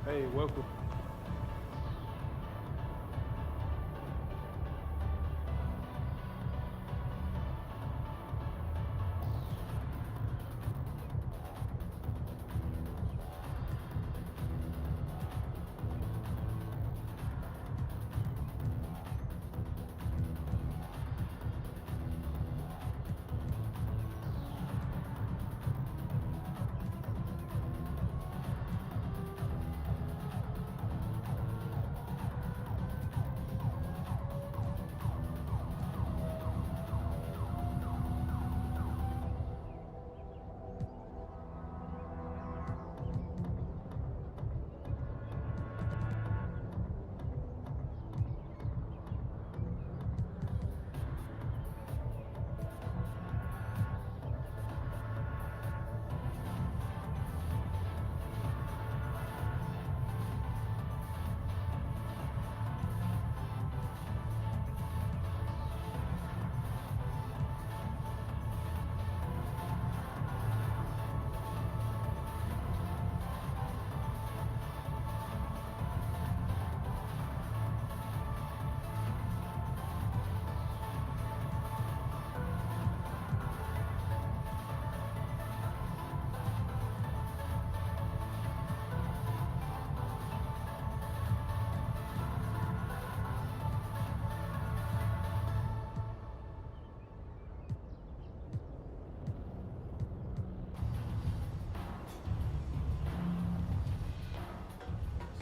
Hey, welcome.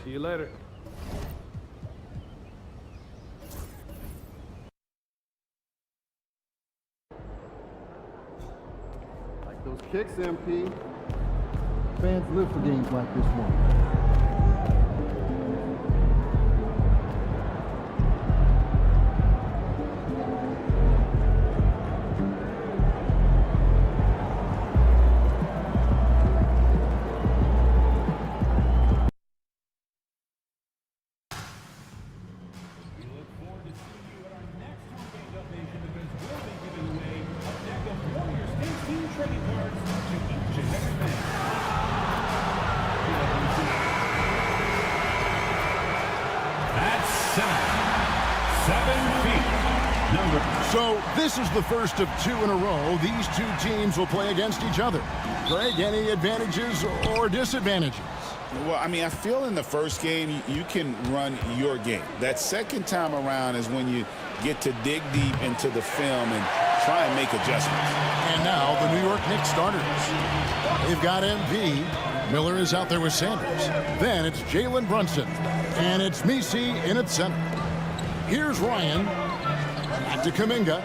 See you later. Like those kicks, MP. Fans live for games like this one. So this is the first of two in a row. These two teams will play against each other. Greg, any advantages or disadvantages? Well, I mean, I feel in the first game, you can run your game. That second time around is when you get to dig deep into the film and try and make adjustments. And now the New York Knicks starters. They've got MP. Miller is out there with Sanders. Then it's Jalen Brunson. And it's Messi in at center. Here's Ryan. Back to Kuminga.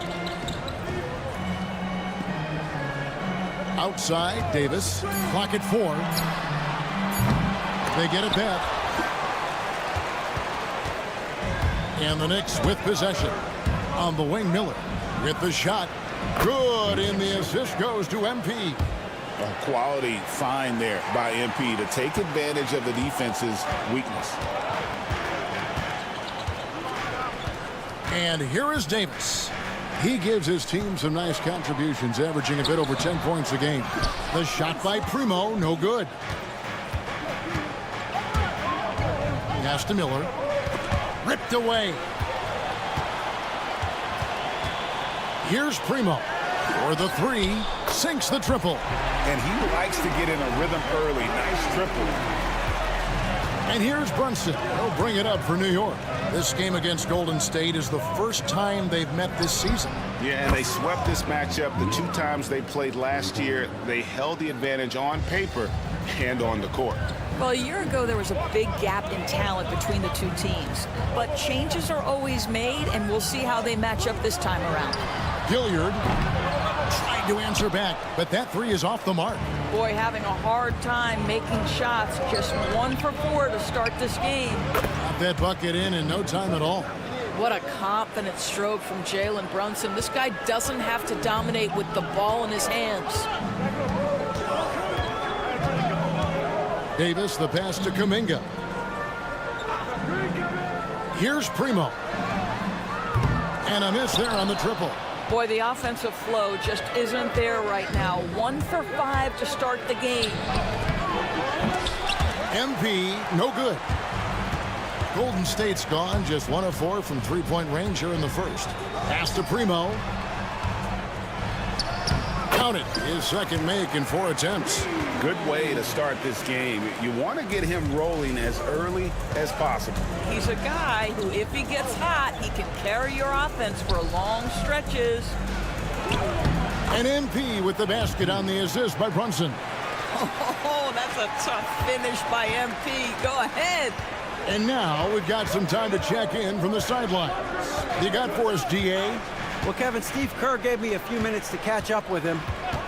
Outside, Davis. Clock at 4. They get it back. And the Knicks with possession. On the wing, Miller with the shot. Good, and the assist goes to MP. A quality find there by MP to take advantage of the defense's weakness. And here is Davis. He gives his team some nice contributions, averaging a bit over 10 points a game. The shot by Primo, no good. Pass to Miller. Ripped away. Here's Primo. For the 3, sinks the triple. And he likes to get in a rhythm early. Nice triple. And here's Brunson. He'll bring it up for New York. This game against Golden State is the first time they've met this season. Yeah, and they swept this matchup the 2 times they played last year. They held the advantage on paper and on the court. Well, a year ago, there was a big gap in talent between the two teams. But changes are always made, and we'll see how they match up this time around. Hilliard tried to answer back, but that 3 is off the mark. Boy, having a hard time making shots. Just 1 for 4 to start this game. Got that bucket in no time at all. What a confident stroke from Jalen Brunson. This guy doesn't have to dominate with the ball in his hands. Davis, the pass to Kuminga. Here's Primo. And a miss there on the triple. Boy, the offensive flow just isn't there right now. 1 for 5 to start the game. MP, no good. Golden State's gone, just 1 of 4 from three-point range here in the first. Pass to Primo. Counted. His second make in 4 attempts. Good way to start this game. You want to get him rolling as early as possible. He's a guy who, if he gets hot, he can carry your offense for long stretches. And MP with the basket on the assist by Brunson. Oh, that's a tough finish by MP. Go ahead. And now we've got some time to check in from the sidelines. You got for us, DA? Well, Kevin, Steve Kerr gave me a few minutes to catch up with him.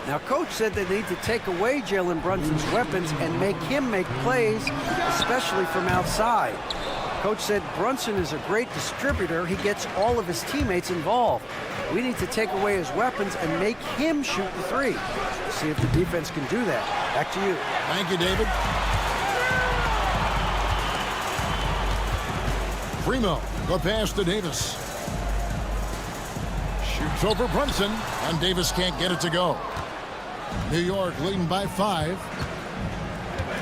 Now, Coach said they need to take away Jalen Brunson's weapons and make him make plays, especially from outside. Coach said Brunson is a great distributor. He gets all of his teammates involved. We need to take away his weapons and make him shoot the three. See if the defense can do that. Back to you. Thank you, David. Primo, the pass to Davis. Shoots over Brunson, and Davis can't get it to go. New York leading by 5.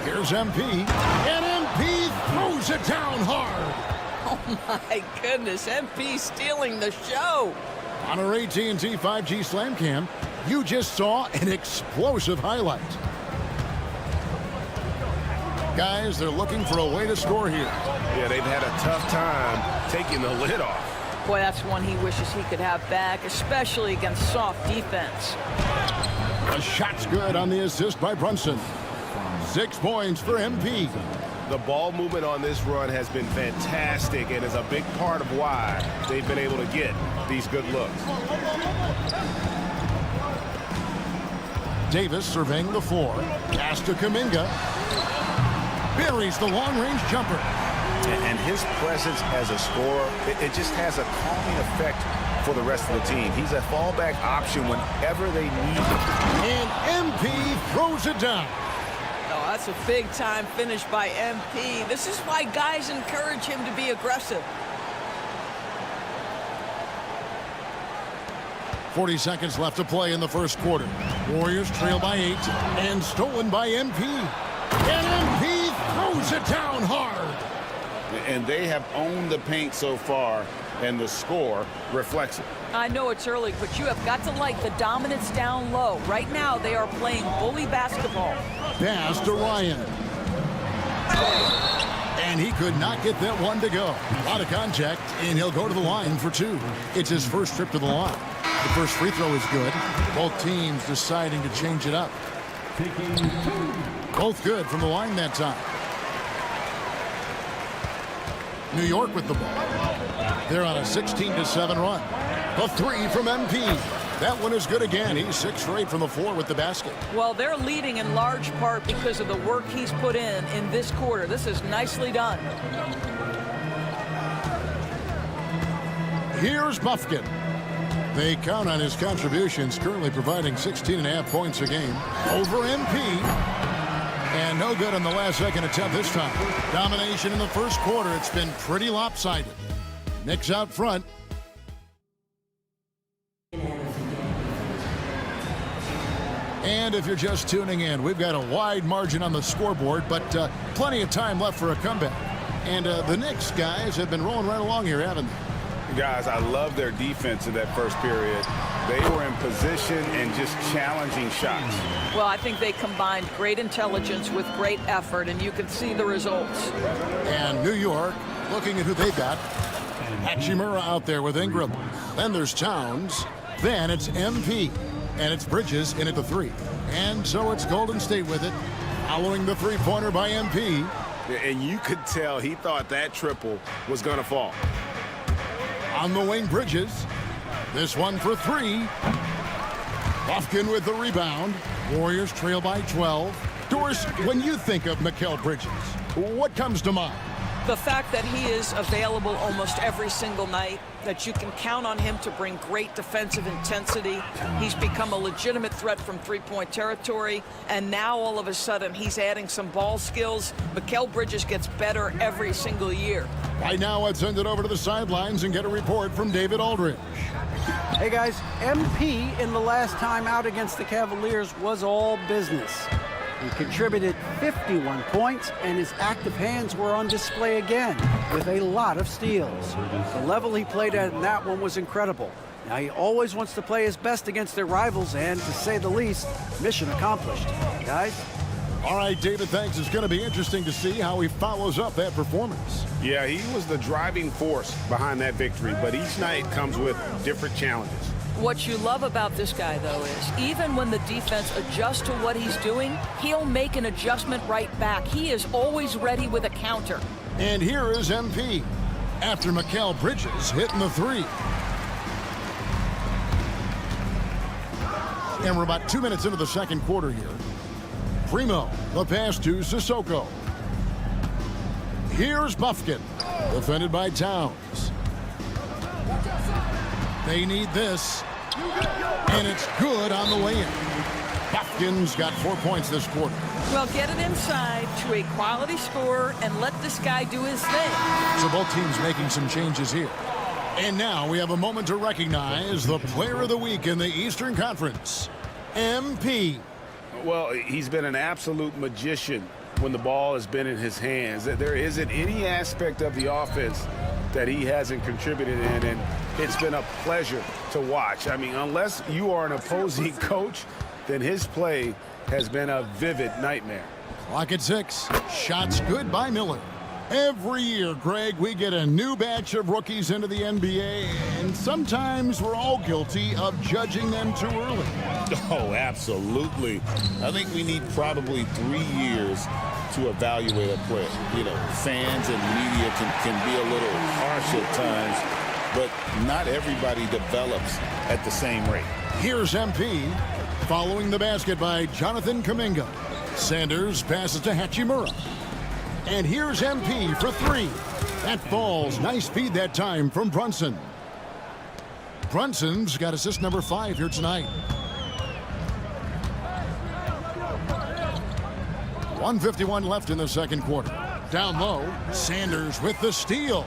Here's MP, and MP throws it down hard. Oh, my goodness. MP stealing the show. On our AT&T 5G Slam Cam, you just saw an explosive highlight. Guys, they're looking for a way to score here. Yeah, they've had a tough time taking the lid off. Boy, that's one he wishes he could have back, especially against soft defense. The shot's good on the assist by Brunson. 6 points for MP. The ball movement on this run has been fantastic and is a big part of why they've been able to get these good looks. Davis surveying the floor. Pass to Kuminga. Buries the long-range jumper. And his presence as a scorer, it just has a calming effect for the rest of the team. He's a fallback option whenever they need him. And MP throws it down. Oh, that's a big-time finish by MP. This is why guys encourage him to be aggressive. 40 seconds left to play in the first quarter. Warriors trail by 8 and stolen by MP. And MP throws it down hard. And they have owned the paint so far, and the score reflects it. I know it's early, but you have got to like the dominance down low. Right now, they are playing bully basketball. Pass to Ryan. And he could not get that one to go. A lot of contact, and he'll go to the line for 2. It's his first trip to the line. The first free throw is good. Both teams deciding to change it up. Both good from the line that time. New York with the ball. They're on a 16-7 run. A 3 from MP. That one is good again. He's 6 straight from the floor with the basket. Well, they're leading in large part because of the work he's put in this quarter. This is nicely done. Here's Bufkin. They count on his contributions, currently providing 16.5 points a game. Over MP. And no good on the last second attempt this time. Domination in the first quarter. It's been pretty lopsided. Knicks out front. And if you're just tuning in, we've got a wide margin on the scoreboard, but plenty of time left for a comeback. And the Knicks guys have been rolling right along here, haven't they? Guys, I love their defense in that first period. They were in position and just challenging shots. Well, I think they combined great intelligence with great effort, and you can see the results. And New York, looking at who they've got. Hachimura out there with Ingram. Then there's Towns. Then it's MP. And it's Bridges in at the 3. And so it's Golden State with it, following the three-pointer by MP. And you could tell he thought that triple was going to fall. On the wing, Bridges. This one for 3. Bufkin with the rebound. Warriors trail by 12. Doris, when you think of Mikal Bridges, what comes to mind? The fact that he is available almost every single night, that you can count on him to bring great defensive intensity. He's become a legitimate threat from three-point territory, and now all of a sudden he's adding some ball skills. Mikal Bridges gets better every single year. Right now, let's send it over to the sidelines and get a report from David Aldridge. Hey, guys, MP in the last time out against the Cavaliers was all business. He contributed 51 points, and his active hands were on display again with a lot of steals. The level he played at in that one was incredible. Now, he always wants to play his best against their rivals, and to say the least, mission accomplished. Guys? All right, David, thanks. It's going to be interesting to see how he follows up that performance. Yeah, he was the driving force behind that victory, but each night comes with different challenges. What you love about this guy, though, is even when the defense adjusts to what he's doing, he'll make an adjustment right back. He is always ready with a counter. And here is MP after Mikal Bridges hitting the three. And we're about 2 minutes into the second quarter here. Primo, the pass to Sissoko. Here's Buffkin, defended by Towns. They need this, and it's good on the way in. Buffkin's got 4 points this quarter. Well, get it inside to a quality scorer and let this guy do his thing. So both teams making some changes here. And now we have a moment to recognize the player of the week in the Eastern Conference, MP. Well, he's been an absolute magician when the ball has been in his hands. There isn't any aspect of the offense that he hasn't contributed in, and it's been a pleasure to watch. I mean, unless you are an opposing coach, then his play has been a vivid nightmare. Clock at 6. Shots good by Miller. Every year, Greg, we get a new batch of rookies into the NBA, and sometimes we're all guilty of judging them too early. Oh, absolutely. I think we need probably 3 years to evaluate a player. You know, fans and media can be a little harsh at times, but not everybody develops at the same rate. Here's MP, following the basket by Jonathan Kuminga. Sanders passes to Hachimura. And here's MP for 3. That falls. Nice feed that time from Brunson. Brunson's got assist number 5 here tonight. 1:51 left in the second quarter. Down low, Sanders with the steal.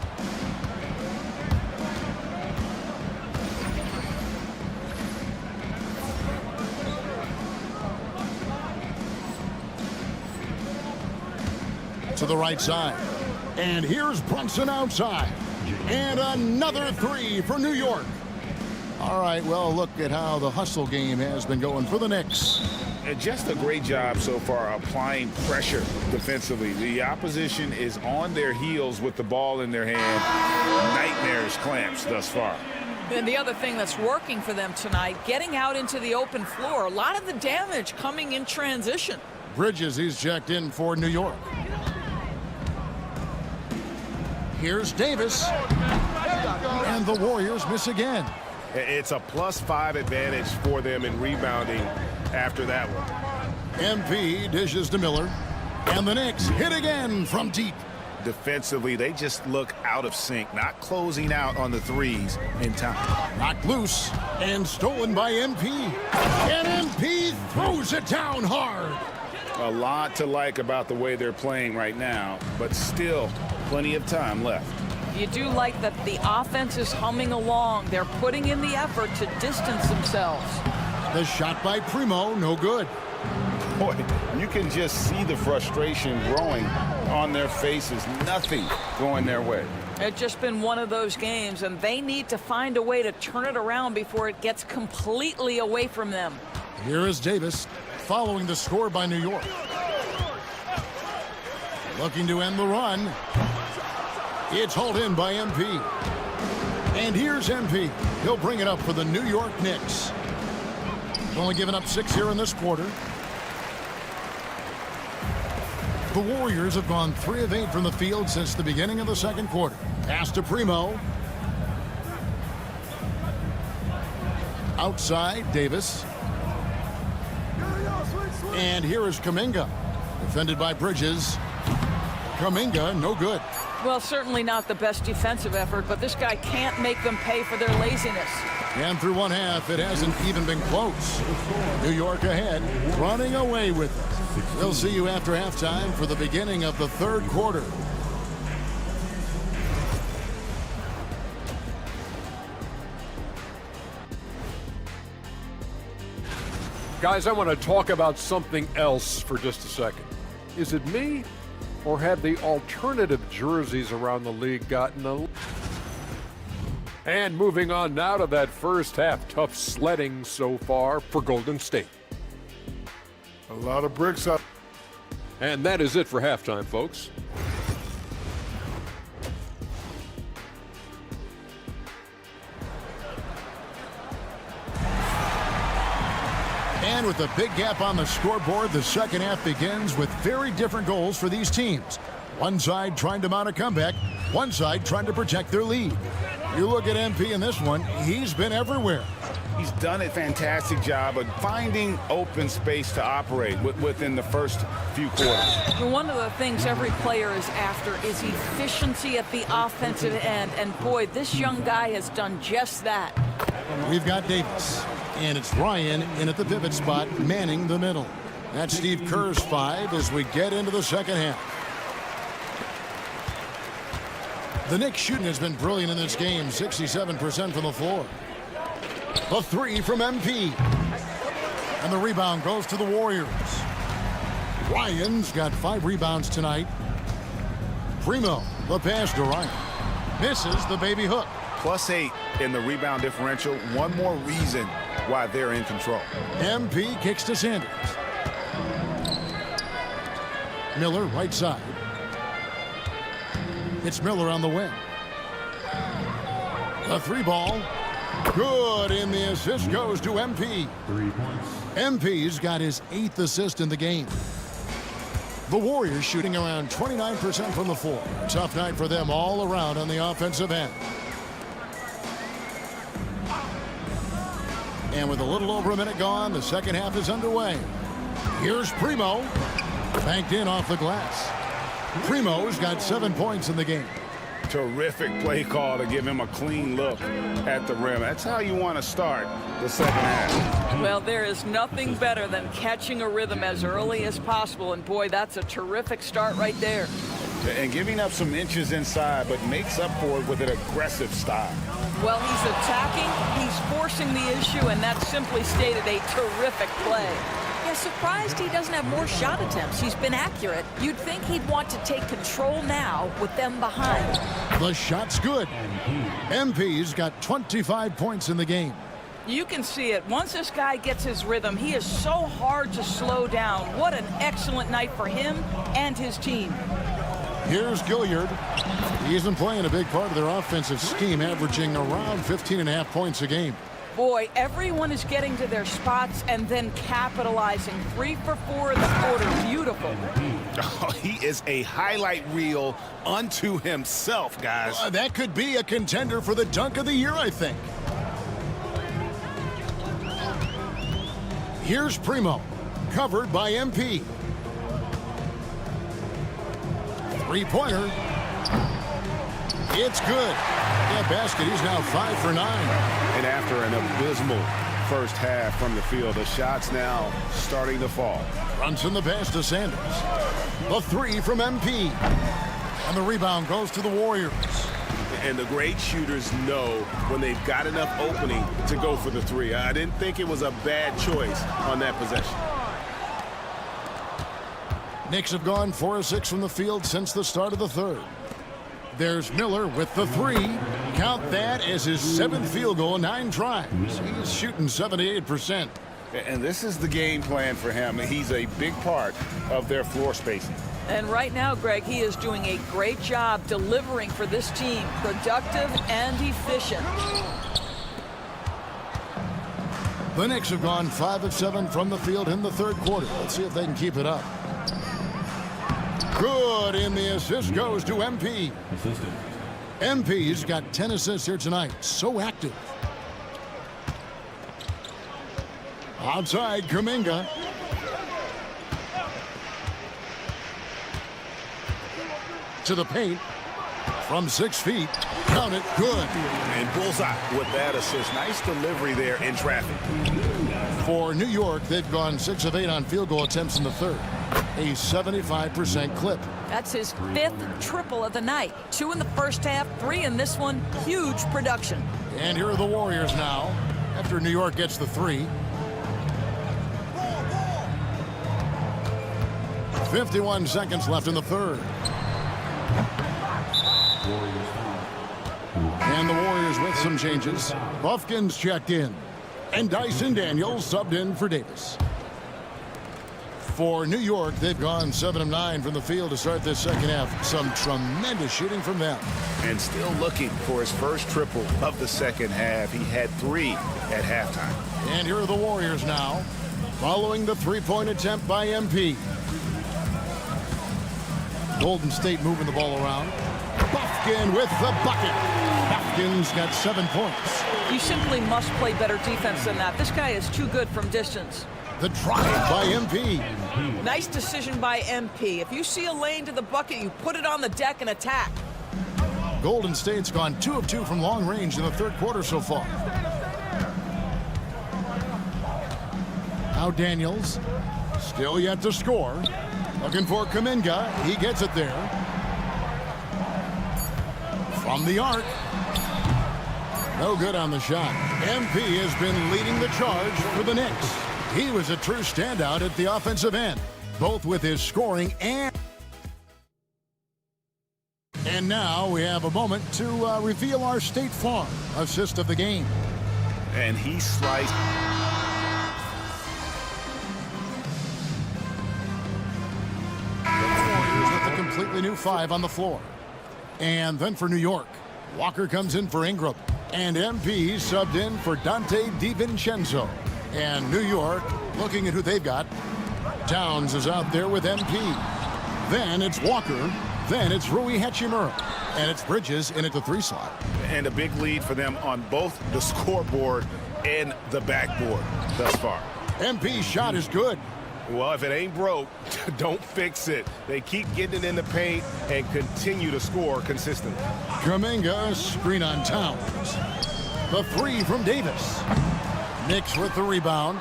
To the right side. And here's Brunson outside. And another 3 for New York. All right, well, look at how the hustle game has been going for the Knicks. Just a great job so far applying pressure defensively. The opposition is on their heels with the ball in their hand. Nightmares clamps thus far. And the other thing that's working for them tonight, getting out into the open floor. A lot of the damage coming in transition. Bridges, he's checked in for New York. Here's Davis. And the Warriors miss again. It's a +5 advantage for them in rebounding after that one. MP dishes to Miller. And the Knicks hit again from deep. Defensively, they just look out of sync, not closing out on the threes in time. Knocked loose and stolen by MP. And MP throws it down hard. A lot to like about the way they're playing right now, but still plenty of time left. You do like that the offense is humming along. They're putting in the effort to distance themselves. The shot by Primo, no good. Boy, you can just see the frustration growing on their faces. Nothing going their way. It's just been one of those games, and they need to find a way to turn it around before it gets completely away from them. Here is Davis, following the score by New York. Looking to end the run. It's hauled in by MP. And here's MP. He'll bring it up for the New York Knicks. Only given up 6 here in this quarter. The Warriors have gone 3 of 8 from the field since the beginning of the second quarter. Pass to Primo. Outside, Davis. And here is Kuminga. Defended by Bridges. Kuminga, no good. Well, certainly not the best defensive effort, but this guy can't make them pay for their laziness. And through one half, it hasn't even been close. New York ahead, running away with it. We'll see you after halftime for the beginning of the third quarter. Guys, I want to talk about something else for just a second. Is it me, or have the alternative jerseys around the league gotten a... And moving on now to that first half, tough sledding so far for Golden State. A lot of bricks up. And that is it for halftime, folks. And with a big gap on the scoreboard, the second half begins with very different goals for these teams. One side trying to mount a comeback, one side trying to protect their lead. You look at MP in this one, he's been everywhere. He's done a fantastic job of finding open space to operate within the first few quarters. One of the things every player is after is efficiency at the offensive end. And boy, this young guy has done just that. We've got Davis, and it's Ryan in at the pivot spot, manning the middle. That's Steve Kerr's 5 as we get into the second half. The Knicks shooting has been brilliant in this game, 67% from the floor. A 3 from MP. And the rebound goes to the Warriors. Ryan's got 5 rebounds tonight. Primo, the pass to Ryan. Misses the baby hook. +8 in the rebound differential. One more reason why they're in control. MP kicks to Sanders. Miller, right side. It's Miller on the wing. The 3-ball. Good, and the assist goes to MP. 3 points. MP's got his 8th assist in the game. The Warriors shooting around 29% from the floor. Tough night for them all around on the offensive end. And with a little over a minute gone, the second half is underway. Here's Primo. Banked in off the glass. Primo's got 7 points in the game. Terrific play call to give him a clean look at the rim. That's how you want to start the second half. Well, there is nothing better than catching a rhythm as early as possible. And boy, that's a terrific start right there. And giving up some inches inside, but makes up for it with an aggressive style. Well, he's attacking, he's forcing the issue, and that's simply stated a terrific play. Yeah, surprised he doesn't have more shot attempts. He's been accurate. You'd think he'd want to take control now with them behind. The shot's good. MP's got 25 points in the game. You can see it. Once this guy gets his rhythm, he is so hard to slow down. What an excellent night for him and his team. Here's Gilliard. He's been playing a big part of their offensive scheme, averaging around 15.5 points a game. Boy, everyone is getting to their spots and then capitalizing. 3 for 4 in the quarter. Beautiful. Oh, he is a highlight reel unto himself, guys. That could be a contender for the dunk of the year, I think. Here's Primo, covered by MP. 3-pointer. It's good. That basket, he's now 5 for 9. And after an abysmal first half from the field, the shots now starting to fall. Brunson the pass to Sanders. The 3 from MP. And the rebound goes to the Warriors. And the great shooters know when they've got enough opening to go for the 3. I didn't think it was a bad choice on that possession. Knicks have gone 4 of 6 from the field since the start of the third. There's Miller with the 3. Count that as his 7th field goal in 9 tries. He's shooting 78%. And this is the game plan for him. He's a big part of their floor spacing. And right now, Greg, he is doing a great job delivering for this team. Productive and efficient. The Knicks have gone 5 of 7 from the field in the third quarter. Let's see if they can keep it up. Good, and the assist goes to MP. MP's got 10 assists here tonight. So active. Outside, Kuminga. To the paint. From 6 feet. Count it. Good. And bullseye with that assist. Nice delivery there in traffic. For New York, they've gone 6 of 8 on field goal attempts in the third. A 75% clip. That's his 5th triple of the night. 2 in the first half, 3 in this one. Huge production. And here are the Warriors now, after New York gets the 3. 51 seconds left in the third. And the Warriors with some changes. Buffkins checked in. And Dyson Daniels subbed in for Davis. For New York, they've gone 7 of 9 from the field to start this second half. Some tremendous shooting from them. And still looking for his first triple of the second half. He had 3 at halftime. And here are the Warriors now, following the three-point attempt by MP. Golden State moving the ball around. Buffkin with the bucket. Buffkin's got 7 points. You simply must play better defense than that. This guy is too good from distance. The drive by MP. Nice decision by MP. If you see a lane to the bucket, you put it on the deck and attack. Golden State's gone 2 of 2 from long range in the third quarter so far. Now Daniels, still yet to score. Looking for Kuminga. He gets it there. From the arc. No good on the shot. MP has been leading the charge for the Knicks. He was a true standout at the offensive end, both with his scoring and now we have a moment to reveal our State Farm assist of the game. And he sliced. The Warriors with a completely new 5 on the floor. And then for New York, Walker comes in for Ingram. And MP subbed in for Dante DiVincenzo. And New York, looking at who they've got, Towns is out there with MP. Then it's Walker. Then it's Rui Hachimura. And it's Bridges in at the 3 slot. And a big lead for them on both the scoreboard and the backboard thus far. MP's shot is good. Well, if it ain't broke, don't fix it. They keep getting it in the paint and continue to score consistently. Kuminga, screen on Towns. The 3 from Davis. Knicks with the rebound.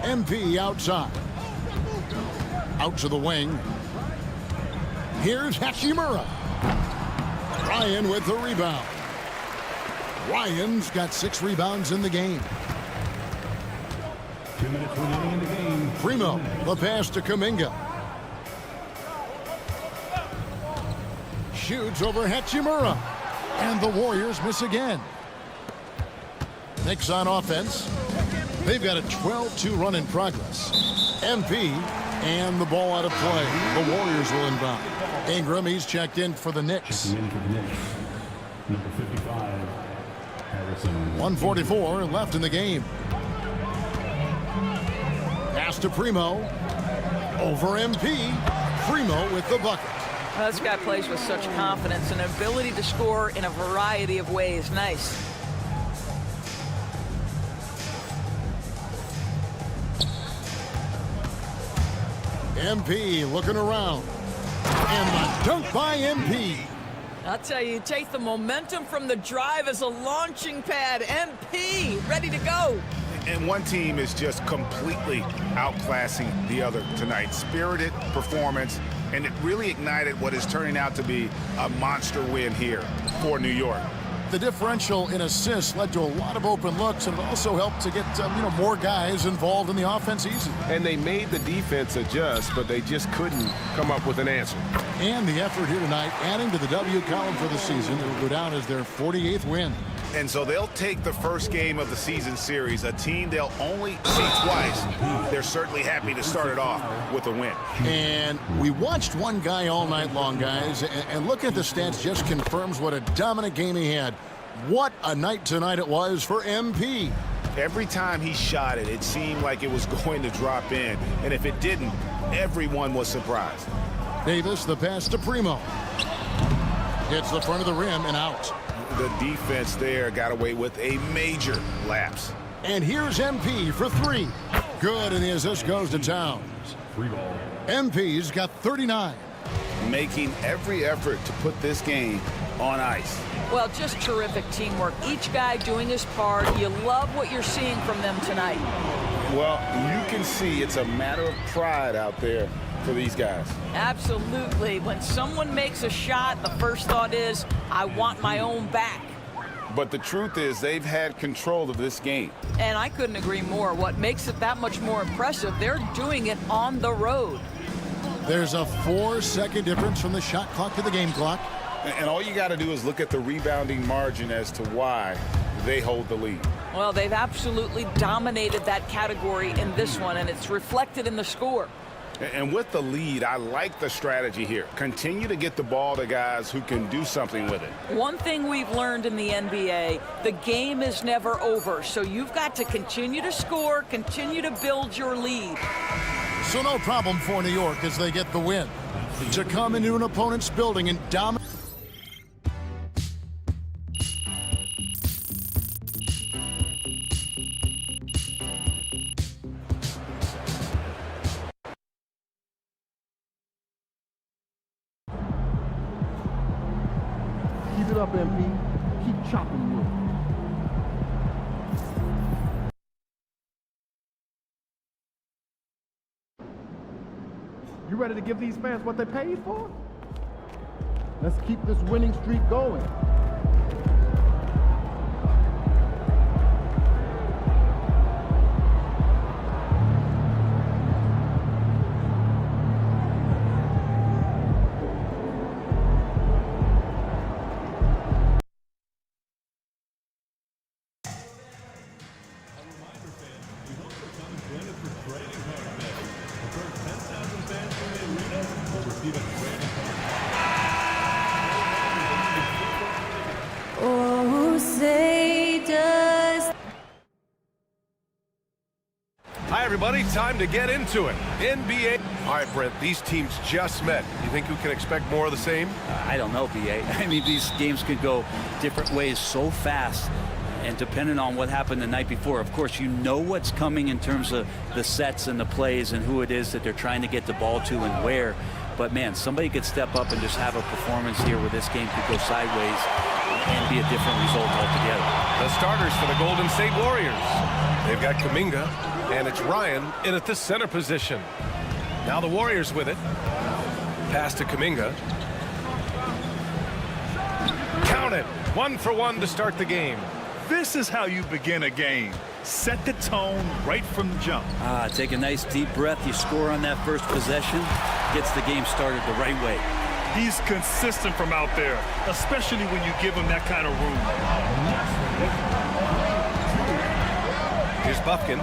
MP outside. Out to the wing. Here's Hachimura. Ryan with the rebound. Ryan's got 6 rebounds in the game. 2 minutes remaining in the game. Primo, the pass to Kuminga. Shoots over Hachimura. And the Warriors miss again. Knicks on offense. They've got a 12-2 run in progress. MP and the ball out of play. The Warriors will inbound. Ingram, he's checked in for the Knicks. Checking in for the Knicks. Number 55, Harrison. 1:44 left in the game. Pass to Primo. Over MP. Primo with the bucket. This guy plays with such confidence and ability to score in a variety of ways. Nice. MP looking around. And the dunk by MP. I'll tell you, take the momentum from the drive as a launching pad. MP, ready to go. And one team is just completely outclassing the other tonight. Spirited performance, and it really ignited what is turning out to be a monster win here for New York. The differential in assists led to a lot of open looks, and it also helped to get more guys involved in the offense easy. And they made the defense adjust, but they just couldn't come up with an answer. And the effort here tonight, adding to the W column for the season, it will go down as their 48th win. And so they'll take the first game of the season series, a team they'll only see twice. They're certainly happy to start it off with a win. And we watched one guy all night long, guys, and looking at the stats just confirms what a dominant game he had. What a night tonight it was for MP. Every time he shot it, it seemed like it was going to drop in. And if it didn't, everyone was surprised. Davis, the pass to Primo. Hits the front of the rim and out. The defense there got away with a major lapse. And here's MP for 3. Good, and the assist goes to Towns. Free ball. MP's got 39. Making every effort to put this game on ice. Well, just terrific teamwork. Each guy doing his part. You love what you're seeing from them tonight. Well, you can see it's a matter of pride out there for these guys. Absolutely. When someone makes a shot, the first thought is, I want my own back. But the truth is they've had control of this game. And I couldn't agree more. What makes it that much more impressive, they're doing it on the road. There's a 4-second difference from the shot clock to the game clock. And all you got to do is look at the rebounding margin as to why they hold the lead. Well, they've absolutely dominated that category in this one, and it's reflected in the score. And with the lead, I like the strategy here. Continue to get the ball to guys who can do something with it. One thing we've learned in the NBA, the game is never over. So you've got to continue to score, continue to build your lead. So no problem for New York as they get the win. To come into an opponent's building and dominate. Keep it up, MP. Keep chopping wood. You ready to give these fans what they paid for? Let's keep this winning streak going. Oh, say does. Hi, everybody. Time to get into it. NBA. All right, Brent, these teams just met. You think we can expect more of the same? I don't know, B.A. I mean, these games could go different ways so fast. And depending on what happened the night before, of course, you know what's coming in terms of the sets and the plays and who it is that they're trying to get the ball to and where. But, man, somebody could step up and just have a performance here where this game could go sideways and be a different result altogether. The starters for the Golden State Warriors. They've got Kuminga, and it's Ryan in at the center position. Now the Warriors with it. Pass to Kuminga. Count it. 1 for 1 to start the game. This is how you begin a game. Set the tone right from the jump. Take a nice deep breath. You score on that first possession. Gets the game started the right way. He's consistent from out there, especially when you give him that kind of room. Here's Bufkin,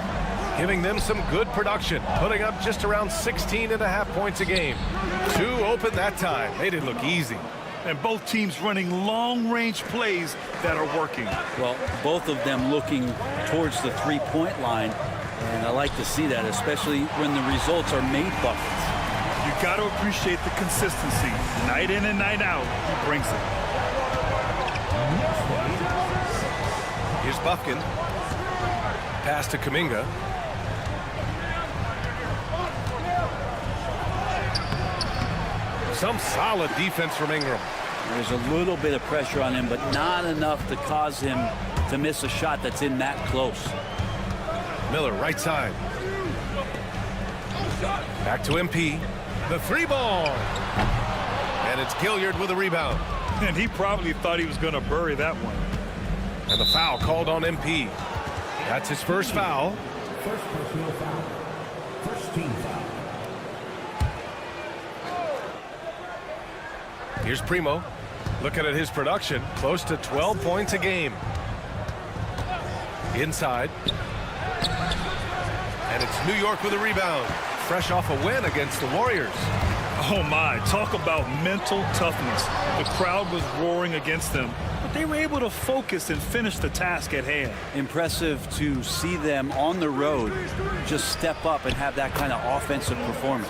giving them some good production, putting up just around 16.5 points a game. 2 open that time. They didn't look easy. And both teams running long-range plays that are working. Well, both of them looking towards the three-point line, and I like to see that, especially when the results are made buckets. You got to appreciate the consistency. Night in and night out, he brings it. Here's Bufkin. Pass to Kuminga. Some solid defense from Ingram. There's a little bit of pressure on him, but not enough to cause him to miss a shot that's in that close. Miller, right side. Back to MP. The 3 ball. And it's Gilliard with a rebound. And he probably thought he was going to bury that one. And the foul called on MP. That's his first foul. First personal foul. First team foul. Here's Primo. Looking at his production, close to 12 points a game. Inside. And it's New York with a rebound. Fresh off a win against the Warriors. Oh my, talk about mental toughness. The crowd was roaring against them, but they were able to focus and finish the task at hand. Impressive to see them on the road just step up and have that kind of offensive performance.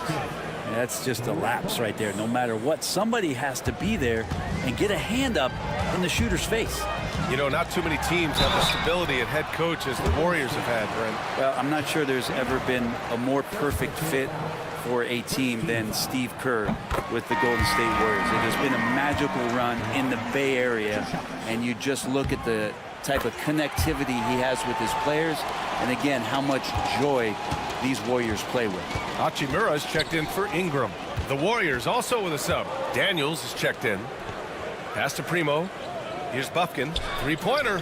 And that's just a lapse right there. No matter what, somebody has to be there and get a hand up in the shooter's face. You know, not too many teams have the stability at head coach as the Warriors have had, Brent. Well, I'm not sure there's ever been a more perfect fit for a team than Steve Kerr with the Golden State Warriors. It has been a magical run in the Bay Area, and you just look at the type of connectivity he has with his players, and again, how much joy these Warriors play with. Hachimura's checked in for Ingram. The Warriors also with a sub. Daniels is checked in. Pass to Primo. Here's Buffkin. Three-pointer.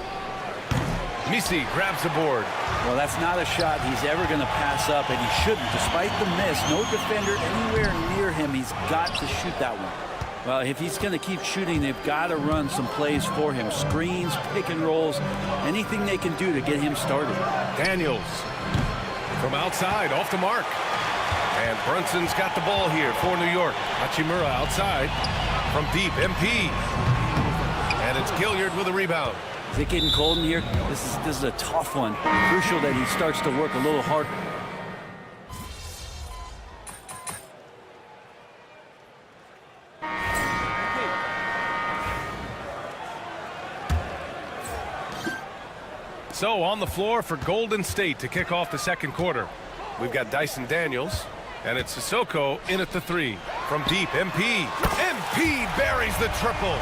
Misi grabs the board. Well, that's not a shot he's ever going to pass up, and he shouldn't. Despite the miss, no defender anywhere near him. He's got to shoot that one. Well, if he's going to keep shooting, they've got to run some plays for him. Screens, pick and rolls, anything they can do to get him started. Daniels from outside, off the mark. And Brunson's got the ball here for New York. Hachimura outside from deep, MP. And it's Gilliard with a rebound. Is it getting cold in here? This is a tough one. Crucial that he starts to work a little hard. So on the floor for Golden State to kick off the second quarter. We've got Dyson Daniels, and it's Sissoko in at the three. From deep, MP. MP buries the triple.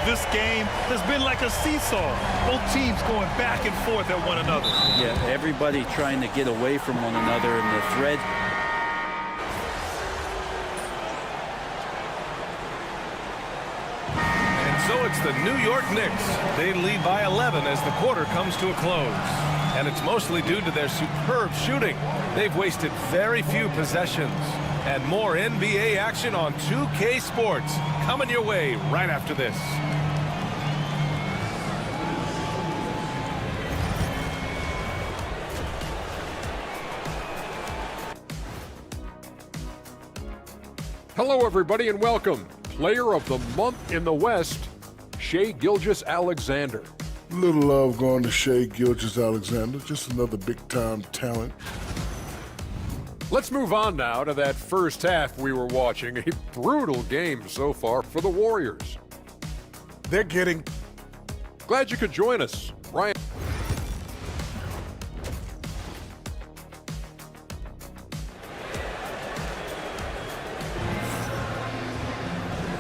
This game has been like a seesaw. Both teams going back and forth at one another. Yeah, everybody trying to get away from one another, and the thread. So it's the New York Knicks. They lead by 11 as the quarter comes to a close. And it's mostly due to their superb shooting. They've wasted very few possessions. And more NBA action on 2K Sports coming your way right after this. Hello, everybody, and welcome. Player of the month in the West, Shai Gilgeous-Alexander. Little love going to Shai Gilgeous-Alexander. Just another big-time talent. Let's move on now to that first half we were watching. A brutal game so far for the Warriors. They're getting... Glad you could join us. Ryan.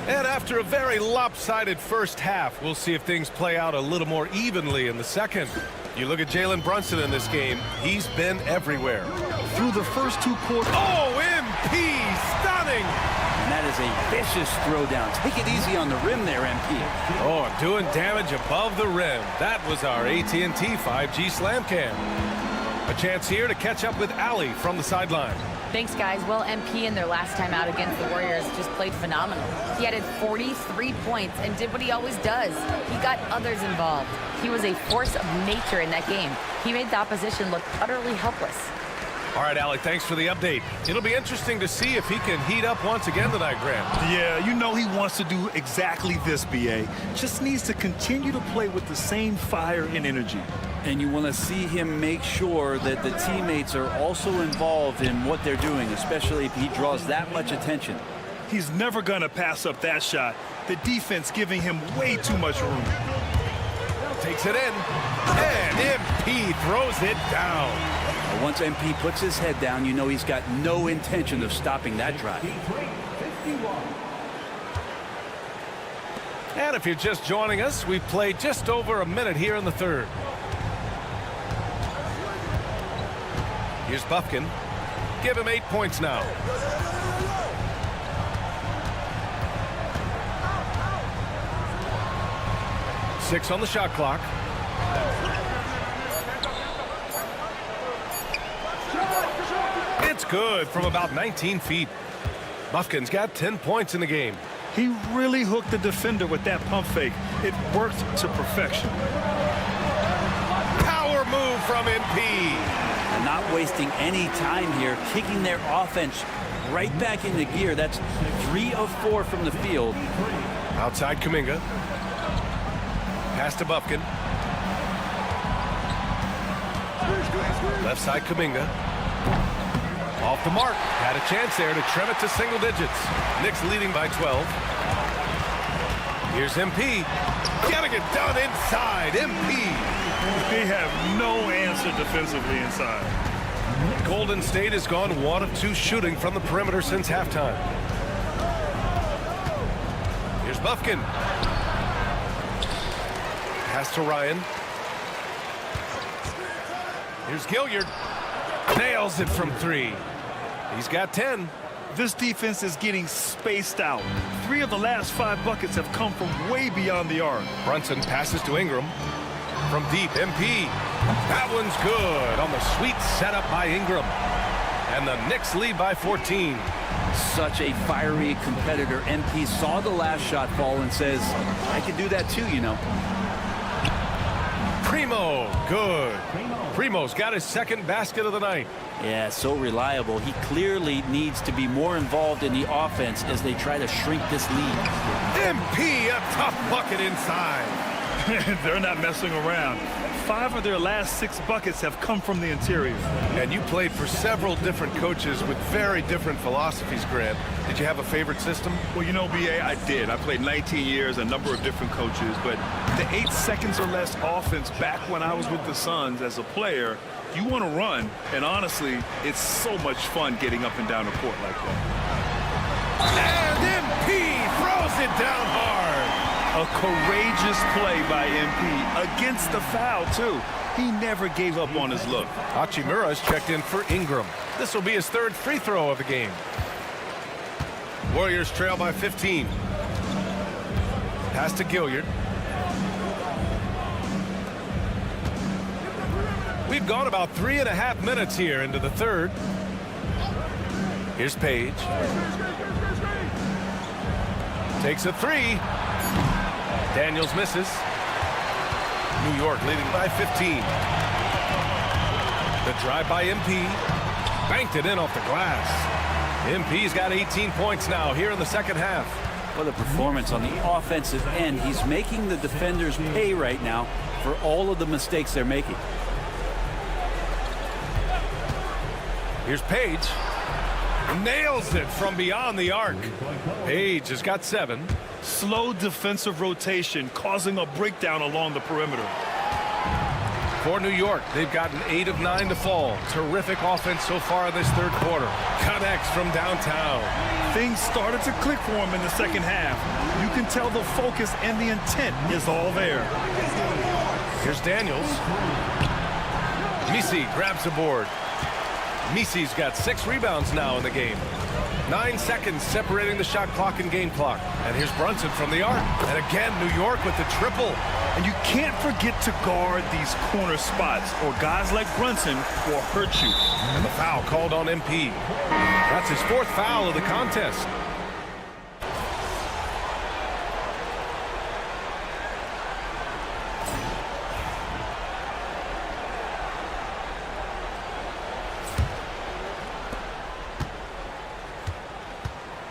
And after a very lopsided first half, we'll see if things play out a little more evenly in the second. You look at Jalen Brunson in this game, he's been everywhere. Through the first two quarters. Oh, MP, stunning! And that is a vicious throwdown. Take it easy on the rim there, MP. Oh, doing damage above the rim. That was our AT&T 5G Slam Cam. A chance here to catch up with Allie from the sideline. Thanks, guys. Well, MP in their last time out against the Warriors just played phenomenal. He added 43 points and did what he always does. He got others involved. He was a force of nature in that game. He made the opposition look utterly helpless. All right, Allie, thanks for the update. It'll be interesting to see if he can heat up once again tonight, Grant. Yeah, you know he wants to do exactly this, BA. Just needs to continue to play with the same fire and energy. And you want to see him make sure that the teammates are also involved in what they're doing, especially if he draws that much attention. He's never going to pass up that shot. The defense giving him way too much room. Takes it in, and MP throws it down. Once MP puts his head down, you know he's got no intention of stopping that drive. And if you're just joining us, we've played just over a minute here in the third. Here's Buffkin. Give him 8 points now. Six on the shot clock. It's good from about 19 feet. Buffkin's got 10 points in the game. He really hooked the defender with that pump fake. It worked to perfection. Power move from MP. And not wasting any time here, kicking their offense right back into gear. That's 3 of 4 from the field. Outside Kuminga. Pass to Buffkin. Left side Kuminga. Off the mark. Had a chance there to trim it to single digits. Knicks leading by 12. Here's MP. Getting it done inside. MP. They have no answer defensively inside. Golden State has gone 1 of 2 shooting from the perimeter since halftime. Here's Buffkin. Pass to Ryan. Here's Gilliard. Nails it from 3. He's got 10. This defense is getting spaced out. 3 of the last 5 buckets have come from way beyond the arc. Brunson passes to Ingram. From deep, MP. That one's good on the sweet setup by Ingram. And the Knicks lead by 14. Such a fiery competitor. MP saw the last shot fall and says, I can do that too, you know. Primo, good. Primo's got his second basket of the night. Yeah, so reliable. He clearly needs to be more involved in the offense as they try to shrink this lead. MP, a tough bucket inside. They're not messing around. 5 of their last 6 buckets have come from the interior. And you played for several different coaches with very different philosophies, Grant. Did you have a favorite system? Well, you know, B.A., I did. I played 19 years, a number of different coaches, but the 8 seconds or less offense back when I was with the Suns as a player, you want to run, and honestly, it's so much fun getting up and down the court like that. And MP throws it down hard. A courageous play by MP against the foul, too. He never gave up on his look. Hachimura's checked in for Ingram. This will be his 3rd free throw of the game. Warriors trail by 15. Pass to Gilliard. We've gone about 3.5 minutes here into the 3rd. Here's Page. Takes a 3. Daniels misses. New York leading by 15. The drive by MP. Banked it in off the glass. MP's got 18 points now here in the second half. What a performance on the offensive end. He's making the defenders pay right now for all of the mistakes they're making. Here's Page. Nails it from beyond the arc. Page has got 7. Slow defensive rotation causing a breakdown along the perimeter. For New York, they've gotten 8 of 9 to fall. Terrific offense so far in this 3rd quarter. Connects from downtown. Things started to click for him in the second half. You can tell the focus and the intent is all there. Here's Daniels. Misi grabs the board. Misi's got 6 rebounds now in the game. 9 seconds separating the shot clock and game clock. And here's Brunson from the arc. And again, New York with the triple. And you can't forget to guard these corner spots, or guys like Brunson will hurt you. And the foul called on MP. That's his 4th foul of the contest.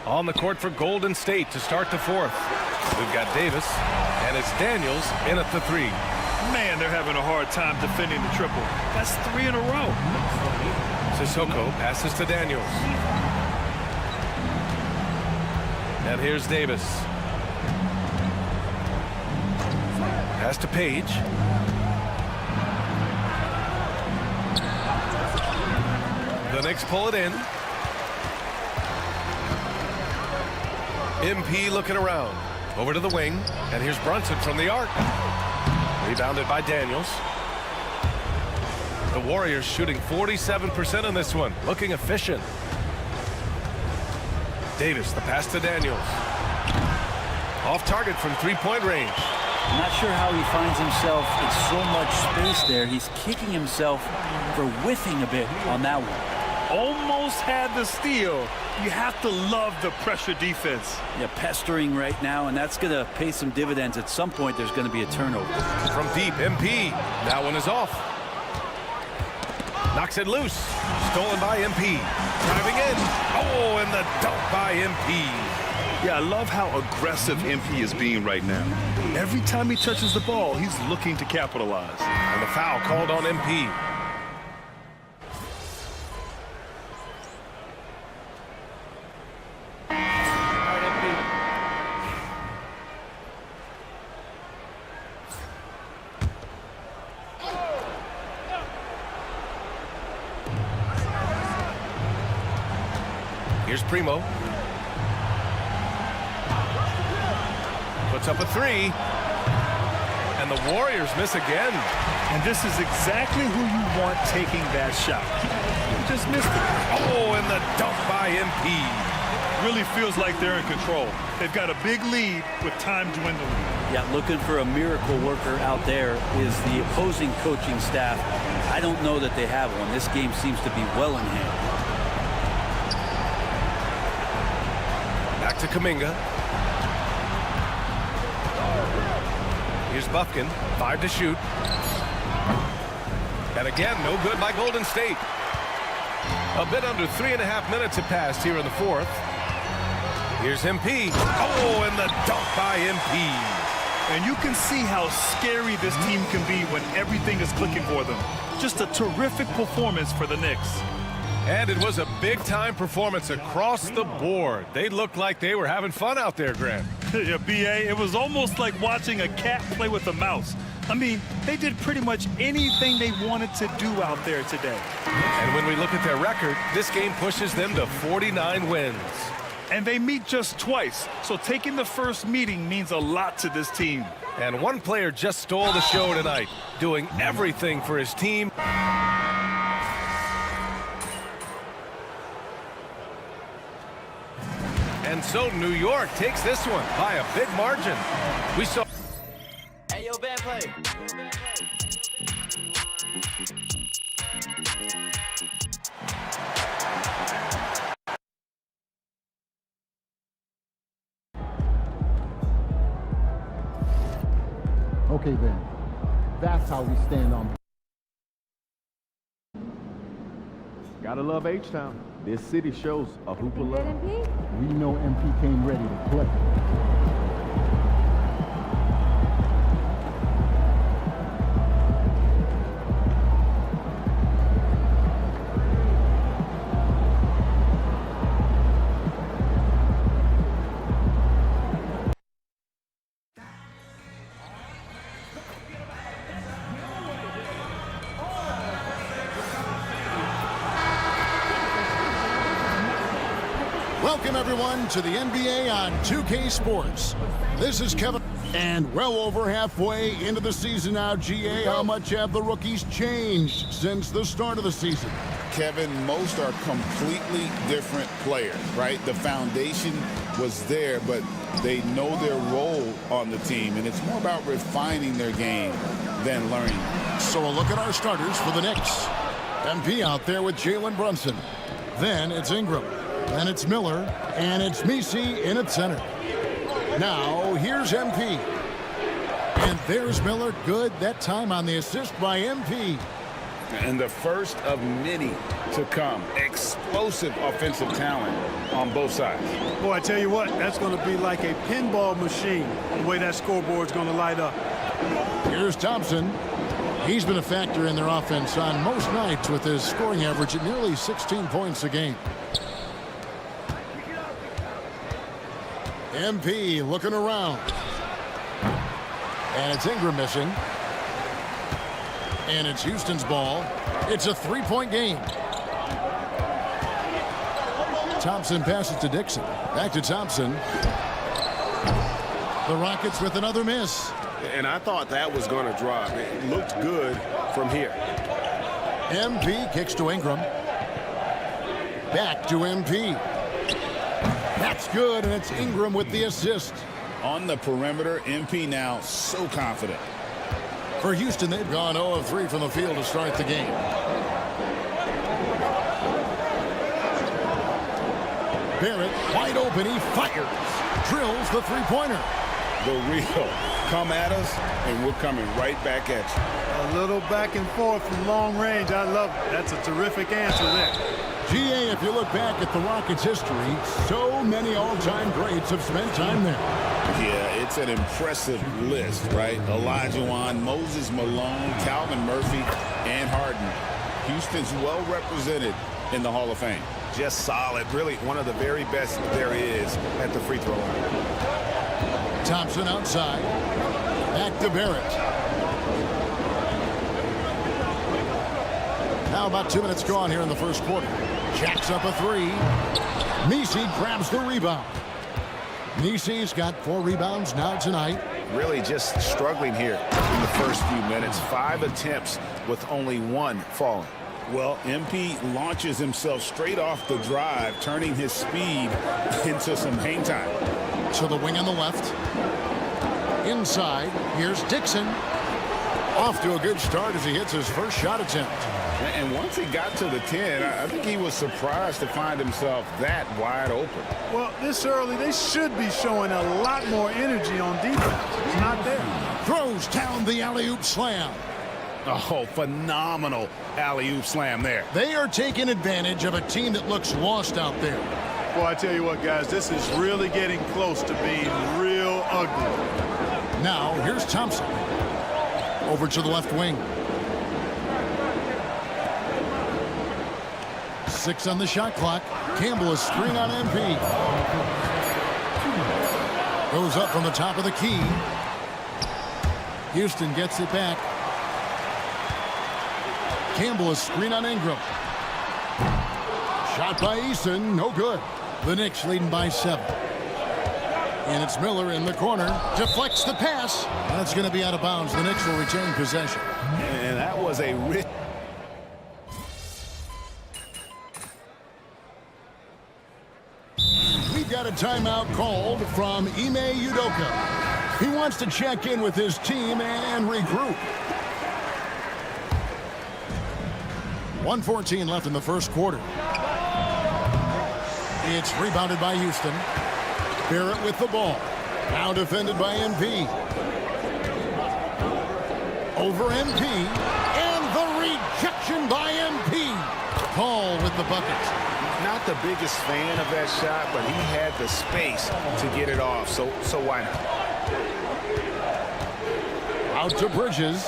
On the court for Golden State to start the 4th. We've got Davis, and it's Daniels in at the 3. Man, they're having a hard time defending the triple. That's 3 in a row. Sissoko passes to Daniels. And here's Davis. Pass to Page. The Knicks pull it in. MP looking around. Over to the wing. And here's Brunson from the arc. Rebounded by Daniels. The Warriors shooting 47% on this one. Looking efficient. Davis, the pass to Daniels. Off target from 3-point range. I'm not sure how he finds himself in so much space there. He's kicking himself for whiffing a bit on that one. Almost had the steal. You have to love the pressure defense. Yeah, pestering right now, and that's going to pay some dividends. At some point, there's going to be a turnover. From deep, MP. That one is off. Knocks it loose. Stolen by MP. Driving in. Oh, and the dunk by MP. Yeah, I love how aggressive MP is being right now. Every time he touches the ball, he's looking to capitalize. And the foul called on MP. Here's Primo. Puts up a 3. And the Warriors miss again. And this is exactly who you want taking that shot. just missed it. Oh, and the dunk by MP. Really feels like they're in control. They've got a big lead with time dwindling. Yeah, looking for a miracle worker out there is the opposing coaching staff. I don't know that they have one. This game seems to be well in hand. Back to Kuminga. Here's Buffkin, 5 to shoot. And again, no good by Golden State. A bit under 3.5 minutes have passed here in the fourth. Here's MP. Oh, and the dunk by MP. And you can see how scary this team can be when everything is clicking for them. Just a terrific performance for the Knicks. And it was a big-time performance across the board. They looked like they were having fun out there, Grant. Yeah, B.A., it was almost like watching a cat play with a mouse. I mean, they did pretty much anything they wanted to do out there today. And when we look at their record, this game pushes them to 49 wins. And they meet just twice, so taking the first meeting means a lot to this team. And one player just stole the show tonight, doing everything for his team. And so New York takes this one by a big margin. We saw... Hey, yo, bad play. Okay, then. That's how we stand on. Gotta love H-Town. This city shows a hoop of love. We know MP came ready to play. Welcome, everyone, to the NBA on 2K Sports. This is Kevin. And well over halfway into the season now, GA, how much have the rookies changed since the start of the season? Kevin, most are completely different players, right? The foundation was there, but they know their role on the team, and it's more about refining their game than learning. So a look at our starters for the Knicks. MP out there with Jalen Brunson. Then it's Ingram. Then it's Miller. And it's Messi in at center. Now, here's MP. And there's Miller. Good that time on the assist by MP. And the first of many to come. Explosive offensive talent on both sides. Boy, I tell you what, that's going to be like a pinball machine, the way that scoreboard's going to light up. Here's Thompson. He's been a factor in their offense on most nights with his scoring average at nearly 16 points a game. MP looking around. And it's Ingram missing. And it's Houston's ball. It's a three-point game. Thompson passes to Dixon. Back to Thompson. The Rockets with another miss. And I thought that was going to drop. It looked good from here. MP kicks to Ingram. Back to MP. That's good, and it's Ingram with the assist. On the perimeter, MP now so confident. For Houston, they've gone 0 of 3 from the field to start the game. Barrett, wide open, he fires. Drills the three-pointer. The real. Come at us, and we're coming right back at you. A little back and forth from long range. I love it. That's a terrific answer there. GA, if you look back at the Rockets' history, so many all-time greats have spent time there. Yeah, it's an impressive list, right? Olajuwon, Moses Malone, Calvin Murphy, and Harden. Houston's well represented in the Hall of Fame. Just solid. Really one of the very best there is at the free throw line. Thompson outside. Back to Barrett. Now about 2 minutes gone here in the first quarter. Jacks up a three. Messi grabs the rebound. Messi's got 4 rebounds now tonight. Really just struggling here in the first few minutes. 5 attempts with only 1 falling. Well, MP launches himself straight off the drive, turning his speed into some hang time. To the wing on the left. Inside, here's Dixon. Off to a good start as he hits his first shot attempt. And once he got to the 10, I think he was surprised to find himself that wide open. Well, this early, they should be showing a lot more energy on defense. It's not there. Throws down the alley-oop slam. Oh, phenomenal alley-oop slam there. They are taking advantage of a team that looks lost out there. Well, I tell you what, guys, this is really getting close to being real ugly. Now, here's Thompson. Over to the left wing. 6 on the shot clock. Campbell is screen on MP. Goes up from the top of the key. Houston gets it back. Campbell is screen on Ingram. Shot by Eason, no good. The Knicks leading by 7. And it's Miller in the corner. Deflects the pass. And it's going to be out of bounds. The Knicks will retain possession. And that was a rich... We've got a timeout called from Ime Udoka. He wants to check in with his team and regroup. 1:14 left in the first quarter. It's rebounded by Houston. Barrett with the ball. Now defended by MP. Over MP. And the rejection by MP. Paul with the bucket. Not the biggest fan of that shot, but he had the space to get it off, so why not? Out to Bridges.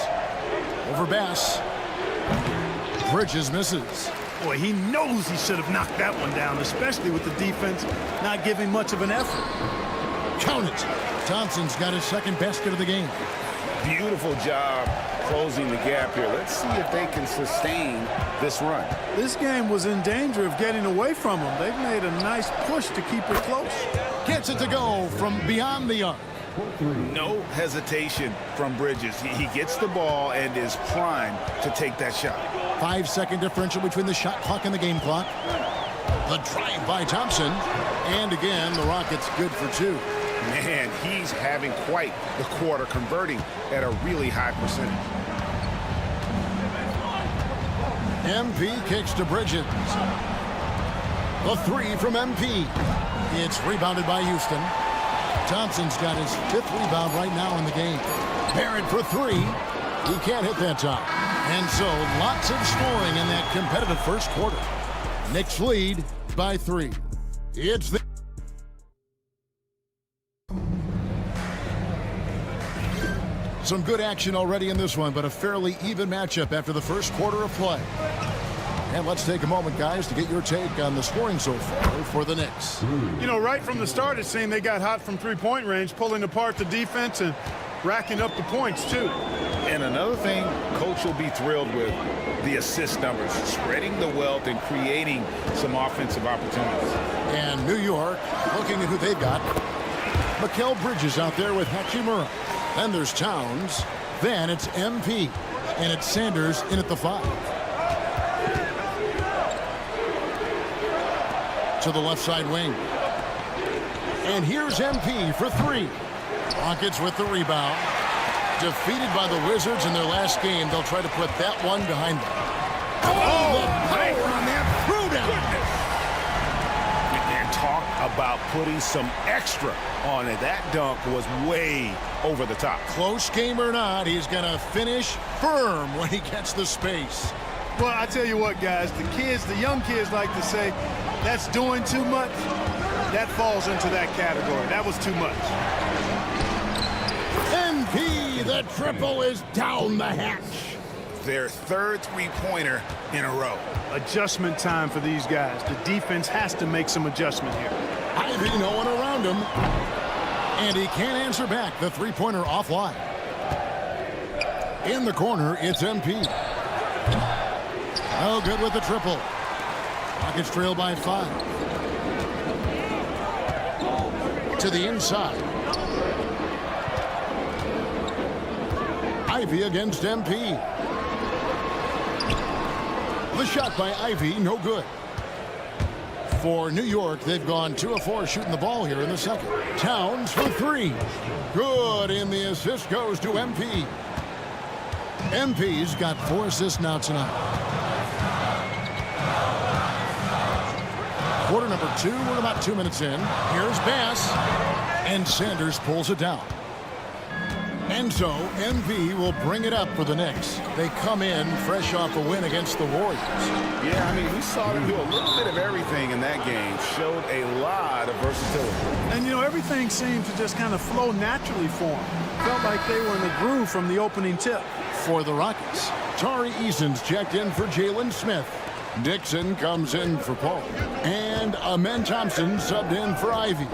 Over Bass. Bridges misses. Boy, he knows he should have knocked that one down, especially with the defense not giving much of an effort. Count it. Thompson's got his second basket of the game. Beautiful job closing the gap here. Let's see if they can sustain this run. This game was in danger of getting away from them. They've made a nice push to keep it close. Gets it to go from beyond the arc. No hesitation from Bridges. He gets the ball and is primed to take that shot. 5-second differential between the shot clock and the game clock. The drive by Thompson. And again, the Rockets good for 2. Man, he's having quite the quarter, converting at a really high percentage. MP kicks to Bridges. The 3 from MP. It's rebounded by Houston. Thompson's got his 5th rebound right now in the game. Barrett for 3. He can't hit that time. And so lots of scoring in that competitive first quarter. Knicks lead by 3. It's the some good action already in this one, but a fairly even matchup after the first quarter of play. And let's take a moment, guys, to get your take on the scoring so far for the Knicks. You know, right from the start, it seemed they got hot from three-point range, pulling apart the defense and racking up the points, too. And another thing Coach will be thrilled with, the assist numbers, spreading the wealth and creating some offensive opportunities. And New York, looking at who they've got. Mikal Bridges out there with Hachimura. Then there's Towns. Then it's MP. And it's Sanders in at the 5. To the left side wing. And here's MP for 3. Rockets with the rebound. Defeated by the Wizards in their last game. They'll try to put that one behind them. Oh, the power on that throwdown. And talk about putting some extra on it. That dunk was way over the top. Close game or not, he's going to finish firm when he gets the space. Well, I tell you what, guys, the young kids like to say, that's doing too much. That falls into that category. That was too much. MP, the triple is down the hatch. Their 3rd three-pointer in a row. Adjustment time for these guys. The defense has to make some adjustment here. Ivy, no one around him. And he can't answer back. The three-pointer offline. In the corner, it's MP. Oh, good with the triple. Rockets trail by 5. To the inside. Ivy against MP. The shot by Ivy, no good. For New York, they've gone 2 of 4 shooting the ball here in the second. Towns for 3. Good, and the assist goes to MP. MP's got 4 assists now tonight. Quarter number 2, we're about 2 minutes in. Here's Bass, and Sanders pulls it down. And so MP will bring it up for the Knicks. They come in fresh off a win against the Warriors. Yeah, I mean, we saw them do a little bit of everything in that game. Showed a lot of versatility. And, you know, everything seemed to just kind of flow naturally for them. Felt like they were in the groove from the opening tip. For the Rockets, Tari Eason's checked in for Jalen Smith. Dixon comes in for Paul. And Amen Thompson subbed in for Ivy.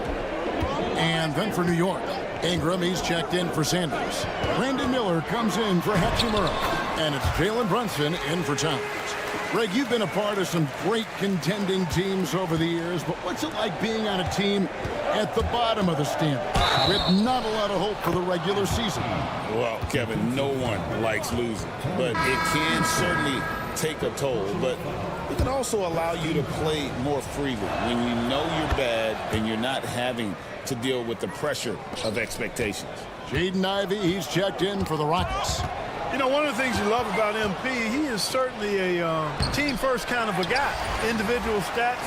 And then for New York, Ingram, he's checked in for Sanders. Brandon Miller comes in for Hachimura. And it's Jalen Brunson in for Towns. Greg, you've been a part of some great contending teams over the years, but what's it like being on a team at the bottom of the standings with not a lot of hope for the regular season? Well, Kevin, no one likes losing, but it can certainly take a toll. But it can also allow you to play more freely when you know you're bad and you're not having to deal with the pressure of expectations. Jaden Ivey, he's checked in for the Rockets. You know, one of the things you love about MP, he is certainly a team-first kind of a guy. Individual stats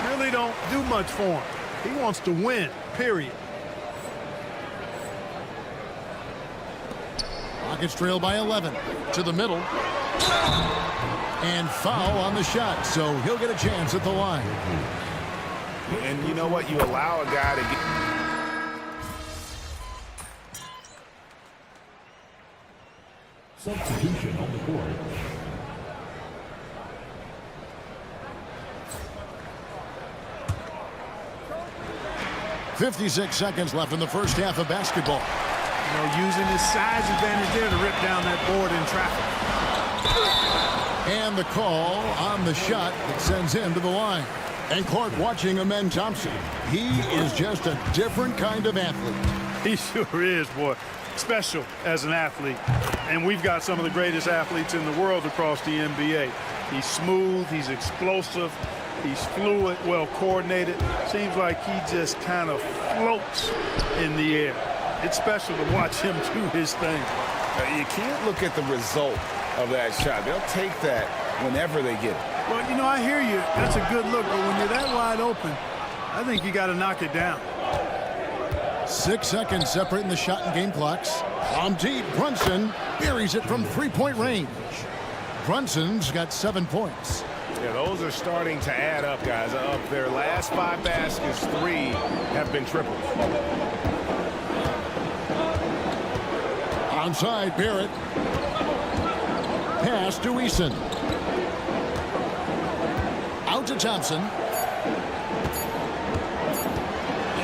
really don't do much for him. He wants to win, period. Rockets trail by 11 to the middle. And foul on the shot, so he'll get a chance at the line. And you know what? You allow a guy to get... Substitution on the court. .56 seconds left in the first half of basketball. You know, using his size advantage there to rip down that board in traffic. And the call on the shot that sends him to the line. And Clark watching Amen Thompson. He is just a different kind of athlete. He sure is, boy. Special as an athlete. And we've got some of the greatest athletes in the world across the NBA. He's smooth, he's explosive, he's fluid, well coordinated. Seems like he just kind of floats in the air. It's special to watch him do his thing. You can't look at the result of that shot. They'll take that whenever they get it. Well, you know, I hear you. That's a good look, but when you're that wide open, I think you got to knock it down. 6 seconds separating the shot and game clocks. From deep, Brunson buries it from three-point range. Brunson's got 7 points. Yeah, those are starting to add up, guys. Of their last 5 baskets, 3 have been triples. Onside, Barrett. Pass to Eason. Out to Thompson.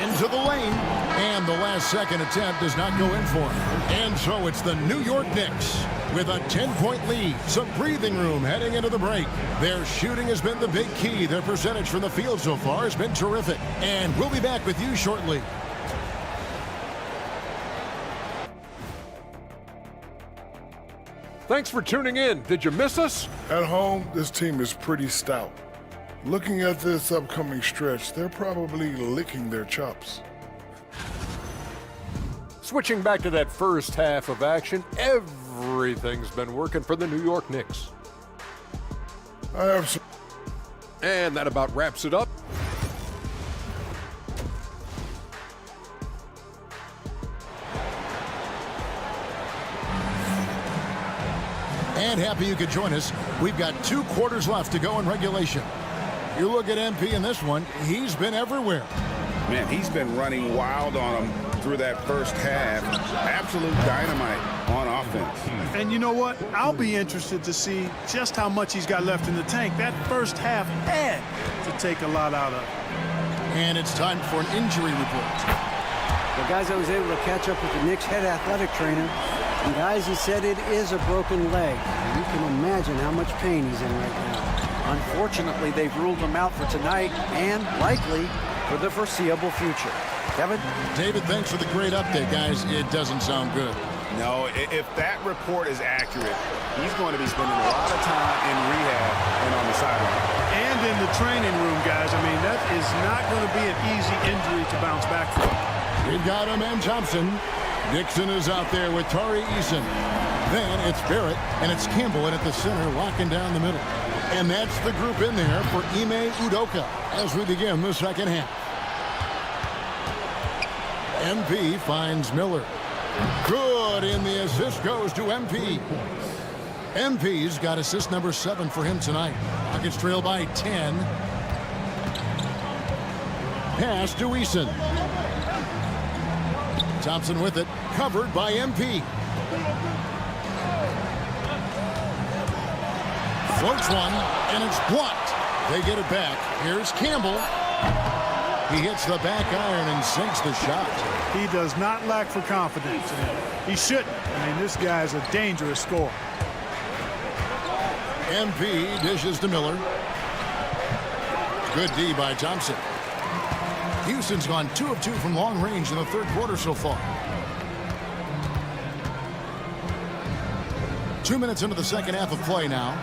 Into the lane. And the last second attempt does not go in for him. And so it's the New York Knicks with a 10-point lead. Some breathing room heading into the break. Their shooting has been the big key. Their percentage from the field so far has been terrific. And we'll be back with you shortly. Thanks for tuning in. Did you miss us? At home, this team is pretty stout. Looking at this upcoming stretch, they're probably licking their chops. Switching back to that first half of action, everything's been working for the New York Knicks. I have some... And that about wraps it up. And happy you could join us. We've got 2 quarters left to go in regulation. You look at MP in this one, he's been everywhere. Man, he's been running wild on him through that first half. Absolute dynamite on offense. And you know what? I'll be interested to see just how much he's got left in the tank. That first half had to take a lot out of it. And it's time for an injury report. The guys, I was able to catch up with the Knicks head athletic trainer. And guys, he said it is a broken leg. And you can imagine how much pain he's in right now. Unfortunately, they've ruled him out for tonight and likely for the foreseeable future. Kevin? David, thanks for the great update, guys. It doesn't sound good. No, if that report is accurate, he's going to be spending a lot of time in rehab and on the sideline. And in the training room, guys. I mean, that is not going to be an easy injury to bounce back from. We've got him and Thompson. Dixon is out there with Tari Eason. Then it's Barrett, and it's Campbell in at the center, locking down the middle. And that's the group in there for Ime Udoka as we begin the second half. MP finds Miller. Good, and the assist goes to MP. MP's got assist number 7 for him tonight. Rockets trail by 10. Pass to Eason. Thompson with it, covered by MP. Floats one, and it's blocked. They get it back. Here's Campbell. He hits the back iron and sinks the shot. He does not lack for confidence. He shouldn't. I mean, this guy is a dangerous scorer. MP dishes to Miller. Good D by Thompson. Houston's gone 2 of 2 from long range in the third quarter so far. 2 minutes into the second half of play now.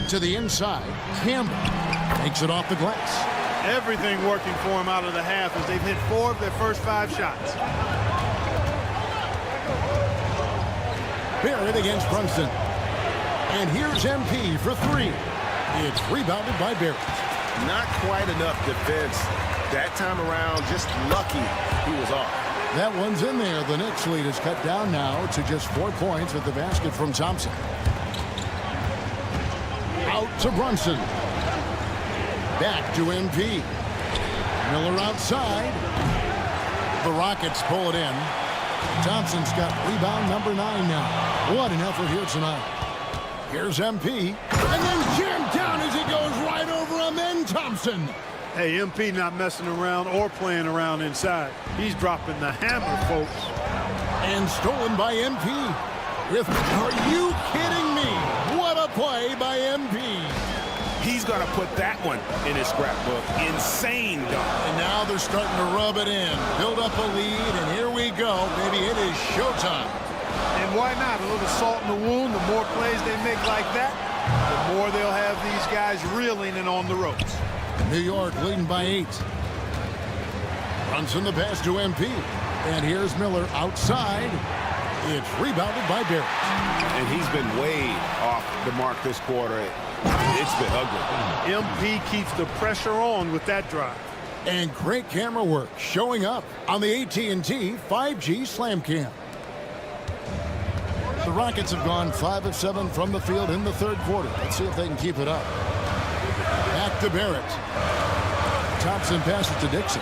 To the inside, Campbell takes it off the glass. Everything working for him out of the half as they've hit 4 of their first 5 shots. Barrett against Brunson. And here's MP for 3. It's rebounded by Barrett. Not quite enough defense that time around. Just lucky he was off. That one's in there. The Knicks lead is cut down now to just 4 points with the basket from Thompson. Out to Brunson. Back to MP. Miller outside. The Rockets pull it in. Thompson's got rebound number 9 now. What an effort here tonight. Here's MP. And then jammed down as he goes right over him and Thompson. Hey, MP not messing around or playing around inside. He's dropping the hammer, folks. And stolen by MP. Are you kidding me? What a play by MP. He's going to put that one in his scrapbook. Insane dunk. And now they're starting to rub it in. Build up a lead, and here we go. Baby, it is showtime. And why not? A little salt in the wound. The more plays they make like that, the more they'll have these guys reeling and on the ropes. New York leading by 8. Brunson the pass to MP. And here's Miller outside. It's rebounded by Barrett. And he's been way off the mark this quarter. It's been ugly. MP keeps the pressure on with that drive. And great camera work showing up on the AT&T 5G Slam Cam. The Rockets have gone 5 of 7 from the field in the third quarter. Let's see if they can keep it up. Back to Barrett. Thompson passes to Dixon.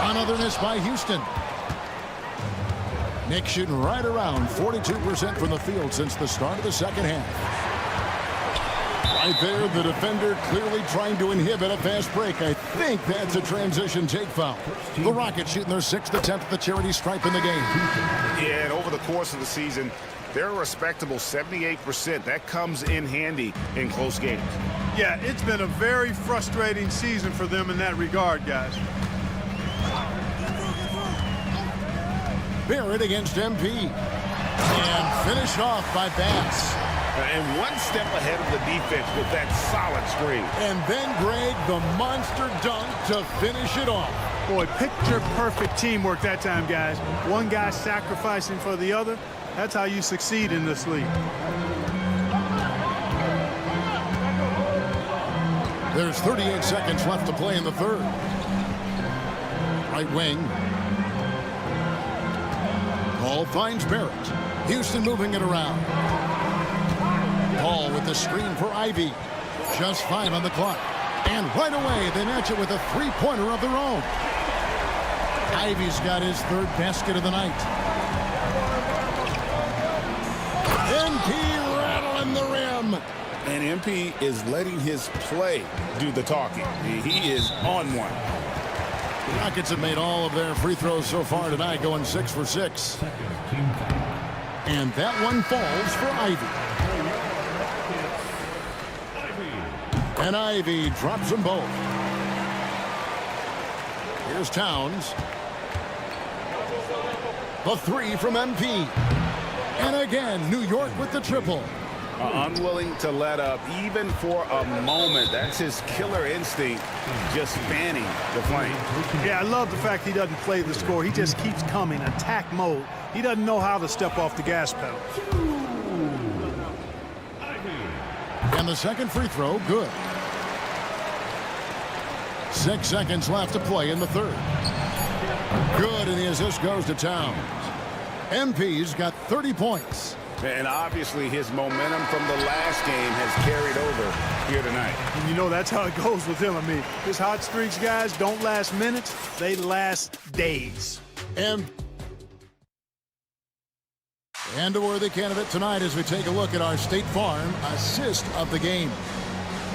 Another miss by Houston. Knicks shooting right around 42% from the field since the start of the second half. Right there, the defender clearly trying to inhibit a fast break. I think that's a transition take foul. The Rockets shooting their 6th attempt at the charity stripe in the game. Yeah, and over the course of the season, they're a respectable 78%. That comes in handy in close games. Yeah, it's been a very frustrating season for them in that regard, guys. Barrett against MP. And finished off by Bass. And one step ahead of the defense with that solid screen. And then Greg, the monster dunk to finish it off. Boy, picture perfect teamwork that time, guys. One guy sacrificing for the other. That's how you succeed in this league. There's 38 seconds left to play in the third. Right wing. Paul finds Barrett. Houston moving it around. Paul with the screen for Ivy. Just 5 on the clock. And right away, they match it with a three-pointer of their own. Ivy's got his 3rd basket of the night. MP rattling the rim. And MP is letting his play do the talking. He is on one. The Rockets have made all of their free throws so far tonight, going 6 for 6. And that one falls for Ivy. And Ivy drops them both. Here's Towns. The three from MP. And again, New York with the triple. Unwilling to let up even for a moment. That's his killer instinct, just fanning the flame. Yeah, I love the fact he doesn't play the score. He just keeps coming, attack mode. He doesn't know how to step off the gas pedal. And the second free throw, good. 6 seconds left to play in the third. Good, and the assist goes to Towns. MP's got 30 points. And obviously his momentum from the last game has carried over here tonight. And you know, that's how it goes with him. I mean, his hot streaks, guys, don't last minutes. They last days. And a worthy candidate tonight as we take a look at our State Farm assist of the game.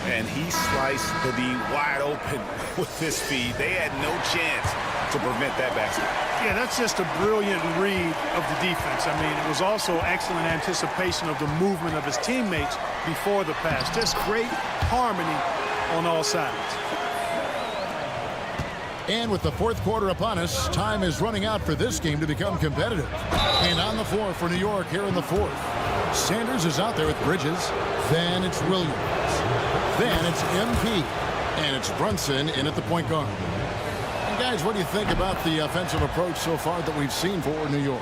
And he sliced the D wide open with this feed. They had no chance to prevent that basket. Yeah, that's just a brilliant read of the defense. I mean, it was also excellent anticipation of the movement of his teammates before the pass. Just great harmony on all sides. And with the fourth quarter upon us, time is running out for this game to become competitive. And on the floor for New York here in the fourth. Sanders is out there with Bridges. Then it's Williams. Then it's MP. And it's Brunson in at the point guard. And guys, what do you think about the offensive approach so far that we've seen for New York?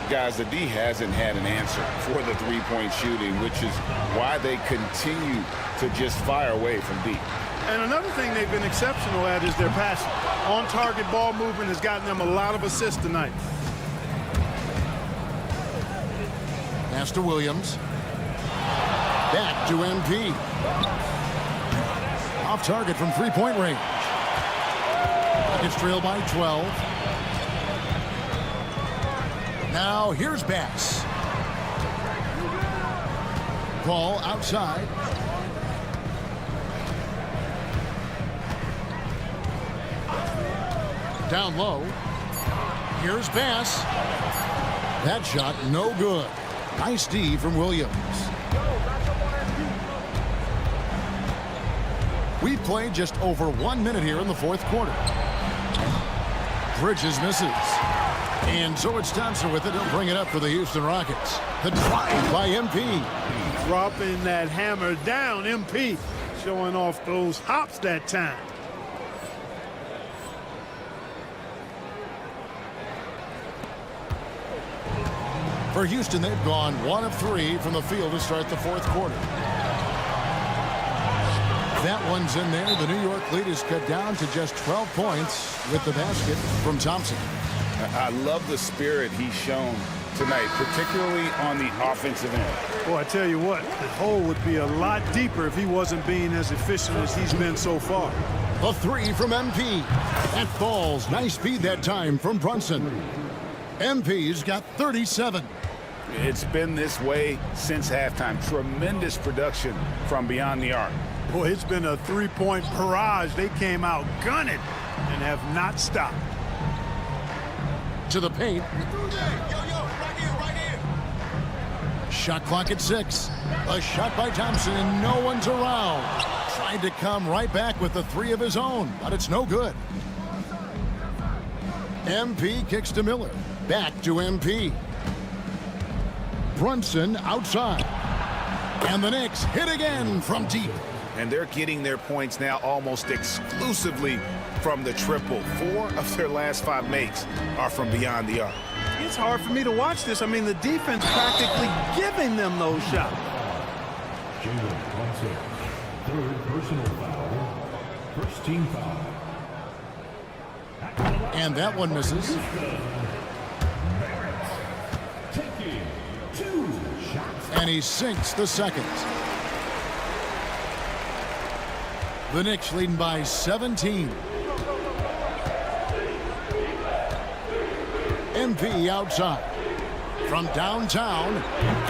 Guys, the D hasn't had an answer for the three-point shooting, which is why they continue to just fire away from deep. And another thing they've been exceptional at is their passing. On-target ball movement has gotten them a lot of assists tonight. Pass to Williams. Back to MP. Off target from three-point range. Rockets trail by 12. Now here's Bass. Ball outside. Down low. Here's Bass. That shot no good. Nice D from Williams. We've played just over 1 minute here in the fourth quarter. Bridges misses. And so it's Thompson with it. He'll bring it up for the Houston Rockets. The drive by MP. Dropping that hammer down, MP. Showing off those hops that time. For Houston, they've gone 1 of 3 from the field to start the fourth quarter. That one's in there. The New York lead is cut down to just 12 points with the basket from Thompson. I love the spirit he's shown tonight, particularly on the offensive end. Well, I tell you what, the hole would be a lot deeper if he wasn't being as efficient as he's been so far. A three from MP. That falls. Nice speed that time from Brunson. MP's got 37. It's been this way since halftime. Tremendous production from beyond the arc. Boy, it's been a three-point barrage. They came out gunning and have not stopped. To the paint. Shot clock at 6. A shot by Thompson and no one's around. Tried to come right back with the three of his own, but it's no good. MP kicks to Miller. Back to MP. Brunson outside. And the Knicks hit again from deep. And they're getting their points now almost exclusively from the triple. 4 of their last 5 makes are from beyond the arc. It's hard for me to watch this. I mean, the defense practically giving them those shots. Jalen Brunson, third personal foul, first team foul. And that one misses. Taking 2 shots. And he sinks the second. The Knicks leading by 17. MP outside. From downtown.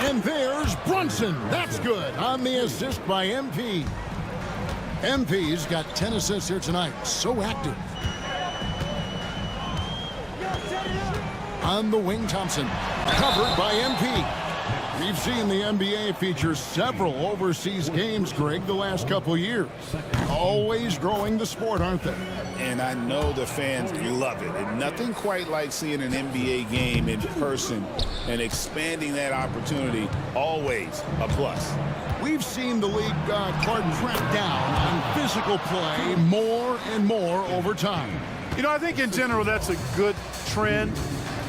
And there's Brunson. That's good on the assist by MP. MP's got 10 assists here tonight. So active. On the wing, Thompson. Covered by MP. We've seen the NBA feature several overseas games, Greg, the last couple years. Always growing the sport, aren't they? And I know the fans love it. And nothing quite like seeing an NBA game in person and expanding that opportunity, always a plus. We've seen the league crack down on physical play more and more over time. You know, I think in general that's a good trend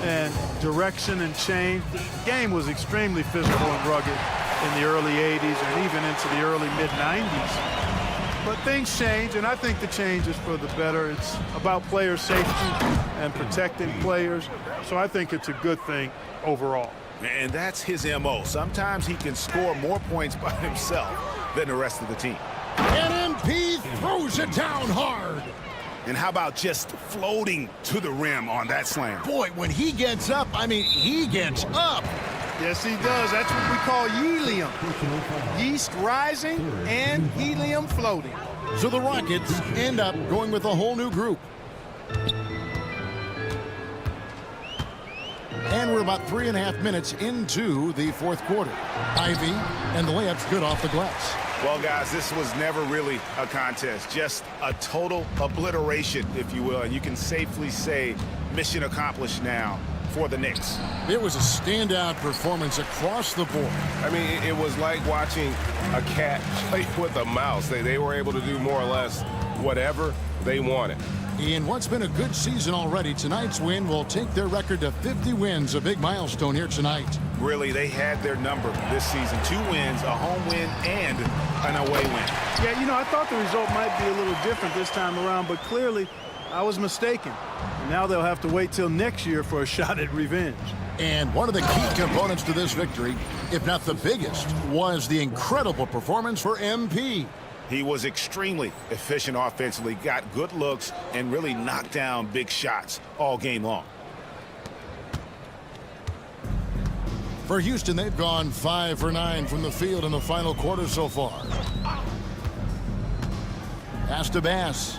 and direction and change. The game was extremely physical and rugged in the early 80s and even into the early mid-90s. But things change, and I think the change is for the better. It's about player safety and protecting players, so I think it's a good thing overall. And that's his MO. Sometimes he can score more points by himself than the rest of the team. And MP throws it down hard. And how about just floating to the rim on that slam? Boy, when he gets up, I mean, he gets up. Yes, he does. That's what we call helium. Yeast rising and helium floating. So the Rockets end up going with a whole new group. And we're about 3.5 minutes into the fourth quarter. Ivy, and the layup's good off the glass. Well, guys, this was never really a contest, just a total obliteration, if you will. And you can safely say mission accomplished now for the Knicks. It was a standout performance across the board. I mean, it was like watching a cat play with a mouse. They were able to do more or less whatever they wanted. In what's been a good season already, tonight's win will take their record to 50 wins, a big milestone here tonight. Really, they had their number this season. 2 wins, a home win, and an away win. Yeah, you know, I thought the result might be a little different this time around, but clearly I was mistaken. And now they'll have to wait till next year for a shot at revenge. And one of the key components to this victory, if not the biggest, was the incredible performance for MP. He was extremely efficient offensively, got good looks, and really knocked down big shots all game long. For Houston, they've gone 5 for 9 from the field in the final quarter so far. Pass to Bass.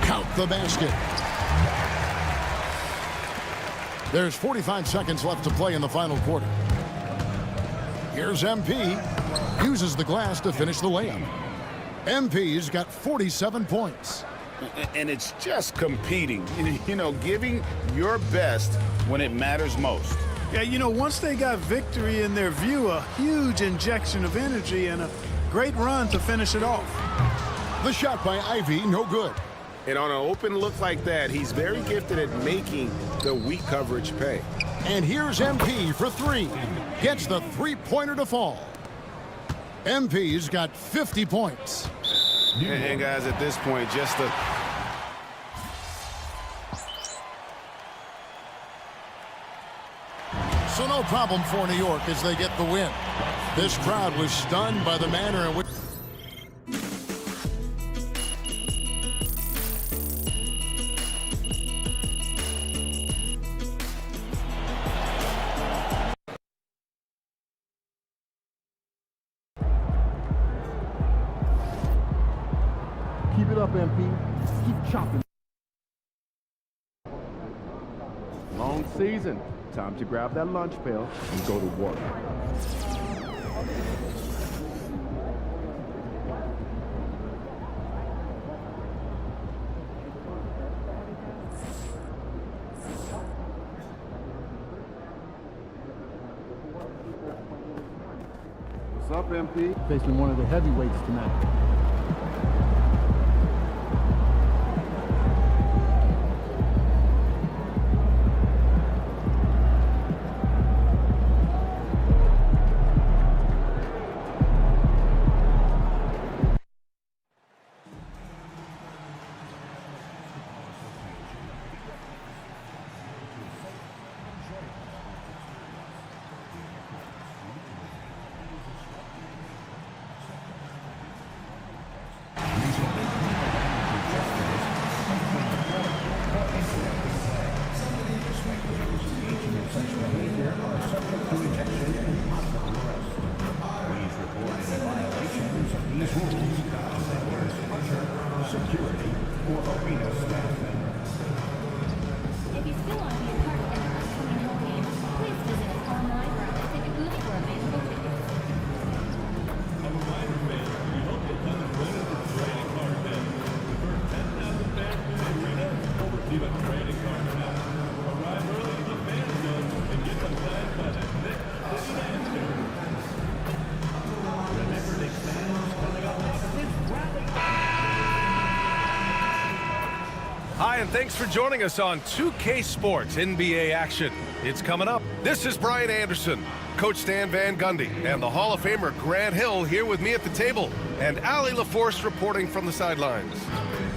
Count the basket. There's 45 seconds left to play in the final quarter. Here's MP. Uses the glass to finish the layup. MP's got 47 points. And it's just competing, you know, giving your best when it matters most. Yeah, you know, once they got victory in their view, a huge injection of energy and a great run to finish it off. The shot by Ivy, no good. And on an open look like that, he's very gifted at making the weak coverage pay. And here's MP for 3. Gets the three-pointer to fall. MP's got 50 points. And guys, at this point, just a... So no problem for New York as they get the win. This crowd was stunned by the manner in which... Keep it up, MP. Keep chopping. Long season. Time to grab that lunch pail and go to work. What's up, MP? Facing one of the heavyweights tonight. If you still want to be a part of the upcoming home game, please visit us online or at Hi, and thanks for joining us on 2K Sports NBA action. It's coming up. This is Brian Anderson, Coach Stan Van Gundy, and the Hall of Famer Grant Hill here with me at the table, and Allie LaForce reporting from the sidelines.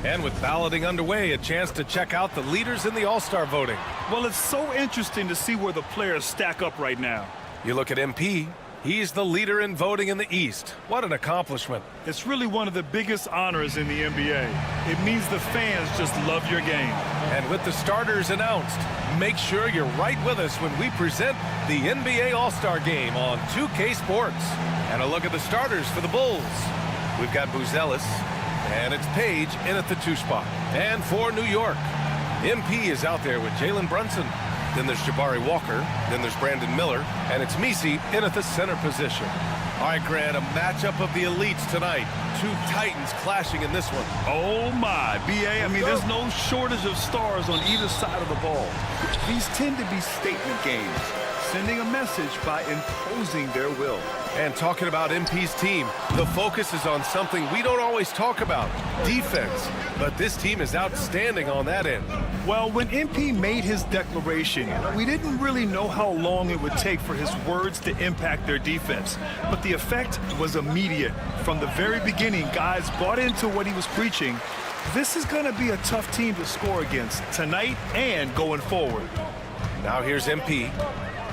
And with balloting underway, a chance to check out the leaders in the All-Star voting. Well, it's so interesting to see where the players stack up right now. You look at MP. He's the leader in voting in the East. What an accomplishment. It's really one of the biggest honors in the NBA. It means the fans just love your game. And with the starters announced, make sure you're right with us when we present the NBA All-Star Game on 2K Sports. And a look at the starters for the Bulls. We've got Buzelis, and it's Page in at the 2 spot. And for New York, MP is out there with Jalen Brunson. Then there's Jabari Walker. Then there's Brandon Miller. And it's Messi in at the center position. All right, Grant, a matchup of the elites tonight. 2 Titans clashing in this one. Oh, my. B.A., I mean, there's no shortage of stars on either side of the ball. These tend to be statement games, sending a message by imposing their will. And talking about MP's team, the focus is on something we don't always talk about, defense. But this team is outstanding on that end. Well, when MP made his declaration, we didn't really know how long it would take for his words to impact their defense. But the effect was immediate. From the very beginning, guys bought into what he was preaching. This is going to be a tough team to score against tonight and going forward. Now here's MP.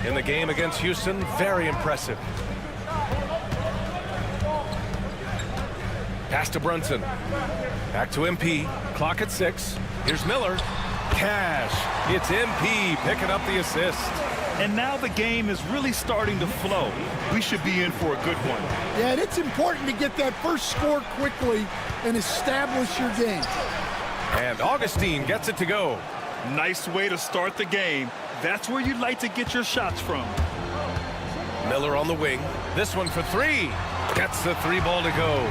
In the game against Houston, very impressive. Pass to Brunson. Back to MP. Clock at 6. Here's Miller. Cash. It's MP picking up the assist. And now the game is really starting to flow. We should be in for a good one. Yeah, and it's important to get that first score quickly and establish your game. And Augustine gets it to go. Nice way to start the game. That's where you'd like to get your shots from. Miller on the wing. This one for 3. Gets the 3 ball to go.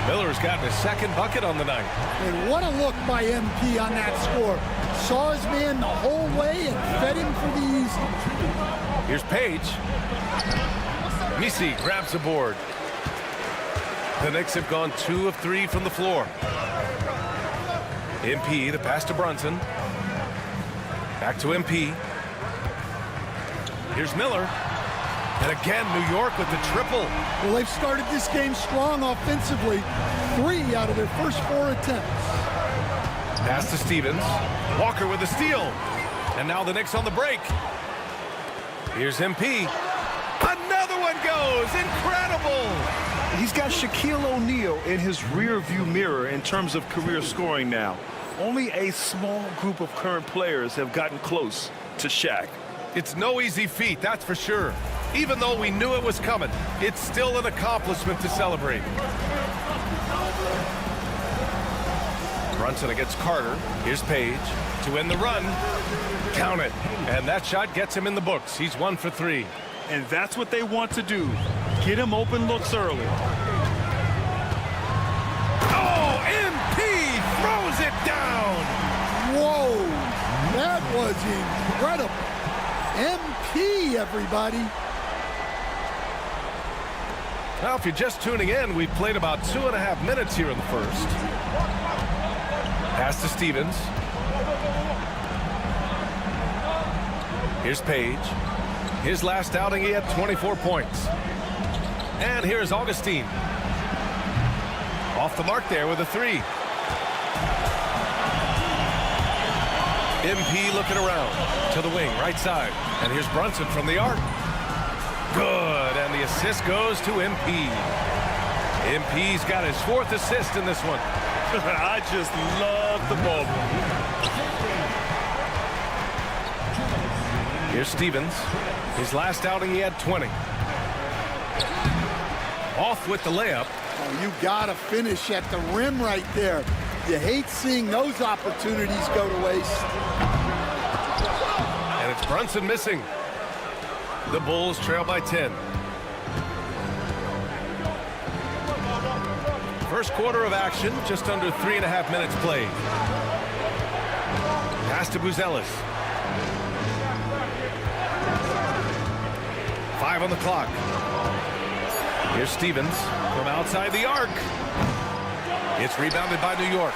Miller's gotten his 2nd bucket on the night. And what a look by MP on that score. Saw his man the whole way and fed him for the easy. Here's Page. Messi grabs the board. The Knicks have gone 2 of 3 from the floor. MP, the pass to Brunson. Back to MP. Here's Miller. And again, New York with the triple. Well, they've started this game strong offensively. 3 out of their first 4 attempts. Pass to Stevens. Walker with a steal. And now the Knicks on the break. Here's MP. Another one goes. Incredible. He's got Shaquille O'Neal in his rear-view mirror in terms of career scoring now. Only a small group of current players have gotten close to Shaq. It's no easy feat, that's for sure. Even though we knew it was coming, it's still an accomplishment to celebrate. Brunson against Carter. Here's Page to end the run. Count it. And that shot gets him in the books. He's 1 for 3. And that's what they want to do. Get him open looks early. Oh, MP throws it down. Whoa, that was incredible. MP, everybody. Now, if you're just tuning in, we've played about 2.5 minutes here in the first. Pass to Stevens. Here's Page. His last outing, he had 24 points. And here's Augustine. Off the mark there with a 3. MP looking around to the wing, right side. And here's Brunson from the arc. Good, and the assist goes to MP. MP's got his 4th assist in this one. I just love the ball. Here's Stevens. His last outing, he had 20. Off with the layup. Oh, you gotta finish at the rim right there. You hate seeing those opportunities go to waste. And it's Brunson missing. The Bulls trail by 10. First quarter of action, just under 3.5 minutes played. Pass to Buzelis. 5 on the clock. Here's Stevens from outside the arc. It's rebounded by New York.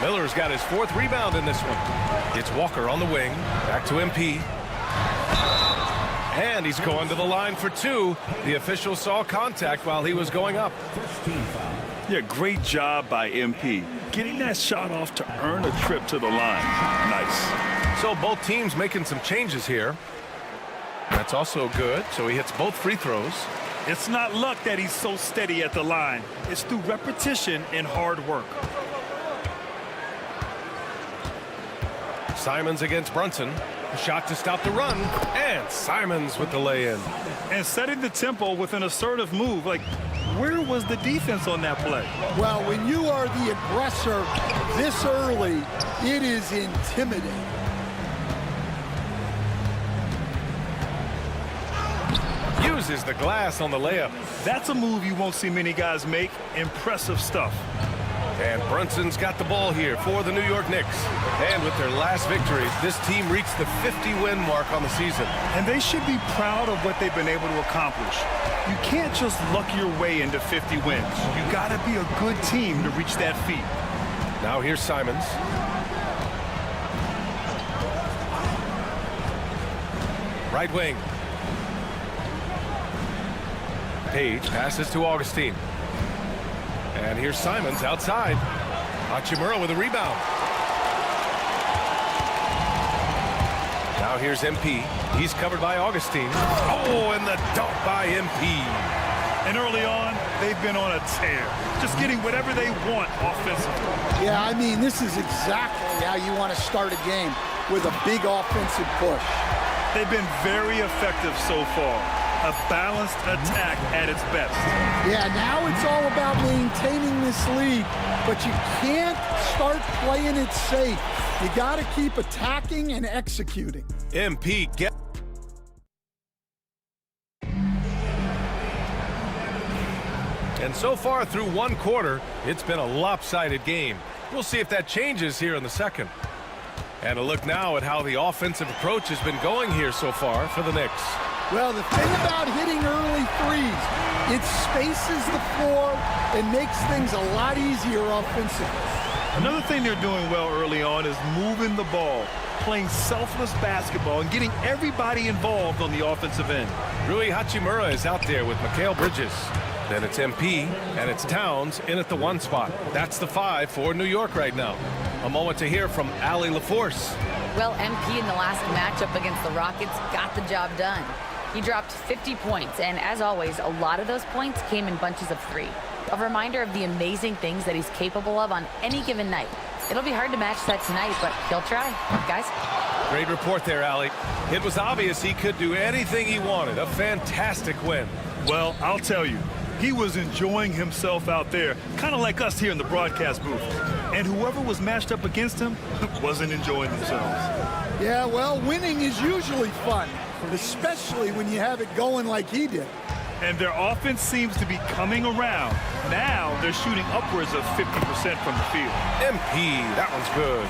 Miller's got his 4th rebound in this one. It's Walker on the wing. Back to MP. And he's going to the line for 2. The official saw contact while he was going up. Yeah, great job by MP. Getting that shot off to earn a trip to the line. Nice. So both teams making some changes here. That's also good. So he hits both free throws. It's not luck that he's so steady at the line. It's through repetition and hard work. Simons against Brunson. A shot to stop the run. And Simons with the lay-in. And setting the tempo with an assertive move. Like, where was the defense on that play? Well, when you are the aggressor this early, it is intimidating. Uses the glass on the layup. That's a move you won't see many guys make. Impressive stuff. And Brunson's got the ball here for the New York Knicks. And with their last victory, this team reached the 50-win mark on the season. And they should be proud of what they've been able to accomplish. You can't just luck your way into 50 wins. You got to be a good team to reach that feat. Now here's Simons. Right wing. Page passes to Augustine. And here's Simons outside. Hachimura with a rebound. Now here's MP. He's covered by Augustine. Oh, and the dunk by MP. And early on, they've been on a tear. Just getting whatever they want offensively. Yeah, I mean, this is exactly how you want to start a game, with a big offensive push. They've been very effective so far. A balanced attack at its best. Yeah, now it's all about maintaining this lead, but you can't start playing it safe. You got to keep attacking and executing. MP get. And so far through one quarter, it's been a lopsided game. We'll see if that changes here in the second. And a look now at how the offensive approach has been going here so far for the Knicks. Well, the thing about hitting early threes, it spaces the floor and makes things a lot easier offensively. Another thing they're doing well early on is moving the ball, playing selfless basketball, and getting everybody involved on the offensive end. Rui Hachimura is out there with Mikal Bridges. Then it's MP, and it's Towns in at the 1 spot. That's the 5 for New York right now. A moment to hear from Allie LaForce. Well, MP in the last matchup against the Rockets got the job done. He dropped 50 points, and as always, a lot of those points came in bunches of 3. A reminder of the amazing things that he's capable of on any given night. It'll be hard to match that tonight, but he'll try. Guys? Great report there, Allie. It was obvious he could do anything he wanted. A fantastic win. Well, I'll tell you, he was enjoying himself out there, kind of like us here in the broadcast booth. And whoever was matched up against him wasn't enjoying themselves. Yeah, well, winning is usually fun, especially when you have it going like he did. And their offense seems to be coming around. Now they're shooting upwards of 50% from the field. MP, that one's good.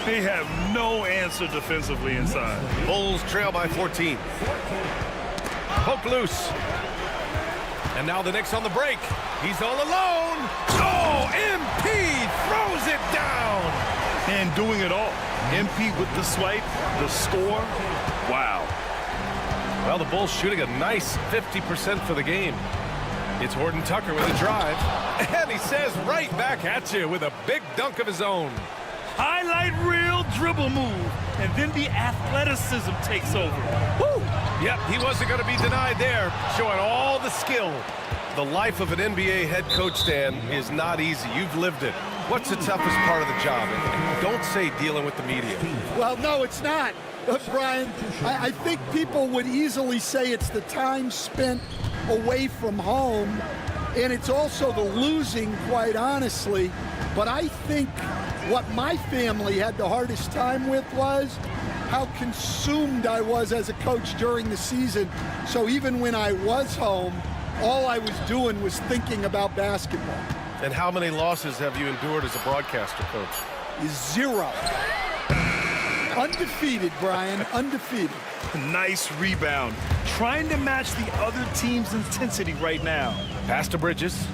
They have no answer defensively inside. Bulls trail by 14. Poke loose. And now the Knicks on the break. He's all alone. Oh, MP throws it down. And doing it all. MP with the swipe, the score. Wow. Well, the Bulls shooting a nice 50% for the game. It's Horton Tucker with a drive. And he says right back at you with a big dunk of his own. Highlight reel dribble move. And then the athleticism takes over. Woo! Yep, he wasn't going to be denied there. Showing all the skill. The life of an NBA head coach, Dan, is not easy. You've lived it. What's the toughest part of the job? And don't say dealing with the media. Well, no, it's not. Brian, I think people would easily say it's the time spent away from home, and it's also the losing, quite honestly. But I think what my family had the hardest time with was how consumed I was as a coach during the season. So even when I was home, all I was doing was thinking about basketball. And how many losses have you endured as a broadcaster, Coach? 0. Undefeated, Brian, undefeated. Nice rebound. Trying to match the other team's intensity right now. Pass to Bridges.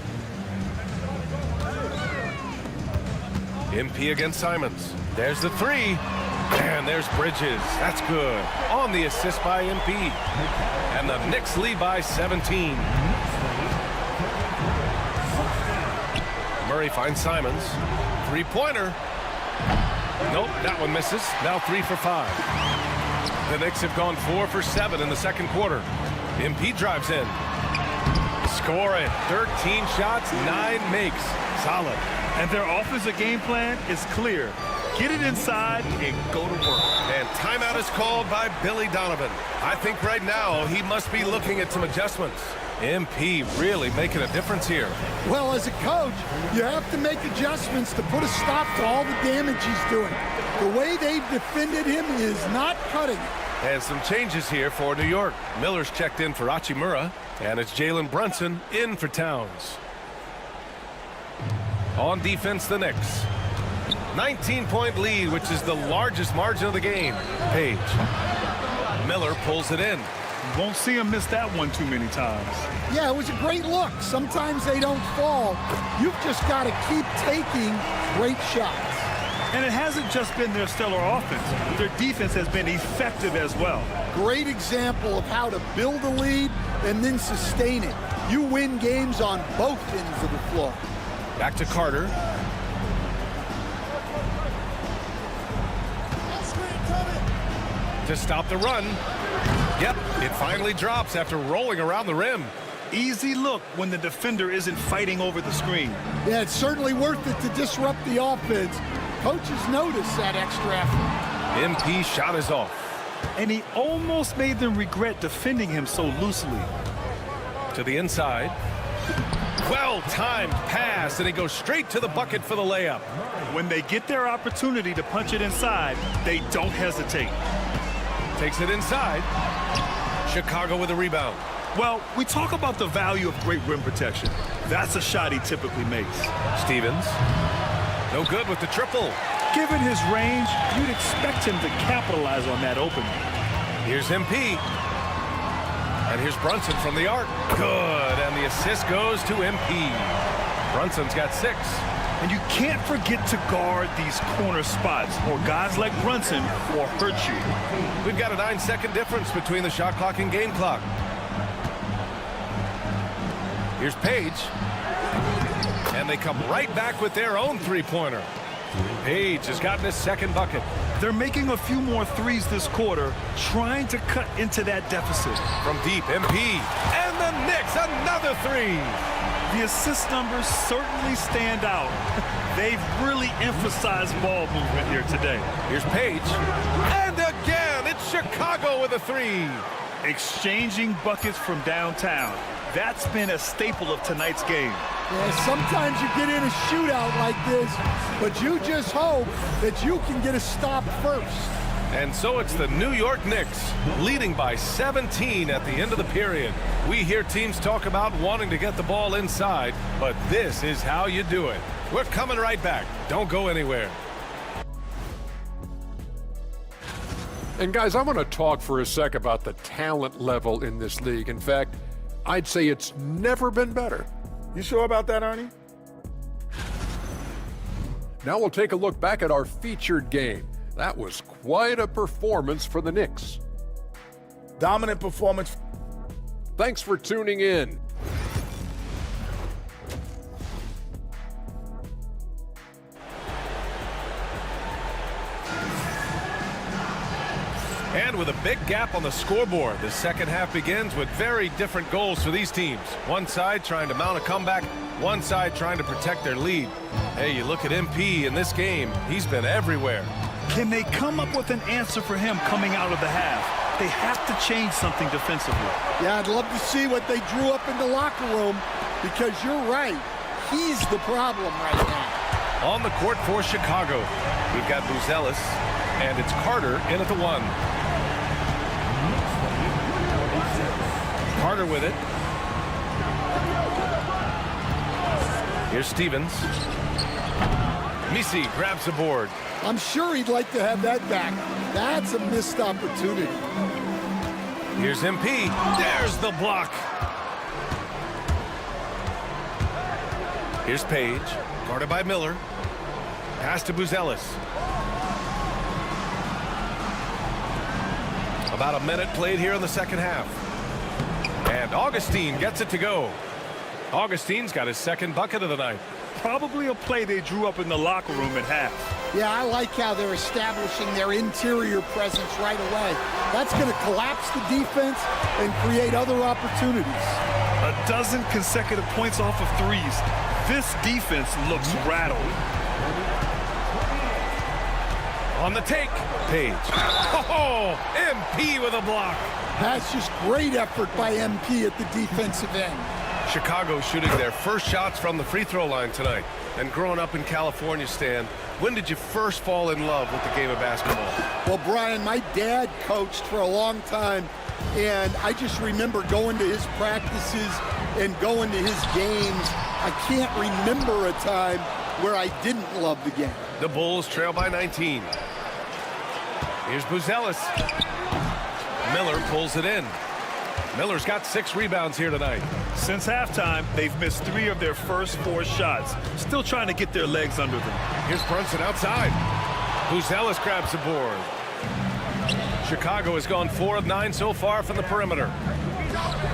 MP against Simons. There's the three. And there's Bridges. That's good. On the assist by MP. And the Knicks lead by 17. Murray finds Simons. Three-pointer. Nope, that one misses. Now 3 for 5. The Knicks have gone 4 for 7 in the second quarter. MP drives in. Score it. 13 shots, 9 makes. Solid. And their offensive game plan is clear. Get it inside and go to work. And timeout is called by Billy Donovan. I think right now he must be looking at some adjustments. MP really making a difference here. Well, as a coach, you have to make adjustments to put a stop to all the damage he's doing. The way they've defended him is not cutting it. And some changes here for New York. Miller's checked in for Hachimura, and it's Jalen Brunson in for Towns. On defense, the Knicks. 19-point lead, which is the largest margin of the game. Page. Miller pulls it in. You won't see him miss that one too many times. Yeah, it was a great look. Sometimes they don't fall. You've just got to keep taking great shots. And it hasn't just been their stellar offense. Their defense has been effective as well. Great example of how to build a lead and then sustain it. You win games on both ends of the floor. Back to Carter. To stop the run. Yep, it finally drops after rolling around the rim. Easy look when the defender isn't fighting over the screen. Yeah, it's certainly worth it to disrupt the offense. Coaches notice that extra effort. MP shot is off. And he almost made them regret defending him so loosely. To the inside. Well-timed pass, and he goes straight to the bucket for the layup. When they get their opportunity to punch it inside, they don't hesitate. Takes it inside. Chicago with a rebound. Well, we talk about the value of great rim protection. That's a shot he typically makes. Stevens. No good with the triple. Given his range, you'd expect him to capitalize on that opening. Here's MP. And here's Brunson from the arc. Good, and the assist goes to MP. Brunson's got 6. And you can't forget to guard these corner spots, or guys like Brunson will hurt you. We've got a 9-second difference between the shot clock and game clock. Here's Page. And they come right back with their own three-pointer. Page has gotten his second bucket. They're making a few more threes this quarter, trying to cut into that deficit. From deep, MP. And the Knicks, another 3. The assist numbers certainly stand out. They've really emphasized ball movement here today. Here's Page. And again, it's Chicago with a 3. Exchanging buckets from downtown. That's been a staple of tonight's game. Yeah, sometimes you get in a shootout like this, but you just hope that you can get a stop first. And so it's the New York Knicks leading by 17 at the end of the period. We hear teams talk about wanting to get the ball inside, but this is how you do it. We're coming right back. Don't go anywhere. And guys, I want to talk for a sec about the talent level in this league. In fact, I'd say it's never been better. You sure about that, Ernie? Now we'll take a look back at our featured game. That was quite a performance for the Knicks. Dominant performance. Thanks for tuning in. And with a big gap on the scoreboard, the second half begins with very different goals for these teams. One side trying to mount a comeback, one side trying to protect their lead. Hey, you look at MP in this game, he's been everywhere. Can they come up with an answer for him coming out of the half? They have to change something defensively. Yeah, I'd love to see what they drew up in the locker room, because you're right. He's the problem right now. On the court for Chicago, we've got Buzelis, and it's Carter in at the 1. Carter with it. Here's Stevens. Misi grabs the board. I'm sure he'd like to have that back. That's a missed opportunity. Here's MP. There's the block. Here's Page. Guarded by Miller. Pass to Buzelis. About a minute played here in the second half. And Augustine gets it to go. Augustine's got his second bucket of the night. Probably a play they drew up in the locker room at half. Yeah, I like how they're establishing their interior presence right away. That's going to collapse the defense and create other opportunities. A dozen consecutive points off of threes. This defense looks rattled. On the take, Page. Oh, MP with a block. That's just great effort by MP at the defensive end. Chicago shooting their first shots from the free throw line tonight. And growing up in California, Stan, when did you first fall in love with the game of basketball? Well, Brian, my dad coached for a long time, and I just remember going to his practices and going to his games. I can't remember a time where I didn't love the game. The Bulls trail by 19. Here's Buzelis. Miller pulls it in. Miller's got 6 rebounds here tonight. Since halftime, they've missed 3 of their first 4 shots. Still trying to get their legs under them. Here's Brunson outside. Buzelis grabs the board. Chicago has gone 4 of 9 so far from the perimeter.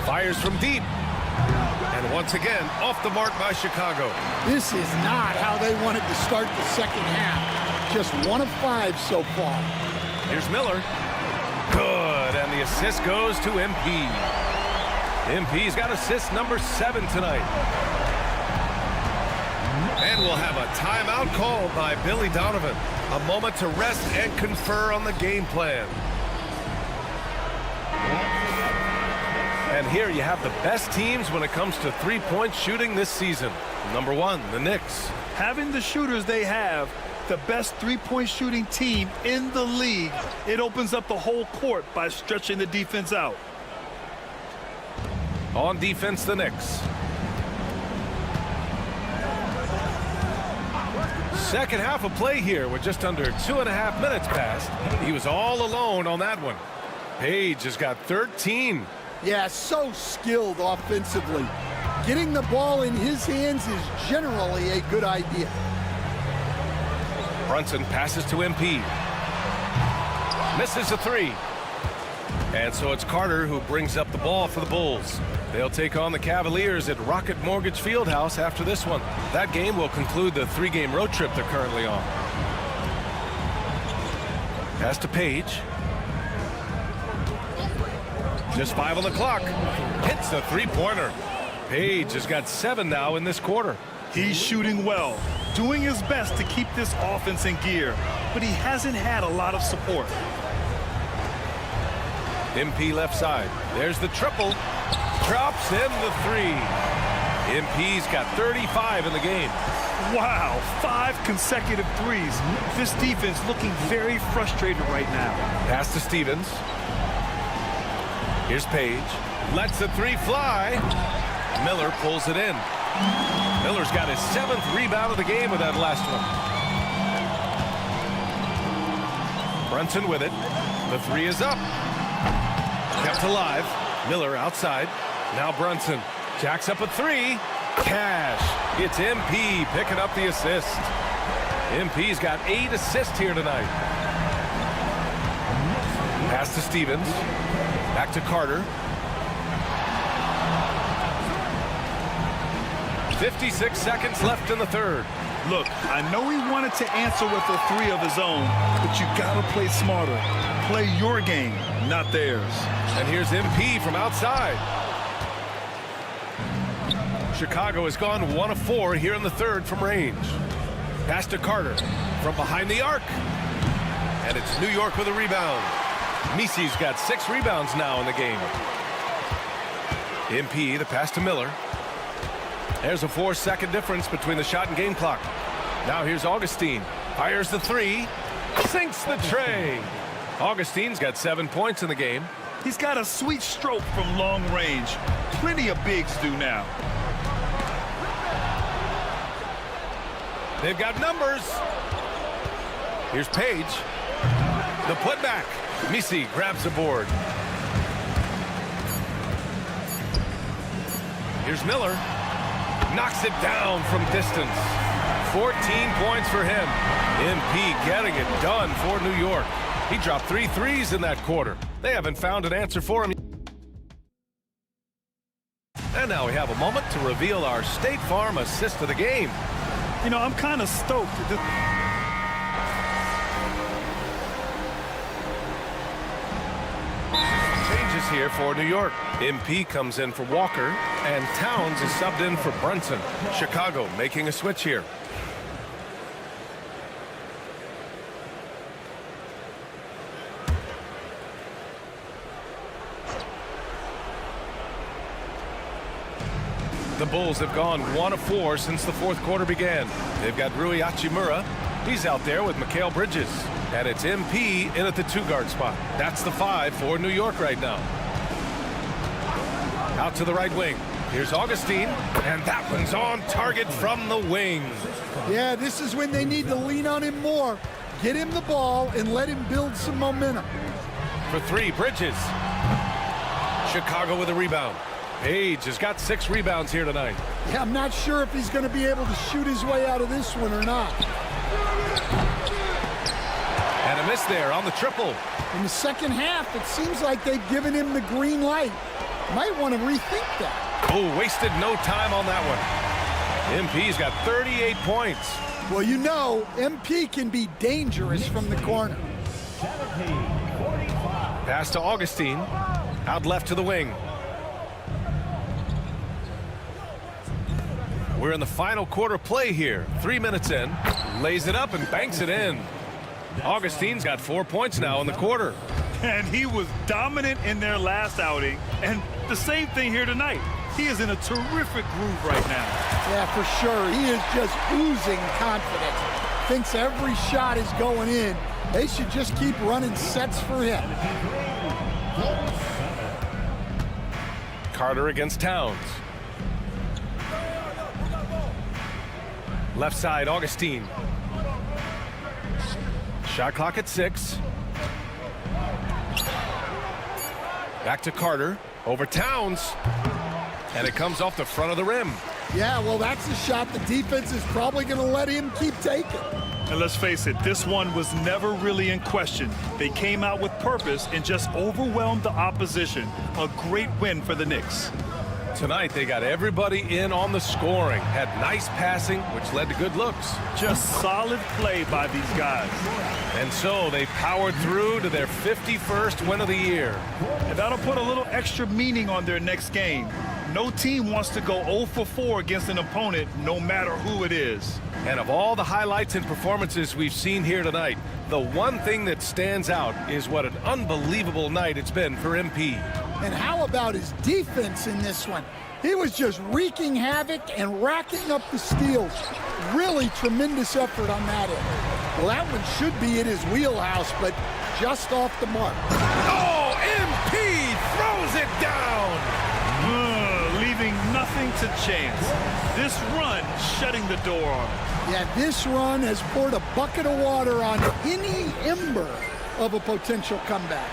Fires from deep. And once again, off the mark by Chicago. This is not how they wanted to start the second half. Just 1 of 5 so far. Here's Miller. Good, and the assist goes to MP. MP's got assist number 7 tonight. And we'll have a timeout called by Billy Donovan. A moment to rest and confer on the game plan. And here you have the best teams when it comes to three-point shooting this season. Number 1, the Knicks. Having the shooters they have, the best three-point shooting team in the league, it opens up the whole court by stretching the defense out. On defense, the Knicks. Second half of play here with just under 2.5 minutes passed. He was all alone on that one. Page has got 13. Yeah, so skilled offensively. Getting the ball in his hands is generally a good idea. Brunson passes to MP. Misses a 3. And so it's Carter who brings up the ball for the Bulls. They'll take on the Cavaliers at Rocket Mortgage Fieldhouse after this one. That game will conclude the 3-game road trip they're currently on. Pass to Page. Just 5 on the clock. Hits the 3-pointer. Page has got 7 now in this quarter. He's shooting well, doing his best to keep this offense in gear, but he hasn't had a lot of support. MP left side. There's the triple. Drops in the 3. MP's got 35 in the game. Wow, 5 consecutive threes. This defense looking very frustrated right now. Pass to Stevens. Here's Page. Lets the 3 fly. Miller pulls it in. Miller's got his 7th rebound of the game with that last one. Brunson with it. The 3 is up. Kept alive. Miller outside. Now Brunson jacks up a 3. Cash. It's MP picking up the assist. MP's got 8 assists here tonight. Pass to Stevens. Back to Carter. 56 seconds left in the third. Look, I know he wanted to answer with a 3 of his own, but you gotta play smarter. Play your game, not theirs. And here's MP from outside. Chicago has gone 1 of 4 here in the third from range. Pass to Carter from behind the arc. And it's New York with a rebound. Misi's got 6 rebounds now in the game. MP, the pass to Miller. There's a 4-second difference between the shot and game clock. Now here's Augustine. Fires the 3. Sinks the tray. Augustine's got 7 points in the game. He's got a sweet stroke from long range. Plenty of bigs do now. They've got numbers. Here's Page. The putback. Misi grabs the board. Here's Miller. Knocks it down from distance. 14 points for him. MP getting it done for New York. He dropped 3 threes in that quarter. They haven't found an answer for him. And now we have a moment to reveal our State Farm assist of the game. You know, I'm kind of stoked. Changes here for New York. MP comes in for Walker, and Towns is subbed in for Brunson. Chicago making a switch here. The Bulls have gone 1 of 4 since the fourth quarter began. They've got Rui Hachimura. He's out there with Mikal Bridges. And it's MP in at the 2-guard spot. That's the 5 for New York right now. Out to the right wing. Here's Augustine. And that one's on target from the wing. Yeah, this is when they need to lean on him more. Get him the ball and let him build some momentum. For 3, Bridges. Chicago with a rebound. Page has got 6 rebounds here tonight. Yeah, I'm not sure if he's going to be able to shoot his way out of this one or not. And a miss there on the triple. In the second half, it seems like they've given him the green light. Might want to rethink that. Oh, wasted no time on that one. MP's got 38 points. Well, you know, MP can be dangerous from the corner. Pass to Augustine. Out left to the wing. We're in the final quarter play here. 3 minutes in. Lays it up and banks it in. Augustine's got 4 points now in the quarter. And he was dominant in their last outing. And the same thing here tonight. He is in a terrific groove right now. Yeah, for sure. He is just oozing confidence. Thinks every shot is going in. They should just keep running sets for him. Carter against Towns. Left side, Augustine. Shot clock at 6. Back to Carter. Over Towns. And it comes off the front of the rim. Yeah, well, that's a shot the defense is probably going to let him keep taking. And let's face it, this one was never really in question. They came out with purpose and just overwhelmed the opposition. A great win for the Knicks. Tonight, they got everybody in on the scoring. Had nice passing, which led to good looks. Just solid play by these guys. And so they powered through to their 51st win of the year. And that'll put a little extra meaning on their next game. No team wants to go 0 for 4 against an opponent, no matter who it is. And of all the highlights and performances we've seen here tonight, the one thing that stands out is what an unbelievable night it's been for MP. And how about his defense in this one? He was just wreaking havoc and racking up the steals. Really tremendous effort on that end. Well, that one should be in his wheelhouse, but just off the mark. Oh, MP throws it down! Leaving nothing to chance. This run shutting the door on him. Yeah, this run has poured a bucket of water on any ember of a potential comeback.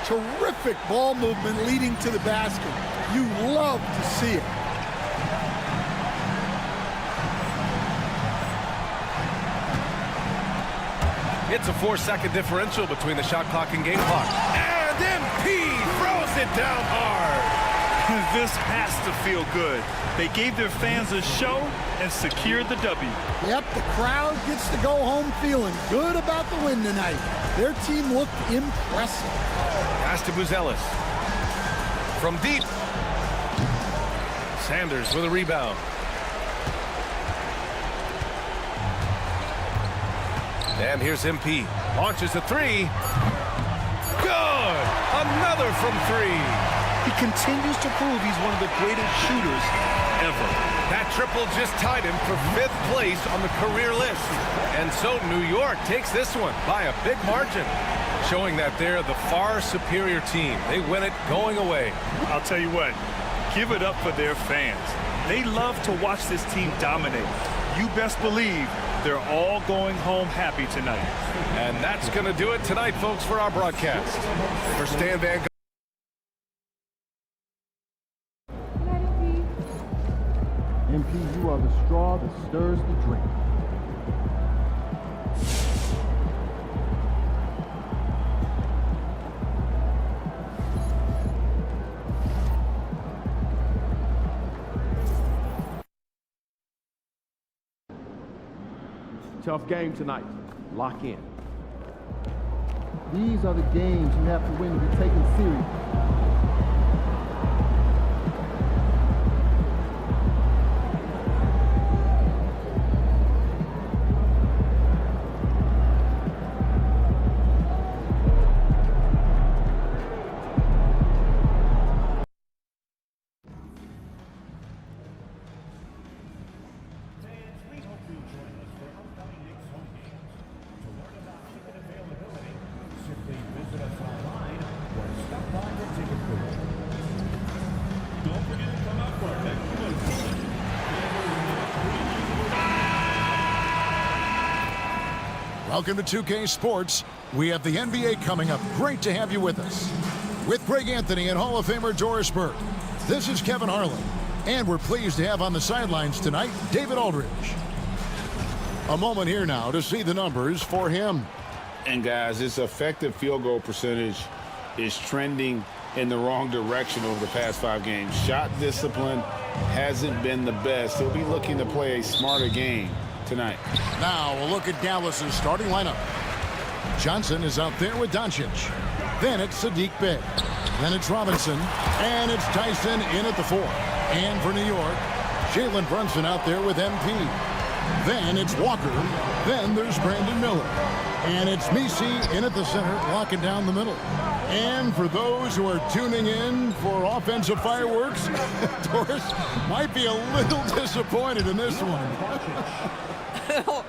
Terrific ball movement leading to the basket. You love to see it. It's a 4-second differential between the shot clock and game clock. And MP throws it down hard. This has to feel good. They gave their fans a show and secured the W. Yep, the crowd gets to go home feeling good about the win tonight. Their team looked impressive. Pass to Buzelis. From deep. Sanders with a rebound. And here's MP. Launches a 3. Good! Another from 3. He continues to prove he's one of the greatest shooters ever. That triple just tied him for 5th place on the career list. And so New York takes this one by a big margin, showing that they're the far superior team. They win it going away. I'll tell you what, give it up for their fans. They love to watch this team dominate. You best believe they're all going home happy tonight. And that's going to do it tonight, folks, for our broadcast. For Stan Van MP, you are the straw that stirs the drink. tough game tonight. Lock in. These are the games you have to win to be taken serious. Welcome to 2K Sports. We have the NBA coming up. Great to have you with us. With Greg Anthony and Hall of Famer Doris Burke, this is Kevin Harlan. And we're pleased to have on the sidelines tonight, David Aldridge. A moment here now to see the numbers for him. And guys, his effective field goal percentage is trending in the wrong direction over the past 5 games. Shot discipline hasn't been the best. He'll be looking to play a smarter game tonight. Now we'll look at Dallas's starting lineup. Johnson is out there with Doncic. Then it's Sadiq Bey. Then it's Robinson. And it's Tyson in at the 4. And for New York, Jalen Brunson out there with MP. Then it's Walker. Then there's Brandon Miller. And it's Misi in at the center, locking down the middle. And for those who are tuning in for offensive fireworks, Doris might be a little disappointed in this one.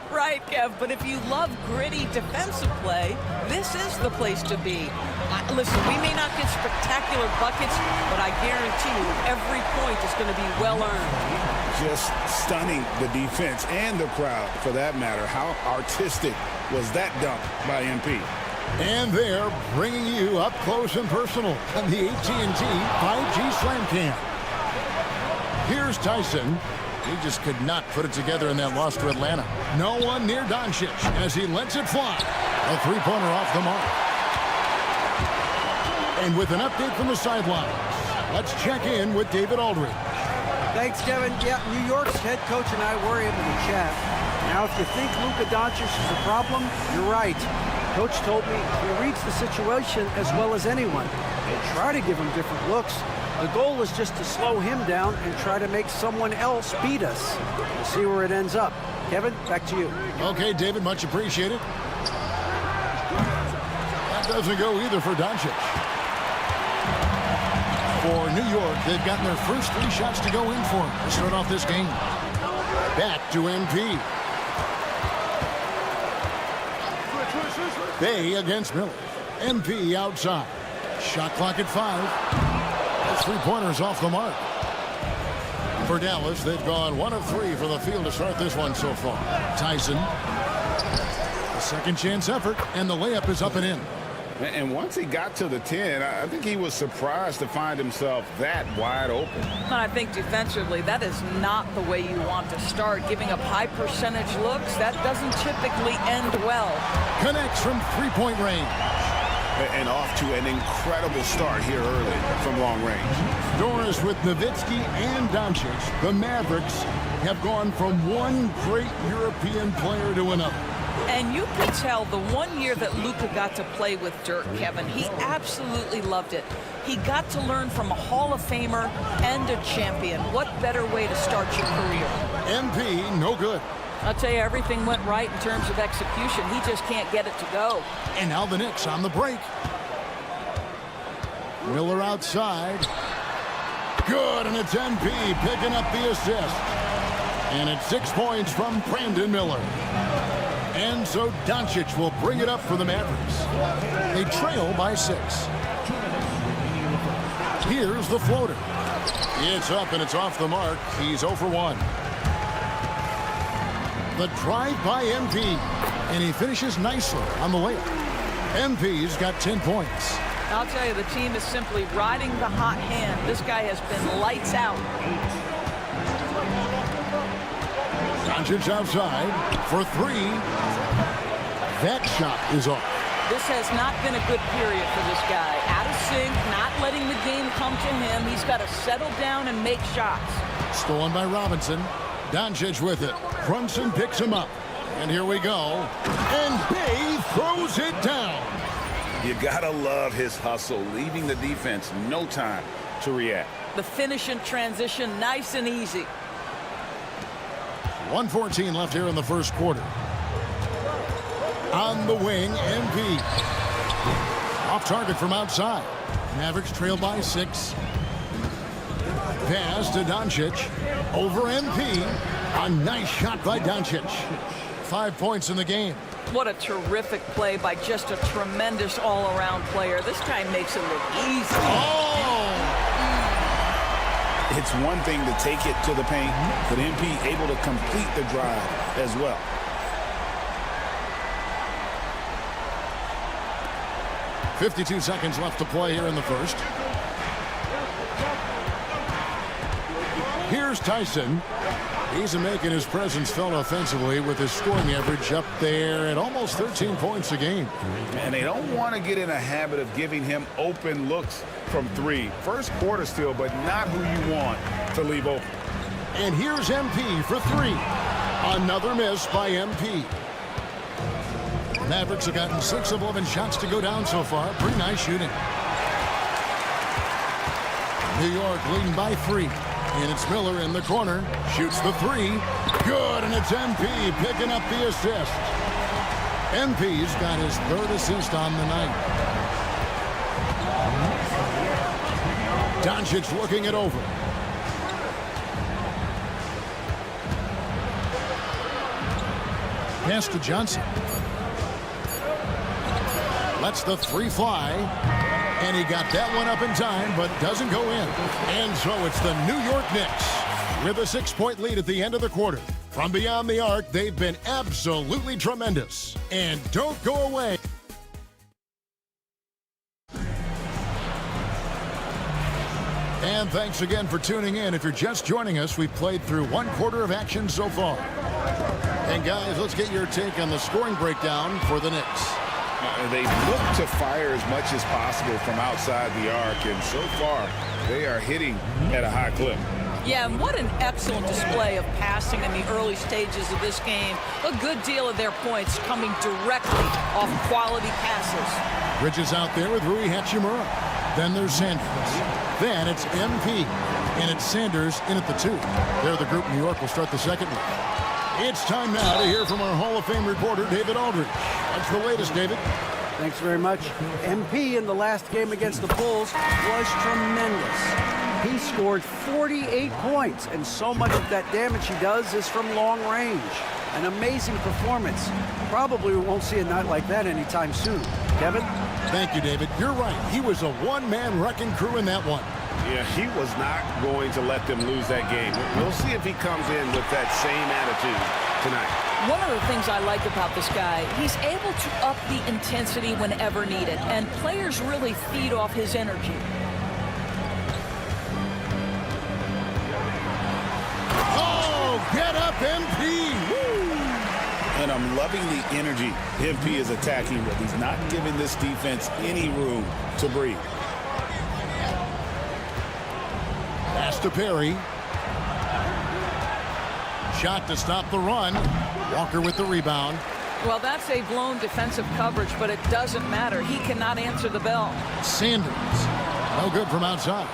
Right, Kev, but if you love gritty defensive play, this is the place to be. Listen, we may not get spectacular buckets, but I guarantee you every point is going to be well-earned. Just stunning the defense and the crowd, for that matter. How artistic was that dunk by MP? And they're bringing you up close and personal on the AT&T 5G Slam Cam. Here's Tyson. He just could not put it together in that loss to Atlanta. No one near Doncic as he lets it fly. A three-pointer off the mark. And with an update from the sidelines, let's check in with David Aldridge. Thanks, Kevin. Yeah, New York's head coach and I were able to chat. Now, if you think Luka Doncic is a problem, you're right. Coach told me he reads the situation as well as anyone. They try to give him different looks. The goal is just to slow him down and try to make someone else beat us. We'll see where it ends up. Kevin, back to you. Okay, David, much appreciated. That doesn't go either for Doncic. For New York, they've gotten their first 3 shots to go in for him to start off this game. Back to MP. Bey against Miller. MP outside. Shot clock at 5. That's 3-pointers off the mark. For Dallas, they've gone 1 of 3 from the field to start this one so far. Tyson. A second chance effort, and the layup is up and in. And once he got to the 10, I think he was surprised to find himself that wide open. I think defensively, that is not the way you want to start. Giving up high percentage looks, that doesn't typically end well. Connects from 3-point range. And off to an incredible start here early from long range. Doris with Nowitzki and Doncic. The Mavericks have gone from one great European player to another. And you could tell the 1 year that Luka got to play with Dirk, Kevin, he absolutely loved it. He got to learn from a Hall of Famer and a champion. What better way to start your career? MP, no good. I'll tell you, everything went right in terms of execution. He just can't get it to go. And now the Knicks on the break. Miller outside. Good, and it's MP picking up the assist. And it's 6 points from Brandon Miller. And so Doncic will bring it up for the Mavericks. They trail by 6. Here's the floater. It's up and it's off the mark. He's 0 for 1. The drive by MP, and he finishes nicely on the layup. MP's got 10 points. I'll tell you, the team is simply riding the hot hand. This guy has been lights out. Doncic outside for 3. That shot is off. This has not been a good period for this guy. Out of sync, not letting the game come to him. He's got to settle down and make shots. Stolen by Robinson. Doncic with it. Brunson picks him up. And here we go. And Bay throws it down. You gotta love his hustle, leaving the defense no time to react. The finish in transition, nice and easy. 1:14 left here in the first quarter. On the wing, MP. Off target from outside. Mavericks trail by 6. Pass to Doncic. Over MP. A nice shot by Doncic. 5 points in the game. What a terrific play by just a tremendous all-around player. This guy makes it look easy. Oh! It's one thing to take it to the paint, but MP able to complete the drive as well. .52 seconds left to play here in the first. Here's Tyson. He's making his presence felt offensively with his scoring average up there at almost 13 points a game. And they don't want to get in a habit of giving him open looks from 3. First quarter still, but not who you want to leave open. And here's MP for 3. Another miss by MP. Mavericks have gotten 6 of 11 shots to go down so far. Pretty nice shooting. New York leading by 3. And it's Miller in the corner. Shoots the 3. Good, and it's MP picking up the assist. MP's got his 3rd assist on the night. Doncic looking it over. Pass to Johnson. Lets the 3 fly. And he got that one up in time, but doesn't go in. And so it's the New York Knicks with a 6-point lead at the end of the quarter. From beyond the arc, they've been absolutely tremendous. And don't go away. And thanks again for tuning in. If you're just joining us, we've played through 1 quarter of action so far. And guys, let's get your take on the scoring breakdown for the Knicks. They look to fire as much as possible from outside the arc, and so far they are hitting at a high clip. Yeah, and what an excellent display of passing in the early stages of this game. A good deal of their points coming directly off quality passes. Bridges out there with Rui Hachimura. Then there's Sanders. Then it's MP. And it's Sanders in at the 2. They're the group. New York will start the second one. It's time now to hear from our Hall of Fame reporter, David Aldridge. What's the latest, David? Thanks very much. MP in the last game against the Bulls was tremendous. He scored 48 points, and so much of that damage he does is from long range. An amazing performance. Probably we won't see a night like that anytime soon. Kevin? Thank you, David. You're right. He was a one-man wrecking crew in that one. Yeah, he was not going to let them lose that game. We'll see if he comes in with that same attitude tonight. One of the things I like about this guy, he's able to up the intensity whenever needed, and players really feed off his energy. Oh, get up, MP! Woo! And I'm loving the energy MP is attacking with. He's not giving this defense any room to breathe. Pass to Perry. Shot to stop the run. Walker with the rebound. Well, that's a blown defensive coverage, but it doesn't matter. He cannot answer the bell. Sanders. No good from outside.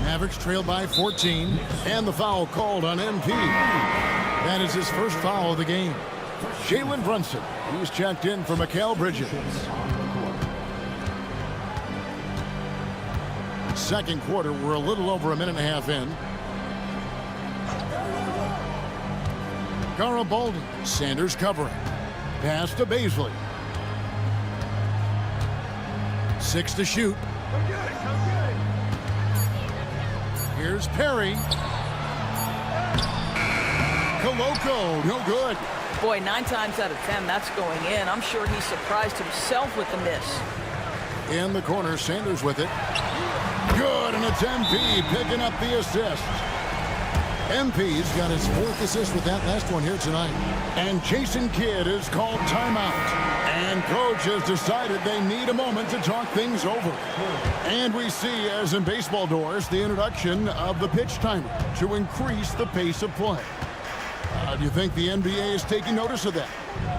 Mavericks trailed by 14. And the foul called on MP. That is his first foul of the game. Jalen Brunson. He's checked in for Mikal Bridges. Second quarter, we're a little over a minute and a half in. Garibaldi. Sanders covering. Pass to Baisley. 6 to shoot. Here's Perry. Koloko, no good. Boy, 9 times out of 10, that's going in. I'm sure he surprised himself with the miss. In the corner, Sanders with it. Good, and it's MP picking up the assist. MP's got his 4th assist with that last one here tonight. And Jason Kidd is called timeout. And coach has decided they need a moment to talk things over. And we see, as in baseball doors, the introduction of the pitch timer to increase the pace of play. Do you think the NBA is taking notice of that?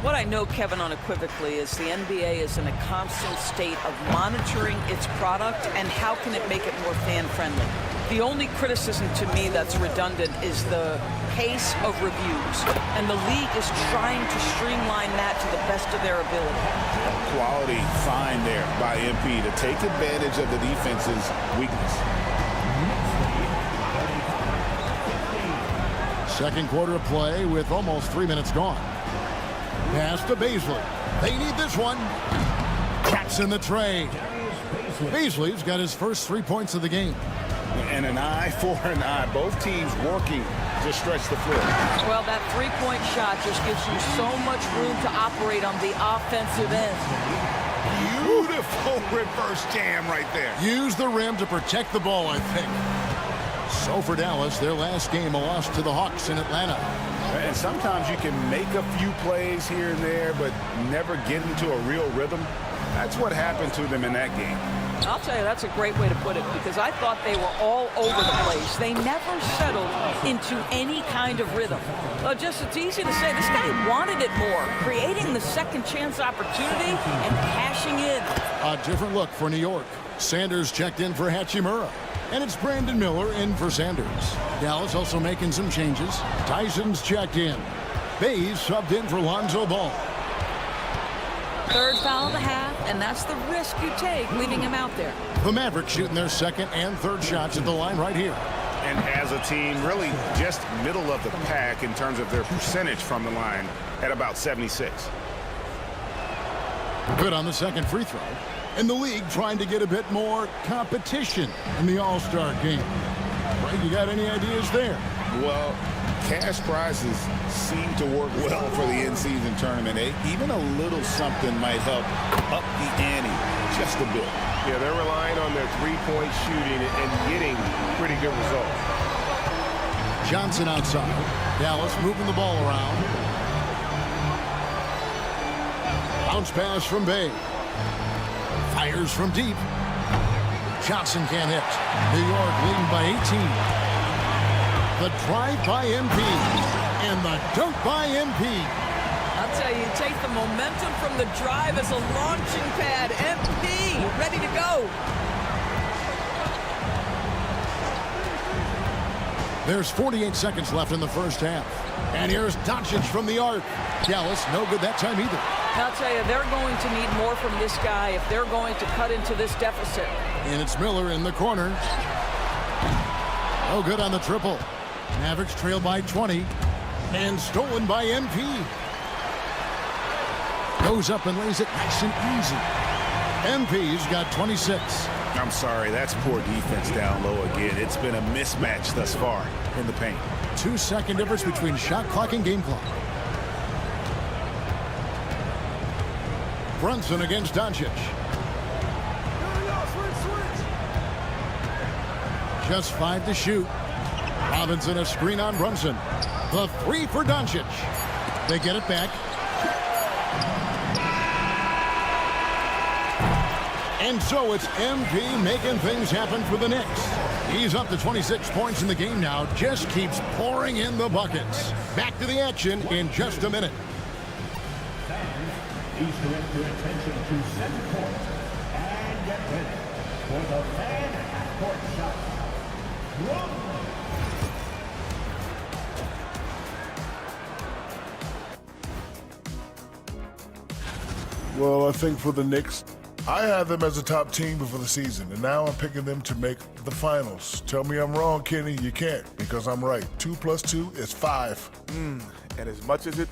What I know, Kevin, unequivocally is the NBA is in a constant state of monitoring its product and how can it make it more fan-friendly. The only criticism to me that's redundant is the pace of reviews, and the league is trying to streamline that to the best of their ability. Quality find there by MP to take advantage of the defense's weakness. Second quarter of play with almost 3 minutes gone. Pass to Beasley. They need this one. Catch in the trade. Beasley's got his first 3 points of the game. And an eye for an eye. Both teams working to stretch the floor. Well, that three-point shot just gives you so much room to operate on the offensive end. Beautiful reverse jam right there. Use the rim to protect the ball, I think. So for Dallas, their last game, a loss to the Hawks in Atlanta. And sometimes you can make a few plays here and there, but never get into a real rhythm. That's what happened to them in that game. I'll tell you, that's a great way to put it, because I thought they were all over the place. They never settled into any kind of rhythm. It's easy to say, this guy wanted it more, creating the second chance opportunity and cashing in. A different look for New York. Sanders checked in for Hachimura. And it's Brandon Miller in for Sanders. Dallas also making some changes. Tyson's checked in. Bays subbed in for Lonzo Ball. Third foul of the half, and that's the risk you take, leaving him out there. The Mavericks shooting their second and third shots at the line right here. And as a team, really just middle of the pack in terms of their percentage from the line at about 76. Good on the second free throw. And the league trying to get a bit more competition in the All-Star game. Right, you got any ideas there? Well, cash prizes seem to work well for the in-season tournament. Even a little something might help up the ante just a bit. Yeah, they're relying on their three-point shooting and getting pretty good results. Johnson outside. Dallas moving the ball around. Bounce pass from Bay. Fires from deep. Johnson can't hit. New York leading by 18. The drive by MP. And the dunk by MP. I'll tell you, take the momentum from the drive as a launching pad. MP, ready to go. There's 48 seconds left in the first half. And here's Doncic from the arc. Dallas, no good that time either. I'll tell you, they're going to need more from this guy if they're going to cut into this deficit. And it's Miller in the corner. No good on the triple. Mavericks trail by 20. And stolen by MP. Goes up and lays it nice and easy. MP's got 26. I'm sorry, that's poor defense down low again. It's been a mismatch thus far in the paint. 2 second difference between shot clock and game clock. Brunson against Doncic. Just 5 to shoot. Robinson a screen on Brunson. The 3 for Doncic. They get it back. And so it's MP making things happen for the Knicks. He's up to 26 points in the game now. Just keeps pouring in the buckets. Back to the action in just a minute. Please direct your attention to center court and get ready for the fan half-court shot. Well, I think for the Knicks, I had them as a top team before the season, and now I'm picking them to make the finals. Tell me I'm wrong, Kenny. You can't, because I'm right. 2 + 2 is 5. And as much as it...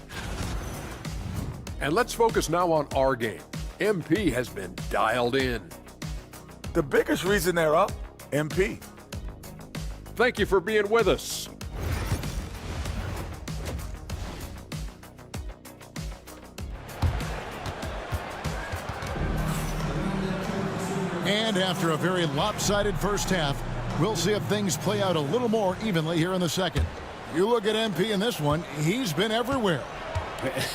And let's focus now on our game. MP has been dialed in. The biggest reason they're up, MP. Thank you for being with us. And after a very lopsided first half, we'll see if things play out a little more evenly here in the second. You look at MP in this one, he's been everywhere.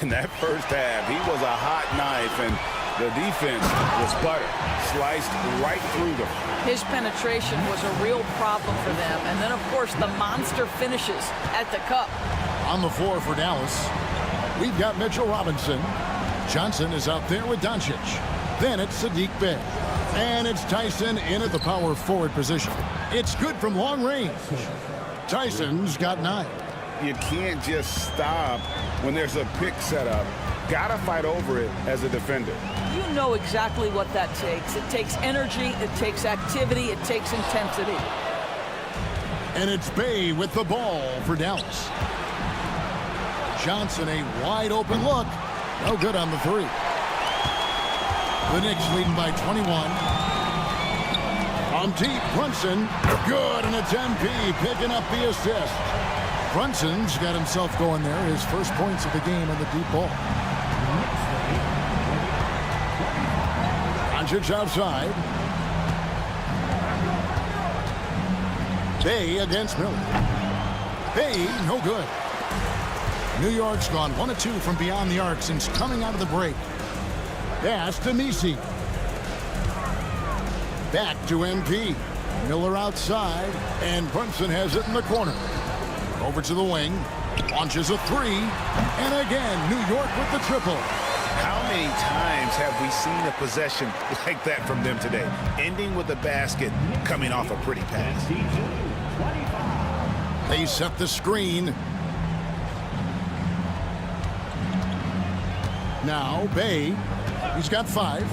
In that first half, he was a hot knife, and the defense was butter, sliced right through them. His penetration was a real problem for them. And then, of course, the monster finishes at the cup. On the floor for Dallas, we've got Mitchell Robinson. Johnson is out there with Doncic. Then it's Sadiq Bey. And it's Tyson in at the power forward position. It's good from long range. Tyson's got 9. You can't just stop when there's a pick set up. Gotta fight over it as a defender. You know exactly what that takes. It takes energy, it takes activity, it takes intensity. And it's Bey with the ball for Dallas. Johnson, a wide open look. No good on the 3. The Knicks leading by 21. On deep, Brunson. Good, and it's MP picking up the assist. Brunson's got himself going there. His first points of the game on the deep ball. Doncic outside. Bey against Miller. Bey, no good. New York's gone 1 of 2 from beyond the arc since coming out of the break. Pass to Misi. Back to MP. Miller outside, and Brunson has it in the corner. Over to the wing. Launches a 3. And again, New York with the triple. How many times have we seen a possession like that from them today? Ending with a basket, coming off a pretty pass. They set the screen. Now, Bey. He's got 5.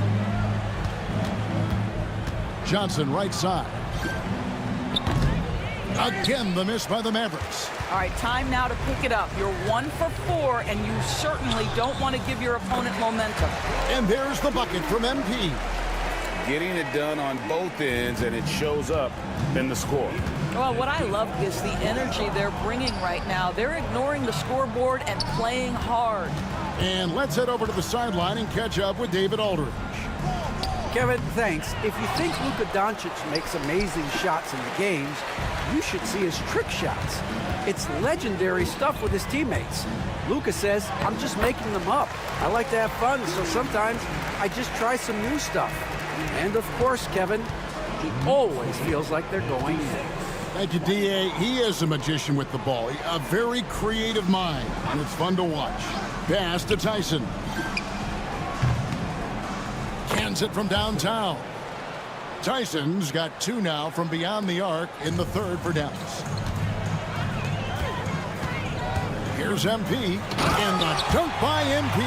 Johnson right side. Again, the miss by the Mavericks. All right, time now to pick it up. You're 1 for 4, and you certainly don't want to give your opponent momentum. And there's the bucket from MP. Getting it done on both ends, and it shows up in the score. Well, what I love is the energy they're bringing right now. They're ignoring the scoreboard and playing hard. And let's head over to the sideline and catch up with David Aldridge. Kevin, thanks. If you think Luka Doncic makes amazing shots in the games, you should see his trick shots. It's legendary stuff with his teammates. Luka says, I'm just making them up. I like to have fun, so sometimes I just try some new stuff. And of course, Kevin, he always feels like they're going in. Thank you, D.A. He is a magician with the ball. A very creative mind, and it's fun to watch. Pass to Tyson. Cans it from downtown. Tyson's got 2 now from beyond the arc in the 3rd for Dallas. Here's MP, and the dunk by MP.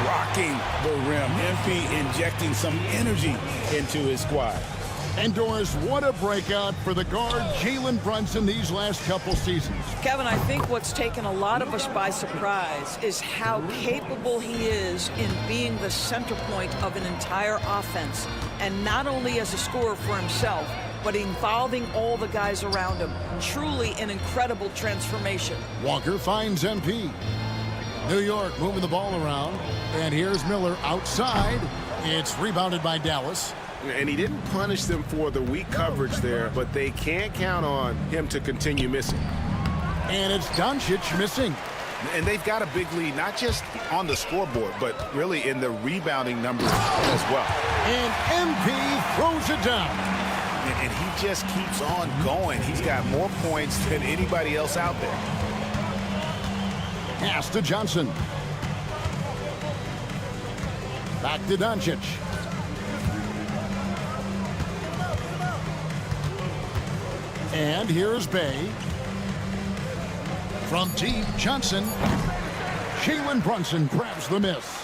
Rocking the rim. MP injecting some energy into his squad. And Doris, what a breakout for the guard Jalen Brunson these last couple seasons. Kevin, I think what's taken a lot of us by surprise is how capable he is in being the center point of an entire offense. And not only as a scorer for himself, but involving all the guys around him. Truly an incredible transformation. Walker finds MP. New York moving the ball around. And here's Miller outside. It's rebounded by Dallas. And he didn't punish them for the weak coverage there, but they can't count on him to continue missing. And it's Doncic missing. And they've got a big lead, not just on the scoreboard, but really in the rebounding numbers as well. And MP throws it down. And he just keeps on going. He's got more points than anybody else out there. Pass to Johnson. Back to Doncic. And here's Bey. From deep, Johnson. Jalen Brunson grabs the miss.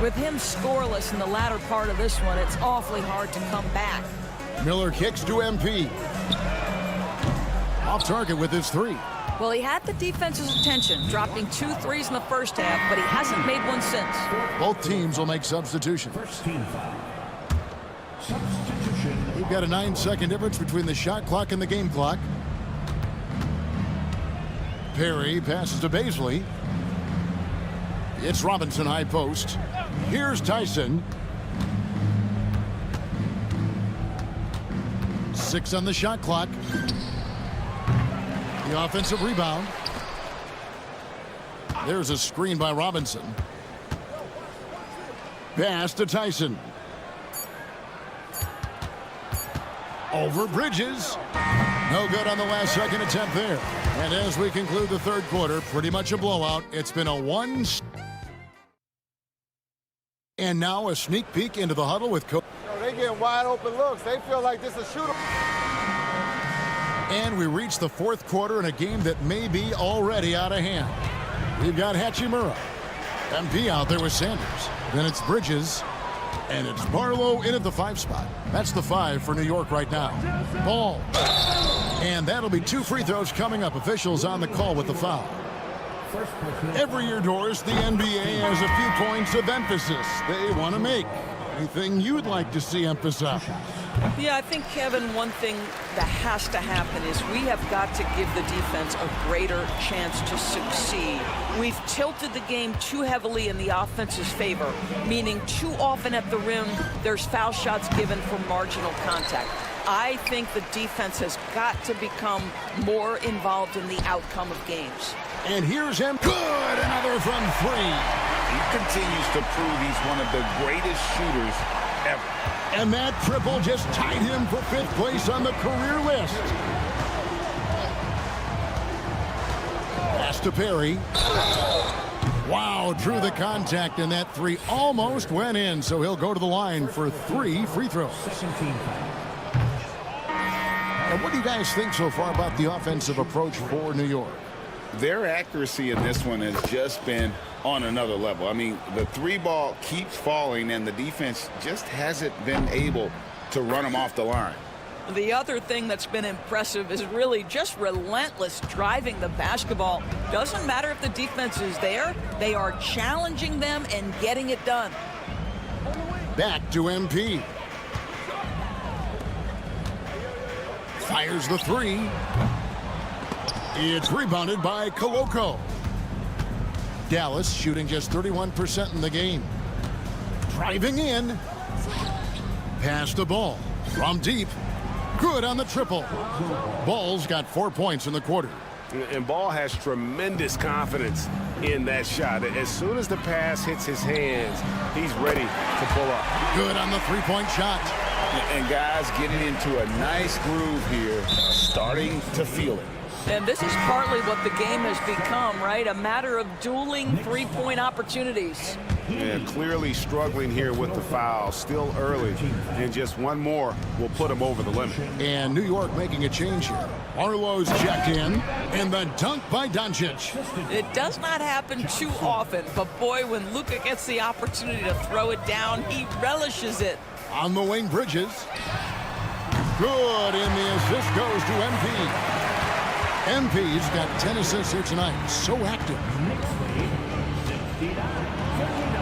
With him scoreless in the latter part of this one, it's awfully hard to come back. Miller kicks to MP. Off target with his 3. Well, he had the defense's attention, dropping 2 threes in the first half, but he hasn't made one since. Both teams will make substitutions. First team foul. Substitution. We've got a 9-second difference between the shot clock and the game clock. Perry passes to Baisley. It's Robinson high post. Here's Tyson. 6 on the shot clock. The offensive rebound. There's a screen by Robinson. Pass to Tyson. Over Bridges. No good on the last second attempt there. And as we conclude the third quarter, pretty much a blowout. It's been a one. And now a sneak peek into the huddle with Coach. They getting wide open looks. They feel like this is shootable. And we reach the fourth quarter in a game that may be already out of hand. We've got Hachimura. MP out there with Sanders. Then it's Bridges. And it's Barlow in at the 5 spot. That's the 5 for New York right now. Ball. And that'll be 2 free throws coming up. Officials on the call with the foul. Every year, Doris, the NBA has a few points of emphasis they want to make. Anything you'd like to see emphasized? Yeah, I think, Kevin, one thing that has to happen is we have got to give the defense a greater chance to succeed. We've tilted the game too heavily in the offense's favor, meaning too often at the rim, there's foul shots given for marginal contact. I think the defense has got to become more involved in the outcome of games. And here's him. Good, another from 3. He continues to prove he's one of the greatest shooters ever. And that triple just tied him for 5th place on the career list. Pass to Perry. Wow, drew the contact, and that 3 almost went in, so he'll go to the line for 3 free throws. And what do you guys think so far about the offensive approach for New York? Their accuracy in this one has just been on another level. I mean, the 3 ball keeps falling, and the defense just hasn't been able to run them off the line. The other thing that's been impressive is really just relentless driving the basketball. Doesn't matter if the defense is there, they are challenging them and getting it done. Back to MP. Fires the 3. It's rebounded by Koloko. Dallas shooting just 31% in the game. Driving in. Pass the ball from deep. Good on the triple. Ball's got 4 points in the quarter. And Ball has tremendous confidence in that shot. As soon as the pass hits his hands, he's ready to pull up. Good on the 3-point shot. And guys getting into a nice groove here, starting to feel it. And this is partly what the game has become, right? A matter of dueling 3-point opportunities. Yeah, clearly struggling here with the foul. Still early. And just one more will put him over the limit. And New York making a change here. Arlo's checked in. And the dunk by Doncic. It does not happen too often. But boy, when Luka gets the opportunity to throw it down, he relishes it. On the wing, Bridges. Good, and the assist goes to MP. MP's got 10 assists here tonight. So active.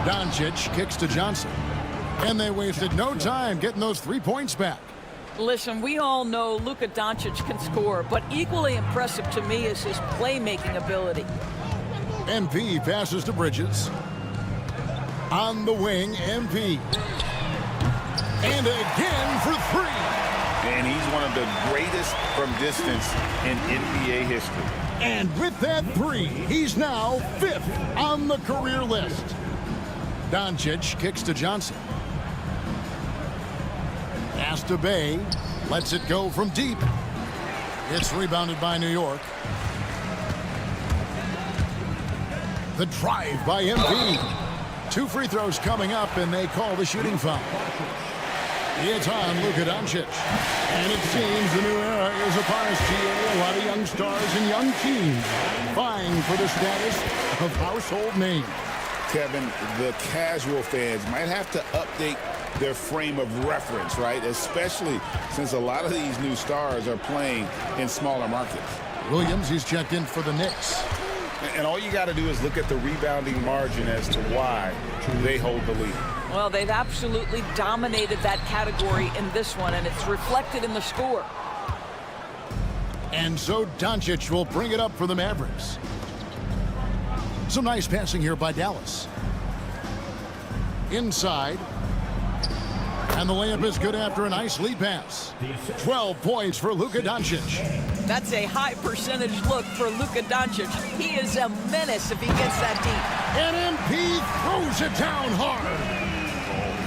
Doncic kicks to Johnson. And they wasted no time getting those 3 points back. Listen, we all know Luka Doncic can score, but equally impressive to me is his playmaking ability. MP passes to Bridges. On the wing, MP. And again for 3. And he's one of the greatest from distance in NBA history. And with that 3, he's now 5th on the career list. Doncic kicks to Johnson. Pass to Bay. Lets it go from deep. It's rebounded by New York. The drive by MP. 2 free throws coming up, and they call the shooting foul. It's on Luka Doncic. And it seems the new era is upon us, GA. A lot of young stars and young teams vying for the status of household name. Kevin, the casual fans might have to update their frame of reference, right? Especially since a lot of these new stars are playing in smaller markets. Williams, he's checked in for the Knicks. And all you got to do is look at the rebounding margin as to why they hold the lead. Well, they've absolutely dominated that category in this one, and it's reflected in the score. And so Doncic will bring it up for the Mavericks. Some nice passing here by Dallas. Inside. And the layup is good after a nice lead pass. 12 points for Luka Doncic. That's a high percentage look for Luka Doncic. He is a menace if he gets that deep. And MP throws it down hard.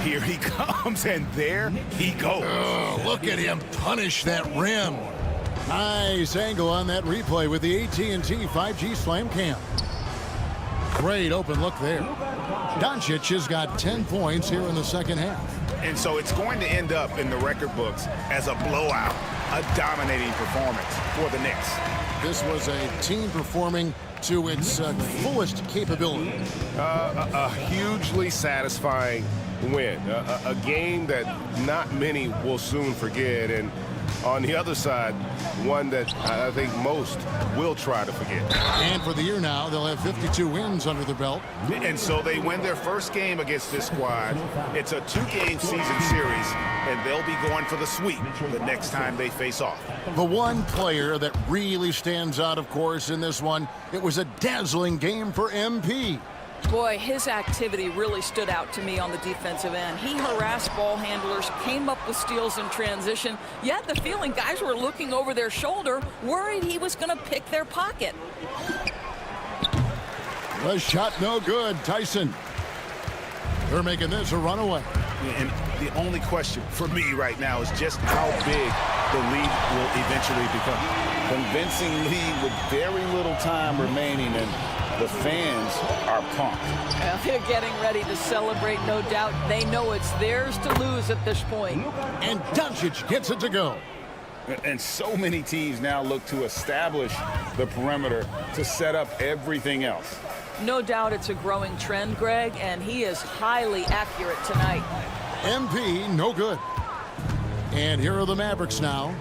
Here he comes, and there he goes. Oh, look at him punish that rim. Nice angle on that replay with the AT&T 5G Slam Cam. Great open look there. Doncic has got 10 points here in the second half. And so it's going to end up in the record books as a blowout, a dominating performance for the Knicks. This was a team performing to its fullest capability. A hugely satisfying win. A game that not many will soon forget. And on the other side, one that I think most will try to forget. And for the year now, they'll have 52 wins under their belt. And so they win their first game against this squad. It's a 2-game season series, and they'll be going for the sweep the next time they face off. The one player that really stands out, of course, in this one, it was a dazzling game for MP. Boy, his activity really stood out to me on the defensive end. He harassed ball handlers, came up with steals in transition. You had the feeling guys were looking over their shoulder, worried he was going to pick their pocket. The shot no good. Tyson. They're making this a runaway. And the only question for me right now is just how big the lead will eventually become. Convincing lead with very little time remaining, and the fans are pumped. Well, they're getting ready to celebrate, no doubt. They know it's theirs to lose at this point. And Doncic gets it to go. And so many teams now look to establish the perimeter to set up everything else. No doubt it's a growing trend, Greg, and he is highly accurate tonight. MP, no good. And here are the Mavericks now.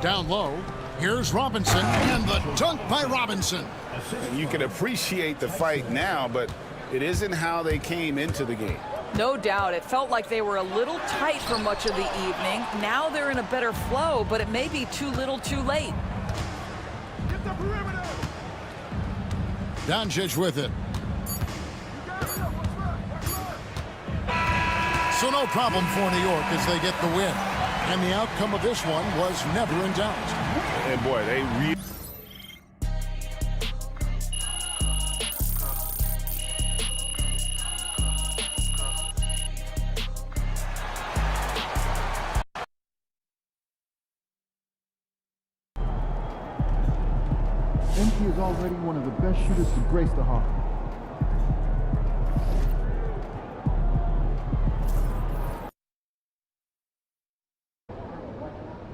Down low. Here's Robinson, and the dunk by Robinson. You can appreciate the fight now, but it isn't how they came into the game. No doubt. It felt like they were a little tight for much of the evening. Now they're in a better flow, but it may be too little too late. Doncic with it. So no problem for New York as they get the win. And the outcome of this one was never in doubt. And boy, they really... MP is already one of the best shooters to grace the Hall.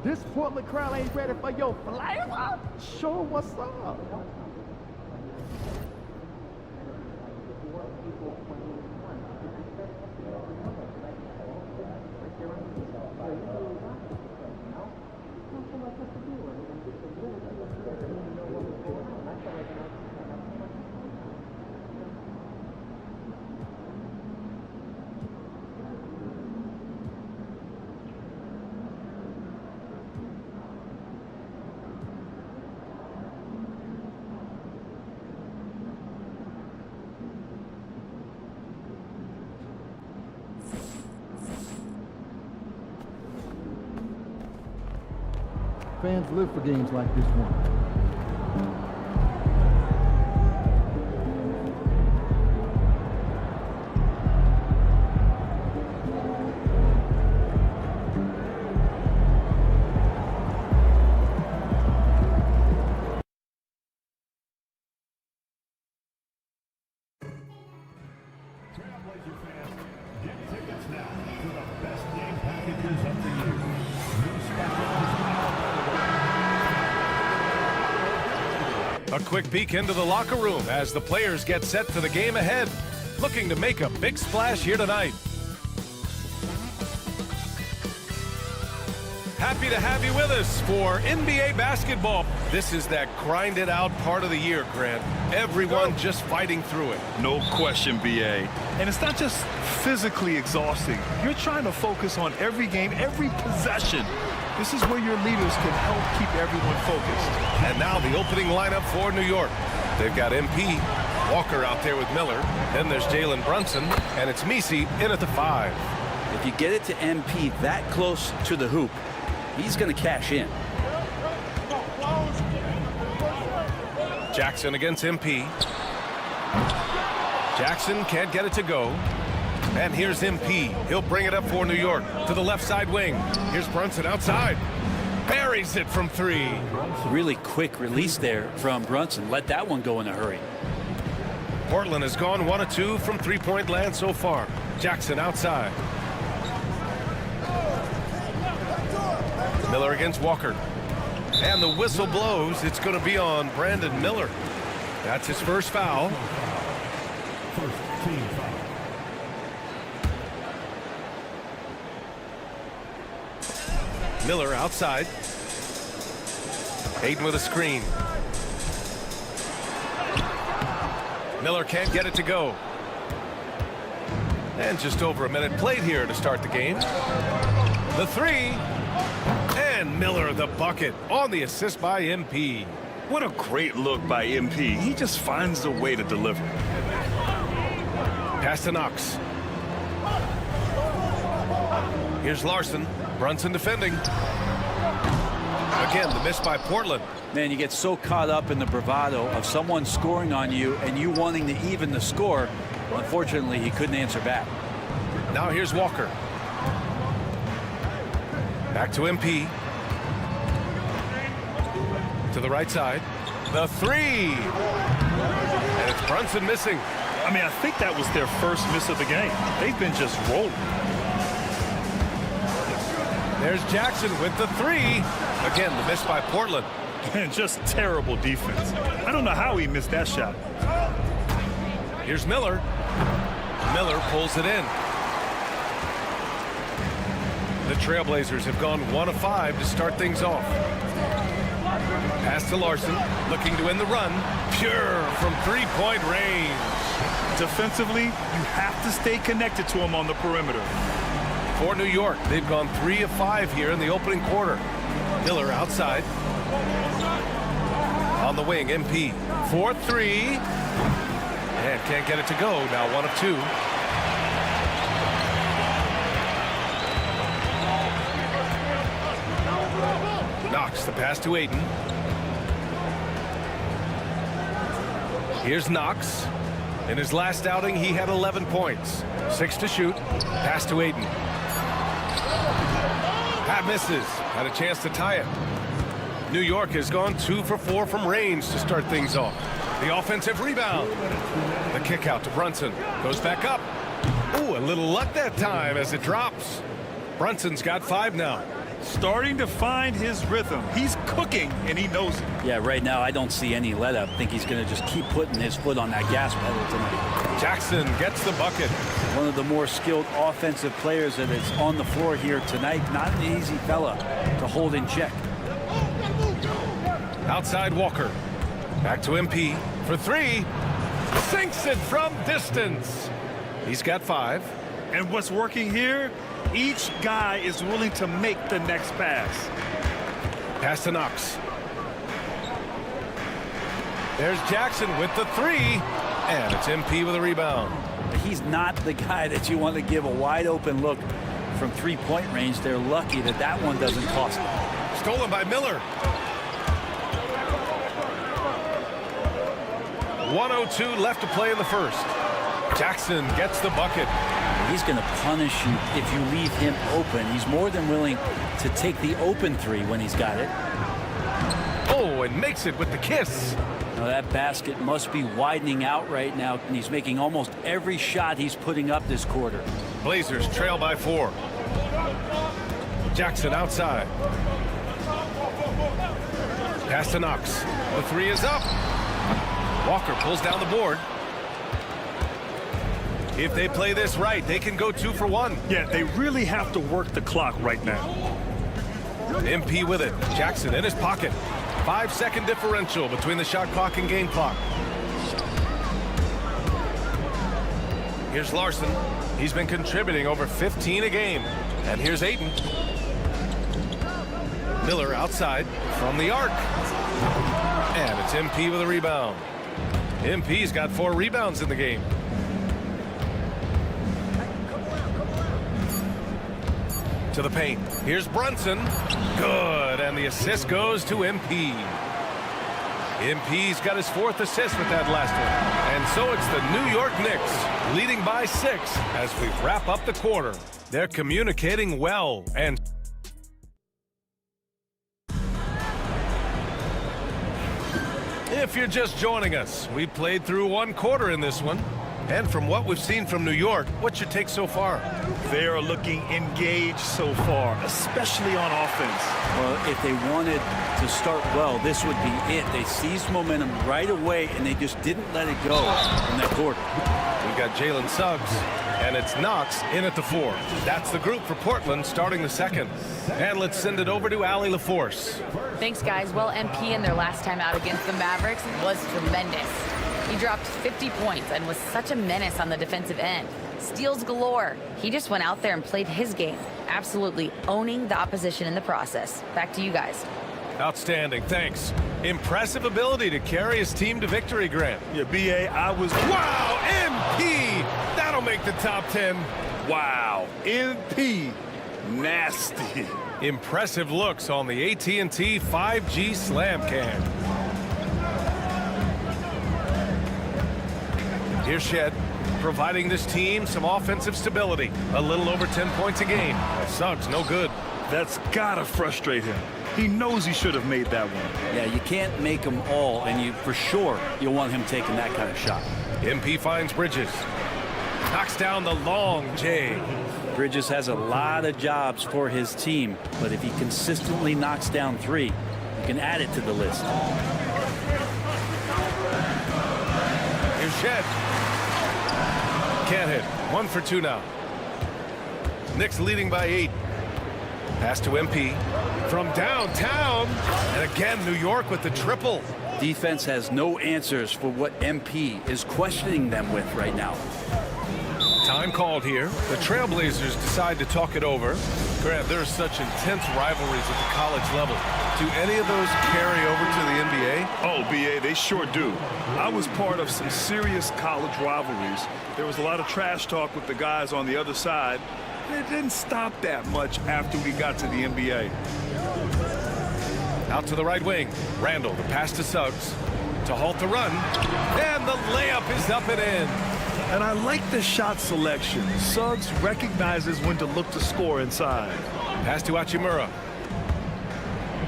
This Portland crowd ain't ready for your flavor. Sure, what's up? Fans live for games like this one. Trailblazer fans, get tickets now to the best game packages of the year. New specials. A quick peek into the locker room as the players get set for the game ahead, looking to make a big splash here tonight. Happy to have you with us for NBA basketball. This is that grind-it out part of the year, Grant. Everyone just fighting through it. No question, BA. And it's not just physically exhausting. You're trying to focus on every game, every possession. This is where your leaders can help keep everyone focused. And now the opening lineup for New York. They've got MP, Walker out there with Miller. Then there's Jalen Brunson, and it's Misi in at the 5. If you get it to MP that close to the hoop, he's going to cash in. Jackson against MP. Jackson can't get it to go. And here's MP. He'll bring it up for New York to the left side wing. Here's Brunson outside. Buries it from 3. Really quick release there from Brunson. Let that one go in a hurry. Portland has gone 1 of 2 from three-point land so far. Jackson outside. Miller against Walker. And the whistle blows. It's going to be on Brandon Miller. That's his first foul. First team foul. Miller outside. Hayden with a screen. Miller can't get it to go. And just over a minute played here to start the game. The 3. And Miller the bucket on the assist by MP. What a great look by MP. He just finds the way to deliver. Pass to Knox. Here's Larson. Brunson defending. Again, the miss by Portland. Man, you get so caught up in the bravado of someone scoring on you and you wanting to even the score. Unfortunately, he couldn't answer back. Now here's Walker. Back to MP. To the right side. The 3. And it's Brunson missing. I mean, I think that was their first miss of the game. They've been just rolling. There's Jackson with the 3. Again, the miss by Portland. And just terrible defense. I don't know how he missed that shot. Here's Miller. Miller pulls it in. The Trailblazers have gone 1 of 5 to start things off. Pass to Larson, looking to end the run. Pure from three-point range. Defensively, you have to stay connected to him on the perimeter. For New York, they've gone 3 of 5 here in the opening quarter. Miller outside. On the wing, MP. 4-3. And can't get it to go. Now 1 of 2. Knox, the pass to Ayton. Here's Knox. In his last outing, he had 11 points. 6 to shoot. Pass to Ayton. That misses. Had a chance to tie it. New York has gone 2 for 4 from range to start things off. The offensive rebound. The kick out to Brunson. Goes back up. Ooh, a little luck that time as it drops. Brunson's got 5 now. Starting to find his rhythm. He's cooking, and he knows it. Yeah, right now I don't see any let up. I think he's going to just keep putting his foot on that gas pedal tonight. Jackson gets the bucket. One of the more skilled offensive players that is on the floor here tonight. Not an easy fella to hold in check. Outside Walker. Back to MP for 3. Sinks it from distance. He's got 5. And what's working here? Each guy is willing to make the next pass. Pass to Knox. There's Jackson with the 3. And it's MP with a rebound. He's not the guy that you want to give a wide open look from three-point range. They're lucky that that one doesn't cost them. Stolen by Miller. 1:02 left to play in the first. Jackson gets the bucket. He's going to punish you if you leave him open. He's more than willing to take the open 3 when he's got it. Oh, and makes it with the kiss. Now that basket must be widening out right now, and he's making almost every shot he's putting up this quarter. Blazers trail by 4. Jackson outside. Pass to Knox. The 3 is up. Walker pulls down the board. If they play this right, they can go 2 for 1. Yeah, they really have to work the clock right now. MP with it. Jackson in his pocket. 5-second differential between the shot clock and game clock. Here's Larson. He's been contributing over 15 a game. And here's Ayton. Miller outside from the arc. And it's MP with a rebound. MP's got 4 rebounds in the game. To the paint. Here's Brunson. Good. And the assist goes to MP. MP's got his 4th assist with that last one. And so it's the New York Knicks leading by 6 as we wrap up the quarter. They're communicating well and If you're just joining us, we played through one quarter in this one. And from what we've seen from New York, what's your take so far? They are looking engaged so far, especially on offense. Well, if they wanted to start well, this would be it. They seized momentum right away, and they just didn't let it go in that quarter. We've got Jalen Suggs, and it's Knox in at the 4. That's the group for Portland starting the second. And let's send it over to Allie LaForce. Thanks, guys. Well, MP in their last time out against the Mavericks was tremendous. He dropped 50 points and was such a menace on the defensive end. Steals galore. He just went out there and played his game, absolutely owning the opposition in the process. Back to you guys. Outstanding, thanks. Impressive ability to carry his team to victory, Grant. Yeah, B.A., Wow, MP! That'll make the top 10. Wow, MP. Nasty. Impressive looks on the AT&T 5G Slam Cam. Here's Shed, providing this team some offensive stability. A little over 10 points a game. Suggs, no good. That's gotta frustrate him. He knows he should have made that one. Yeah, you can't make them all, and for sure you'll want him taking that kind of shot. MP finds Bridges. Knocks down the long J. Bridges has a lot of jobs for his team, but if he consistently knocks down 3, you can add it to the list. Here's Shed. Can't hit. 1 for 2 now. Knicks leading by 8. Pass to MP. From downtown. And again, New York with the triple. Defense has no answers for what MP is questioning them with right now. Time called here. The Trailblazers decide to talk it over. Grant, there's such intense rivalries at the college level. Do any of those carry over to the NBA? Oh, B.A., they sure do. I was part of some serious college rivalries. There was a lot of trash talk with the guys on the other side. It didn't stop that much after we got to the NBA. Out to the right wing. Randall, the pass to Suggs to halt the run. And the layup is up and in. And I like the shot selection. Suggs recognizes when to look to score inside. Pass to Hachimura.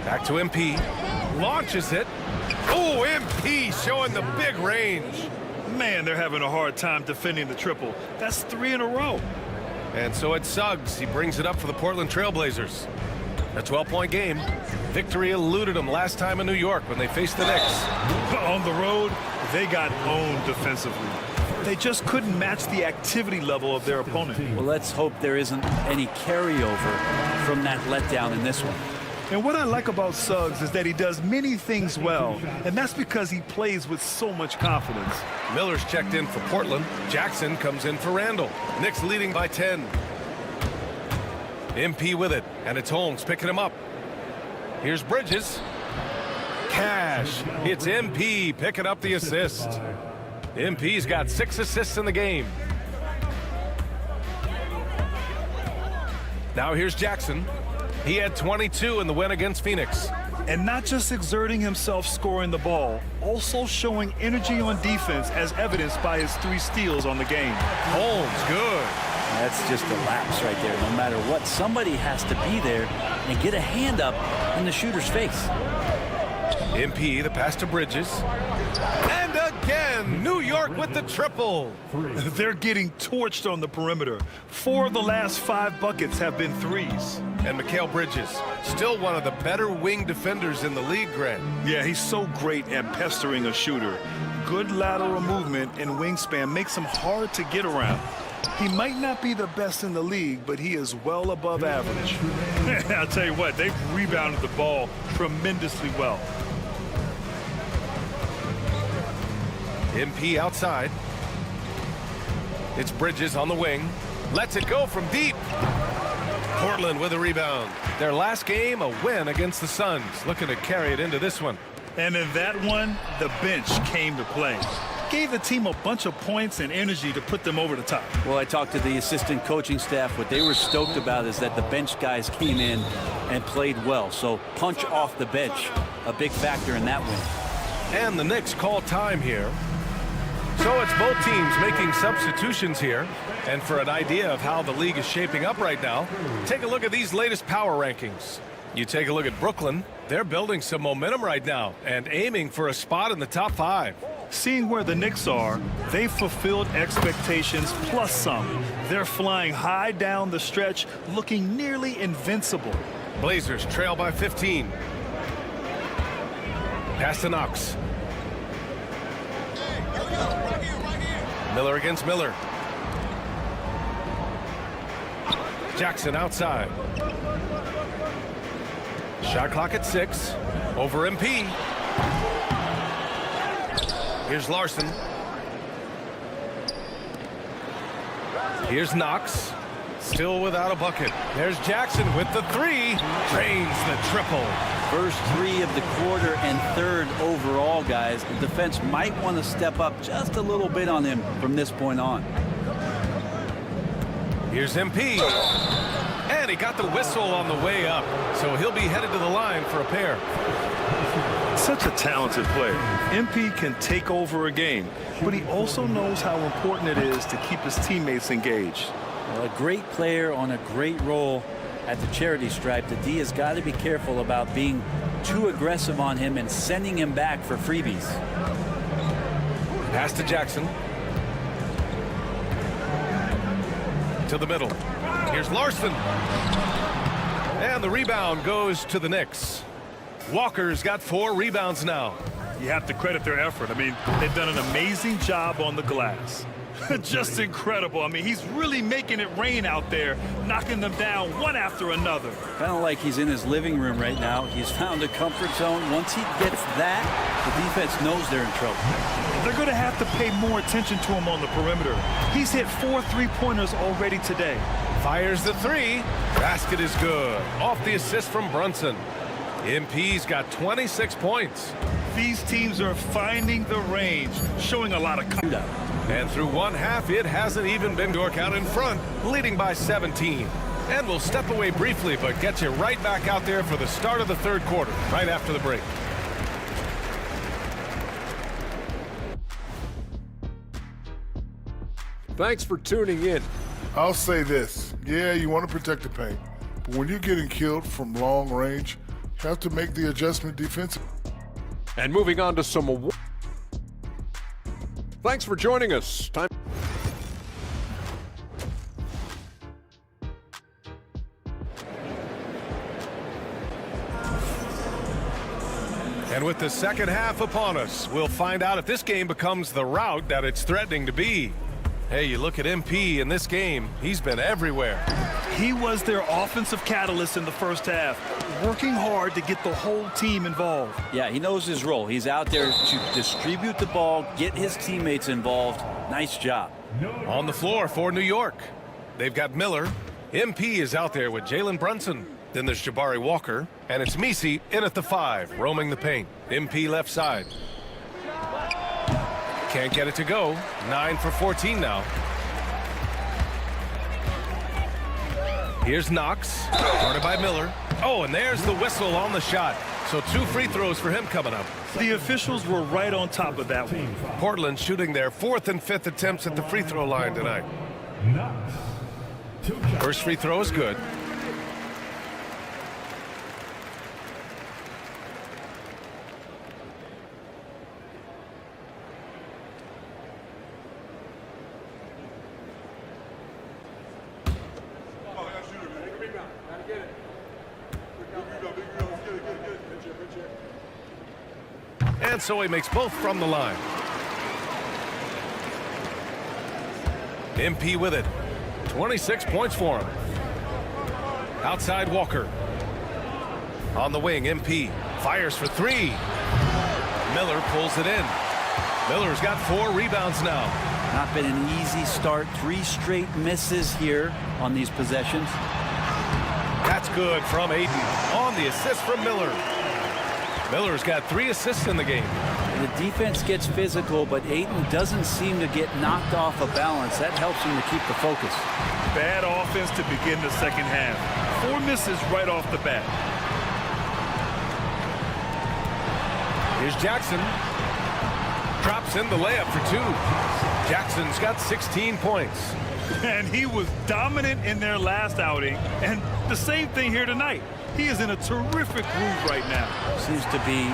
Back to MP. Launches it. Oh, MP showing the big range. Man, they're having a hard time defending the triple. That's 3 in a row. And so it's Suggs. He brings it up for the Portland Trailblazers. A 12-point game. Victory eluded them last time in New York when they faced the Knicks. On the road, they got owned defensively. They just couldn't match the activity level of their opponent. Well, let's hope there isn't any carryover from that letdown in this one. And what I like about Suggs is that he does many things well, and that's because he plays with so much confidence. Miller's checked in for Portland. Jackson comes in for Randall. Knicks leading by 10. MP with it, and it's Holmes picking him up. Here's Bridges. Cash. It's MP picking up the assist. MP's got 6 assists in the game. Now here's Jackson. He had 22 in the win against Phoenix. And not just exerting himself scoring the ball, also showing energy on defense as evidenced by his 3 steals on the game. Holmes, good. That's just a lapse right there. No matter what, somebody has to be there and get a hand up in the shooter's face. MP, the pass to Bridges. And again, New York with the triple. They're getting torched on the perimeter. 4 of the last 5 buckets have been threes. And Mikal Bridges, still one of the better wing defenders in the league, Grant. Yeah, he's so great at pestering a shooter. Good lateral movement and wingspan makes him hard to get around. He might not be the best in the league, but he is well above average. I'll tell you what, they've rebounded the ball tremendously well. MP outside. It's Bridges on the wing. Lets it go from deep. Portland with a rebound. Their last game, a win against the Suns. Looking to carry it into this one. And in that one, the bench came to play. Gave the team a bunch of points and energy to put them over the top. Well, I talked to the assistant coaching staff. What they were stoked about is that the bench guys came in and played well. So punch off the bench, a big factor in that win. And the Knicks call time here. So it's both teams making substitutions here. And for an idea of how the league is shaping up right now, take a look at these latest power rankings. You take a look at Brooklyn. They're building some momentum right now and aiming for a spot in the top 5. Seeing where the Knicks are, they've fulfilled expectations plus some. They're flying high down the stretch, looking nearly invincible. Blazers trail by 15. Pass to Knox. Miller against Miller. Jackson outside. Shot clock at 6. Over MP. Here's Larson. Here's Knox. Still without a bucket. There's Jackson with the 3. Drains the triple. First 3 of the quarter and 3rd overall, guys. The defense might want to step up just a little bit on him from this point on. Here's MP. And he got the whistle on the way up. So he'll be headed to the line for a pair. Such a talented player. MP can take over a game, but he also knows how important it is to keep his teammates engaged. Well, a great player on a great role at the charity stripe. The D has got to be careful about being too aggressive on him and sending him back for freebies. Pass to Jackson. To the middle. Here's Larson. And the rebound goes to the Knicks. Walker's got 4 rebounds now. You have to credit their effort. I mean, they've done an amazing job on the glass. Just incredible. I mean, he's really making it rain out there, knocking them down one after another. Kind of like he's in his living room right now. He's found a comfort zone. Once he gets that, the defense knows they're in trouble. They're going to have to pay more attention to him on the perimeter. He's hit 4 3-pointers already today. Fires the 3. Basket is good. Off the assist from Brunson. MP's got 26 points. These teams are finding the range, showing a lot of confidence. And through one half, it hasn't even been York out in front, leading by 17. And we'll step away briefly, but get you right back out there for the start of the 3rd quarter, right after the break. Thanks for tuning in. I'll say this. Yeah, you want to protect the paint, but when you're getting killed from long range, you have to make the adjustment defensively. And moving on to some awards. Thanks for joining us. Time. And with the second half upon us, we'll find out if this game becomes the rout that it's threatening to be. Hey, you look at MP in this game, he's been everywhere. He was their offensive catalyst in the first half, working hard to get the whole team involved. Yeah, he knows his role. He's out there to distribute the ball, get his teammates involved. Nice job. On the floor for New York, they've got Miller. MP is out there with Jalen Brunson. Then there's Jabari Walker, and it's Misi in at the 5, roaming the paint. MP left side. Can't get it to go. 9 for 14 now. Here's Knox, guarded by Miller. Oh, and there's the whistle on the shot. So 2 free throws for him coming up. The officials were right on top of that one. Portland shooting their 4th and 5th attempts at the free throw line tonight. First free throw is good. And so he makes both from the line. MP with it. 26 points for him. Outside Walker. On the wing, MP fires for 3. Miller pulls it in. Miller's got 4 rebounds now. Not been an easy start. 3 straight misses here on these possessions. That's good from Ayton on the assist from Miller. Miller's got 3 assists in the game. The defense gets physical, but Ayton doesn't seem to get knocked off of balance. That helps him to keep the focus. Bad offense to begin the second half. 4 misses right off the bat. Here's Jackson. Drops in the layup for 2. Jackson's got 16 points. And he was dominant in their last outing, and the same thing here tonight. He is in a terrific groove right now. Seems to be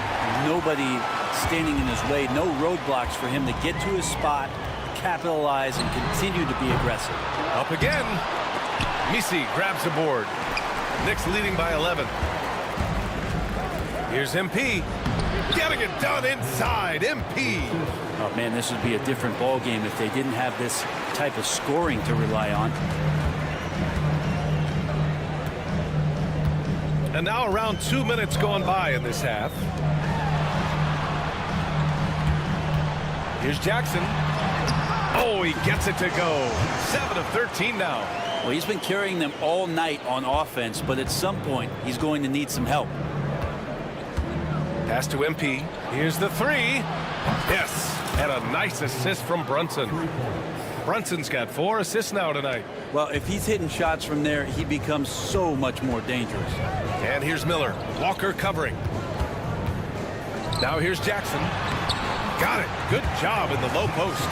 nobody standing in his way, no roadblocks for him to get to his spot, capitalize, and continue to be aggressive. Up again. Misi grabs the board. Knicks leading by 11. Here's MP. Getting it done inside. MP. Oh, man, this would be a different ball game if they didn't have this type of scoring to rely on. And now around 2 minutes gone by in this half. Here's Jackson. Oh, he gets it to go. 7 of 13 now. Well, he's been carrying them all night on offense, but at some point, he's going to need some help. Pass to MP. Here's the three. Yes, and a nice assist from Brunson. Brunson's got 4 assists now tonight. Well, if he's hitting shots from there, he becomes so much more dangerous. And here's Miller. Walker covering. Now here's Jackson. Got it. Good job in the low post.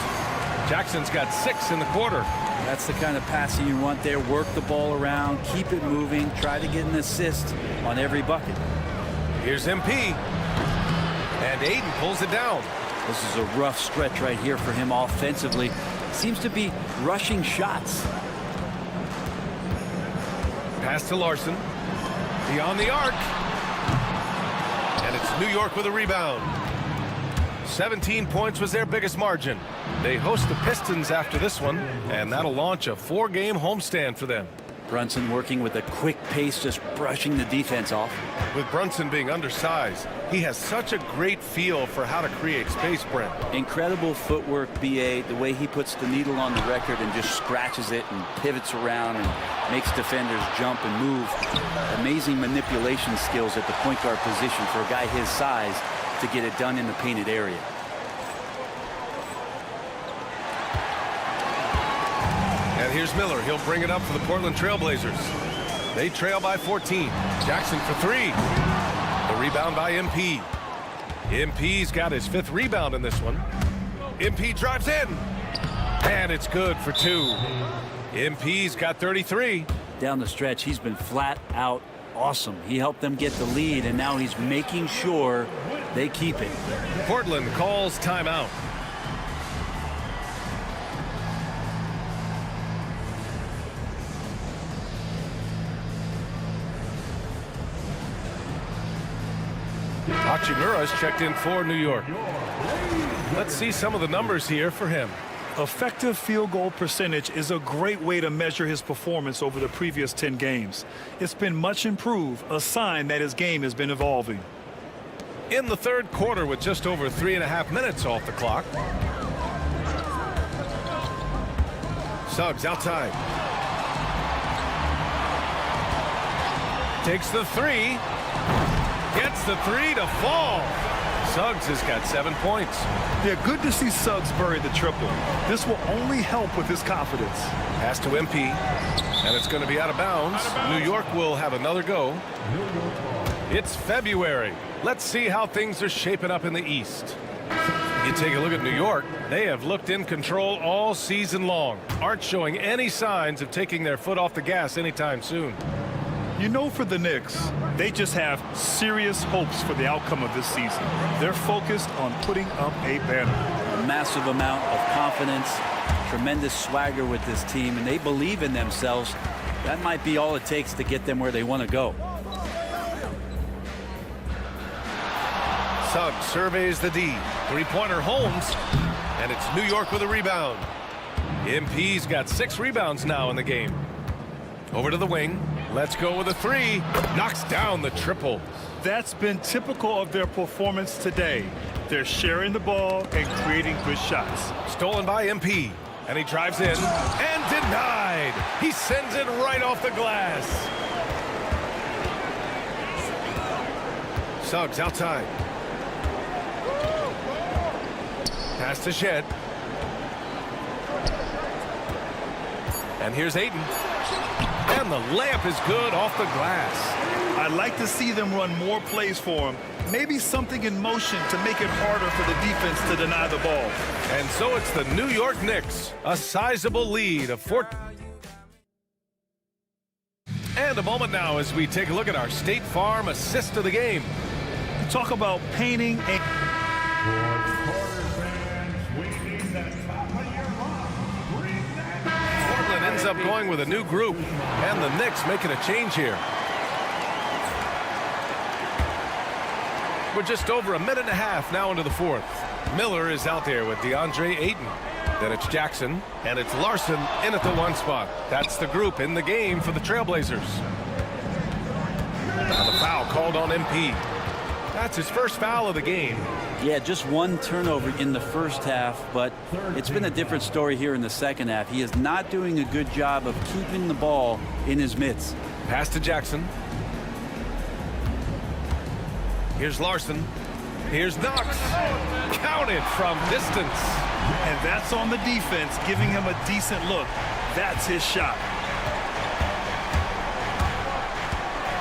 Jackson's got 6 in the quarter. That's the kind of passing you want there. Work the ball around, keep it moving, try to get an assist on every bucket. Here's MP. And Aiden pulls it down. This is a rough stretch right here for him offensively. Seems to be rushing shots. Pass to Larson. Beyond the arc. And it's New York with a rebound. 17 points was their biggest margin. They host the Pistons after this one, and that'll launch a 4-game homestand for them. Brunson working with a quick pace, just brushing the defense off. With Brunson being undersized, he has such a great feel for how to create space, Brent. Incredible footwork, BA, the way he puts the needle on the record and just scratches it and pivots around and makes defenders jump and move. Amazing manipulation skills at the point guard position for a guy his size to get it done in the painted area. And here's Miller. He'll bring it up for the Portland Trailblazers. They trail by 14. Jackson for 3. The rebound by MP. MP's got his 5th rebound in this one. MP drives in. And it's good for 2. MP's got 33. Down the stretch, he's been flat out awesome. He helped them get the lead, and now he's making sure they keep it. Portland calls timeout. Hachimura's checked in for New York. Let's see some of the numbers here for him. Effective field goal percentage is a great way to measure his performance over the previous 10 games. It's been much improved, a sign that his game has been evolving. In the third quarter with just over 3.5 minutes off the clock. Suggs outside. Takes the 3. Gets the 3 to fall. Suggs has got 7 points. Yeah, good to see Suggs bury the triple. This will only help with his confidence. Pass to MP, and it's going to be out of bounds. New York will have another go. It's February. Let's see how things are shaping up in the East. You take a look at New York. They have looked in control all season long. Aren't showing any signs of taking their foot off the gas anytime soon. You know, for the Knicks, they just have serious hopes for the outcome of this season. They're focused on putting up a banner. A massive amount of confidence, tremendous swagger with this team, and they believe in themselves. That might be all it takes to get them where they want to go. Suggs surveys the D. 3-pointer Holmes, and it's New York with a rebound. MP's got 6 rebounds now in the game. Over to the wing. Let's go with a 3. Knocks down the triple. That's been typical of their performance today. They're sharing the ball and creating good shots. Stolen by MP. And he drives in. And denied. He sends it right off the glass. Suggs outside. Pass to Shed. And here's Ayton. And the layup is good off the glass. I'd like to see them run more plays for him. Maybe something in motion to make it harder for the defense to deny the ball. And so it's the New York Knicks, a sizable lead of 4. And a moment now as we take a look at our State Farm assist of the game. Talk about painting a... Portland ends up going with a new group, and the Knicks making a change here. We're just over a minute and a half now into the fourth. Miller is out there with DeAndre Ayton. Then it's Jackson, and it's Larson in at the 1 spot. That's the group in the game for the Trailblazers. And the foul called on MP. That's his first foul of the game. Yeah, just 1 turnover in the first half, but it's been a different story here in the second half. He is not doing a good job of keeping the ball in his mitts. Pass to Jackson. Here's Larson. Here's Knox. Counted from distance. And that's on the defense, giving him a decent look. That's his shot.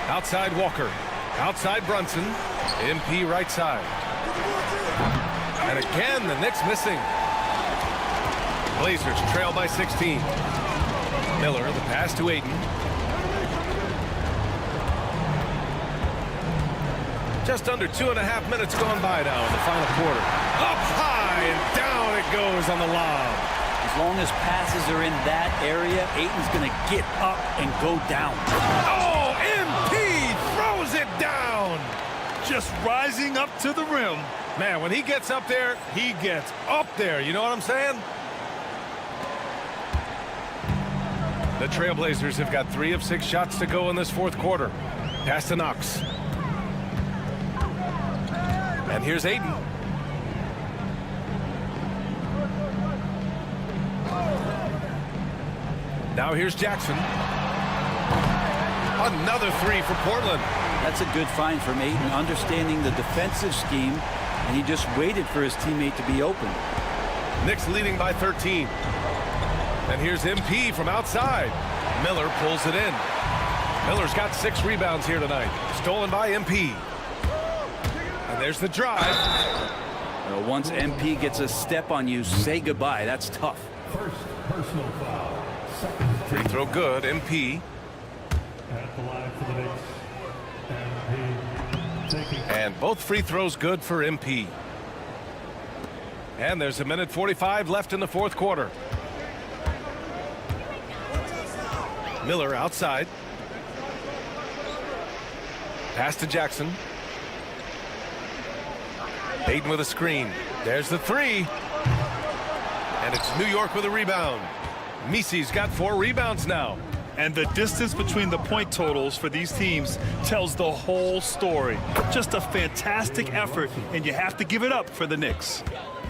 Outside Walker. Outside Brunson. MP right side. And again, the Knicks missing. Blazers trail by 16. Miller, the pass to Ayton. Just under 2.5 minutes gone by now in the final quarter. Up high and down it goes on the lob. As long as passes are in that area, Ayton's going to get up and go down. Oh, MP throws it down. Just rising up to the rim. Man, when he gets up there, he gets up there. You know what I'm saying? The Trailblazers have got 3 of 6 shots to go in this fourth quarter. Pass to Knox. And here's Ayton. Now here's Jackson. Another 3 for Portland. That's a good find from Ayton, understanding the defensive scheme, and he just waited for his teammate to be open. Knicks leading by 13. And here's MP from outside. Miller pulls it in. Miller's got 6 rebounds here tonight. Stolen by MP. And there's the drive. Well, once MP gets a step on you, say goodbye. That's tough. First personal foul. Free throw good. MP. At the line for the Knicks. And both free throws good for MP. And there's 1:45 left in the fourth quarter. Miller outside. Pass to Jackson. Ayton with a screen. There's the 3. And it's New York with a rebound. Misi's got 4 rebounds now. And the distance between the point totals for these teams tells the whole story. Just a fantastic effort, and you have to give it up for the Knicks.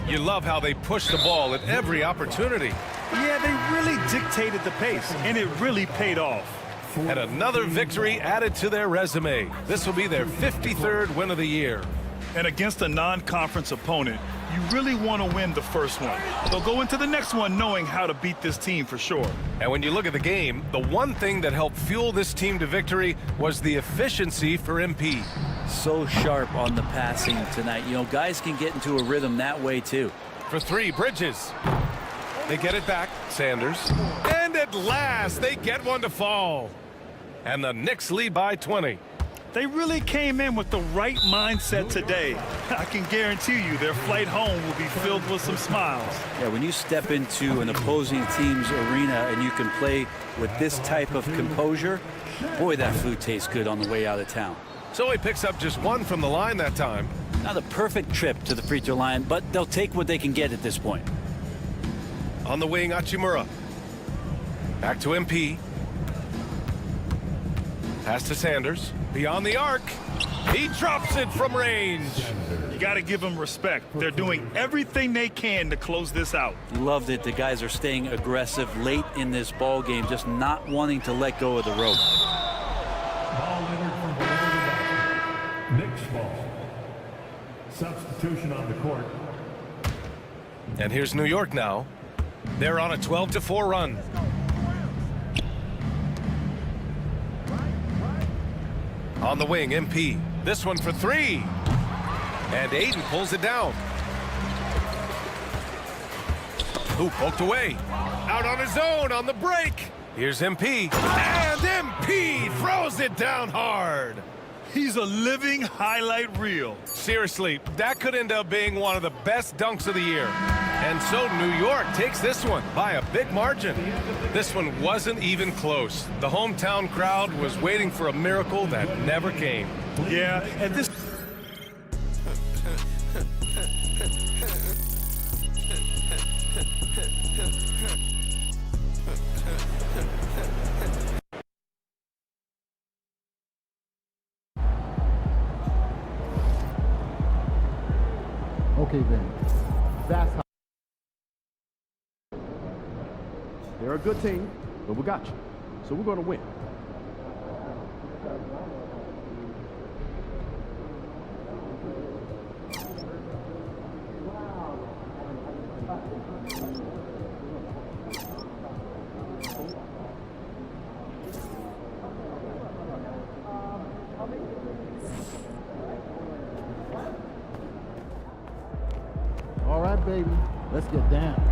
You love how they push the ball at every opportunity. Yeah, they really dictated the pace, and it really paid off. And another victory added to their resume. This will be their 53rd win of the year. And against a non-conference opponent, you really want to win the first one. They'll go into the next one knowing how to beat this team for sure. And when you look at the game, the one thing that helped fuel this team to victory was the efficiency for MP. So sharp on the passing tonight. You know, guys can get into a rhythm that way too. For 3, Bridges. They get it back. Sanders. And at last, they get one to fall. And the Knicks lead by 20. They really came in with the right mindset today. I can guarantee you their flight home will be filled with some smiles. Yeah, when you step into an opposing team's arena and you can play with this type of composure, boy, that food tastes good on the way out of town. So he picks up just 1 from the line that time. Not a perfect trip to the free throw line, but they'll take what they can get at this point. On the wing, Hachimura. Back to MP. Pass to Sanders. Beyond the arc. He drops it from range. You got to give them respect. They're doing everything they can to close this out. Love that the guys are staying aggressive late in this ball game, just not wanting to let go of the rope. Ball entered from below the back. Knicks ball. Substitution on the court. And here's New York now. They're on a 12-4 run. On the wing, MP. This one for 3. And Ayton pulls it down. Who poked away. Out on his own on the break. Here's MP. And MP throws it down hard. He's a living highlight reel. Seriously, that could end up being one of the best dunks of the year. And so New York takes this one by a big margin. This one wasn't even close. The hometown crowd was waiting for a miracle that never came. Yeah, and this... Okay, then. That's how. They're a good team, but we got you. So we're going to win. All right, baby. Let's get down.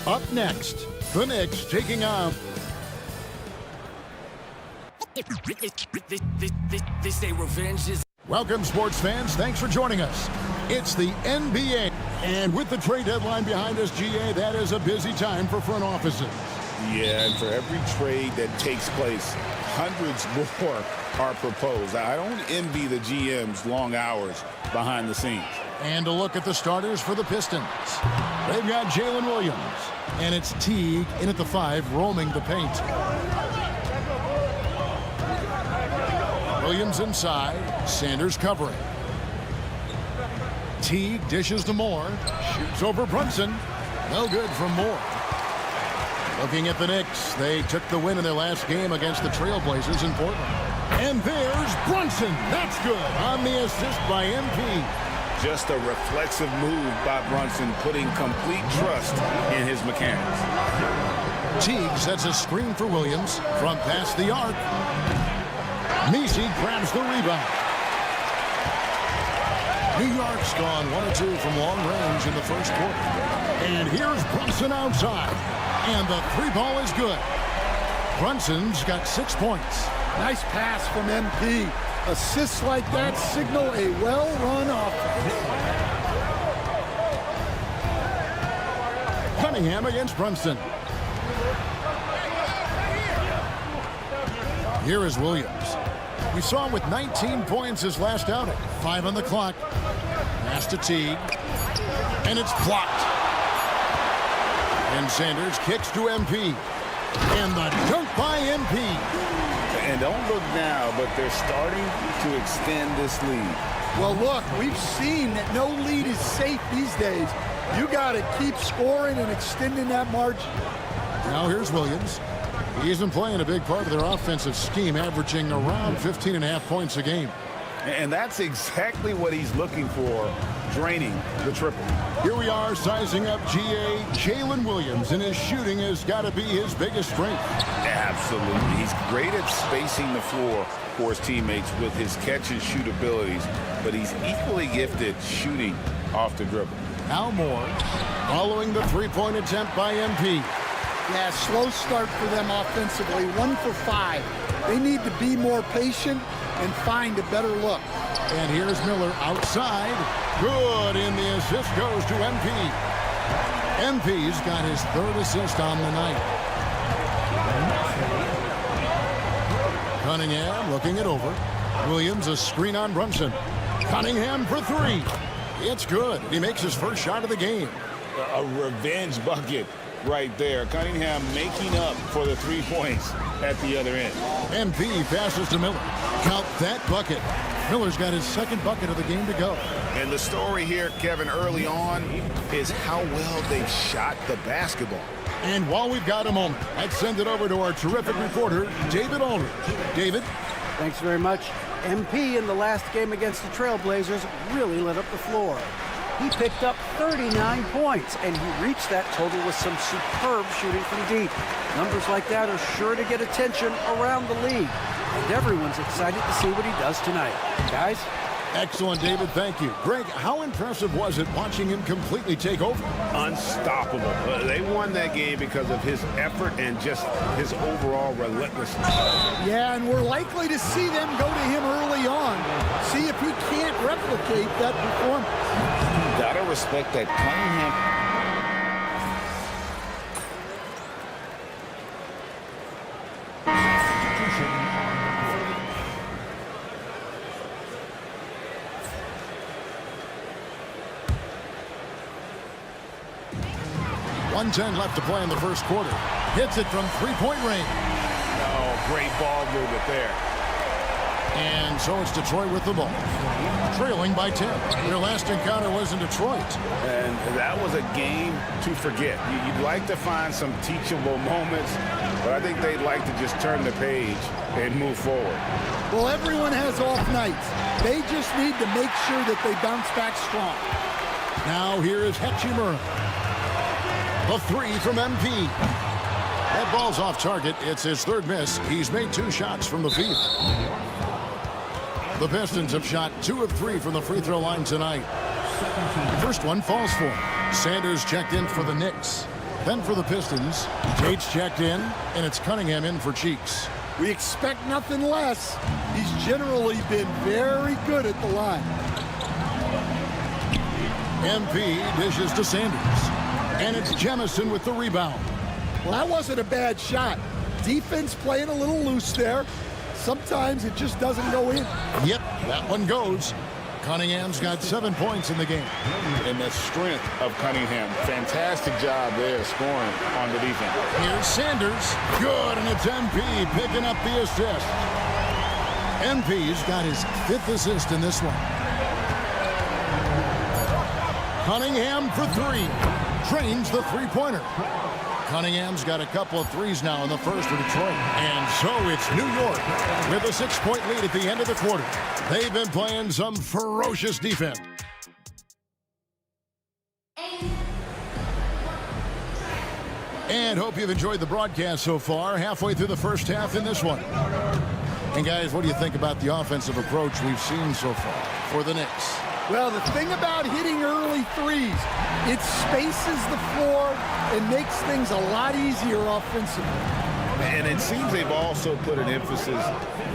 Up next, the Knicks taking on... They say revenge is... Welcome, sports fans. Thanks for joining us. It's the NBA. And with the trade deadline behind us, GA, that is a busy time for front offices. Yeah, and for every trade that takes place, hundreds more are proposed. I don't envy the GM's long hours behind the scenes. And a look at the starters for the Pistons. They've got Jalen Williams, and it's Teague in at the 5, roaming the paint. Williams inside, Sanders covering. Teague dishes to Moore, shoots over Brunson. No good from Moore. Looking at the Knicks, they took the win in their last game against the Trailblazers in Portland. And there's Brunson. That's good on the assist by MP. Just a reflexive move by Brunson, putting complete trust in his mechanics. Teague sets a screen for Williams from past the arc. Messi grabs the rebound. New York's gone 1 or 2 from long range in the first quarter. And here's Brunson outside. And the 3-ball is good. Brunson's got 6 points. Nice pass from MP. Assists like that signal a well-run offense. Cunningham against Brunson. Here is Williams. We saw him with 19 points his last outing. 5 on the clock. Pass to Teague. And it's blocked. And Sanders kicks to MP. And the dunk by MP. And don't look now, but they're starting to extend this lead. Well, look, we've seen that no lead is safe these days. You got to keep scoring and extending that margin. Now here's Williams. He's been playing a big part of their offensive scheme, averaging around 15.5 points a game. And that's exactly what he's looking for, draining the triple. Here we are sizing up GA. Jalen Williams, and his shooting has got to be his biggest strength. Absolutely. He's great at spacing the floor for his teammates with his catch and shoot abilities, but he's equally gifted shooting off the dribble. Al Moore following the 3-point attempt by MP. Yeah, slow start for them offensively. 1 for 5. They need to be more patient and find a better look. And here's Miller outside. Good, and the assist goes to MP. MP's got his 3rd assist on the night. Cunningham looking it over. Williams a screen on Brunson. Cunningham for 3. It's good. He makes his first shot of the game. A revenge bucket right there. Cunningham making up for the 3 points at the other end. MP passes to Miller. Count that bucket. Miller's got his second bucket of the game to go. And the story here, Kevin, early on is how well they've shot the basketball. And while we've got a moment, let's send it over to our terrific reporter, David Aldridge. David? Thanks very much. MP in the last game against the Trailblazers really lit up the floor. He picked up 39 points, and he reached that total with some superb shooting from deep. Numbers like that are sure to get attention around the league, and everyone's excited to see what he does tonight. Guys? Excellent, David. Thank you. Greg, how impressive was it watching him completely take over? Unstoppable. They won that game because of his effort and just his overall relentlessness. Yeah, and we're likely to see them go to him early on. See if he can't replicate that performance. Gotta respect that Cunningham. .110 left to play in the first quarter. Hits it from three-point range. Oh, great ball movement there. And so it's Detroit with the ball, trailing by 10. Their last encounter was in Detroit. And that was a game to forget. You'd like to find some teachable moments, but I think they'd like to just turn the page and move forward. Well, everyone has off nights. They just need to make sure that they bounce back strong. Now here is Hachimura. The three from MP. That ball's off target. It's his third miss. He's made 2 shots from the field. The Pistons have shot 2 of 3 from the free throw line tonight. First one falls for him. Sanders checked in for the Knicks. Then for the Pistons, Tate's checked in, and it's Cunningham in for Cheeks. We expect nothing less. He's generally been very good at the line. MP dishes to Sanders. And it's Jemison with the rebound. Well, that wasn't a bad shot. Defense playing a little loose there. Sometimes it just doesn't go in. Yep, that one goes. Cunningham's got 7 points in the game. And the strength of Cunningham. Fantastic job there scoring on the defense. Here's Sanders. Good, and it's MP picking up the assist. MP's got his 5th assist in this one. Cunningham for 3. Drains the three-pointer. Cunningham's got a couple of threes now in the first for Detroit. And so it's New York with a 6-point lead at the end of the quarter. They've been playing some ferocious defense. And hope you've enjoyed the broadcast so far. Halfway through the first half in this one. And guys, what do you think about the offensive approach we've seen so far for the Knicks? Well, the thing about hitting early threes, it spaces the floor and makes things a lot easier offensively. And it seems they've also put an emphasis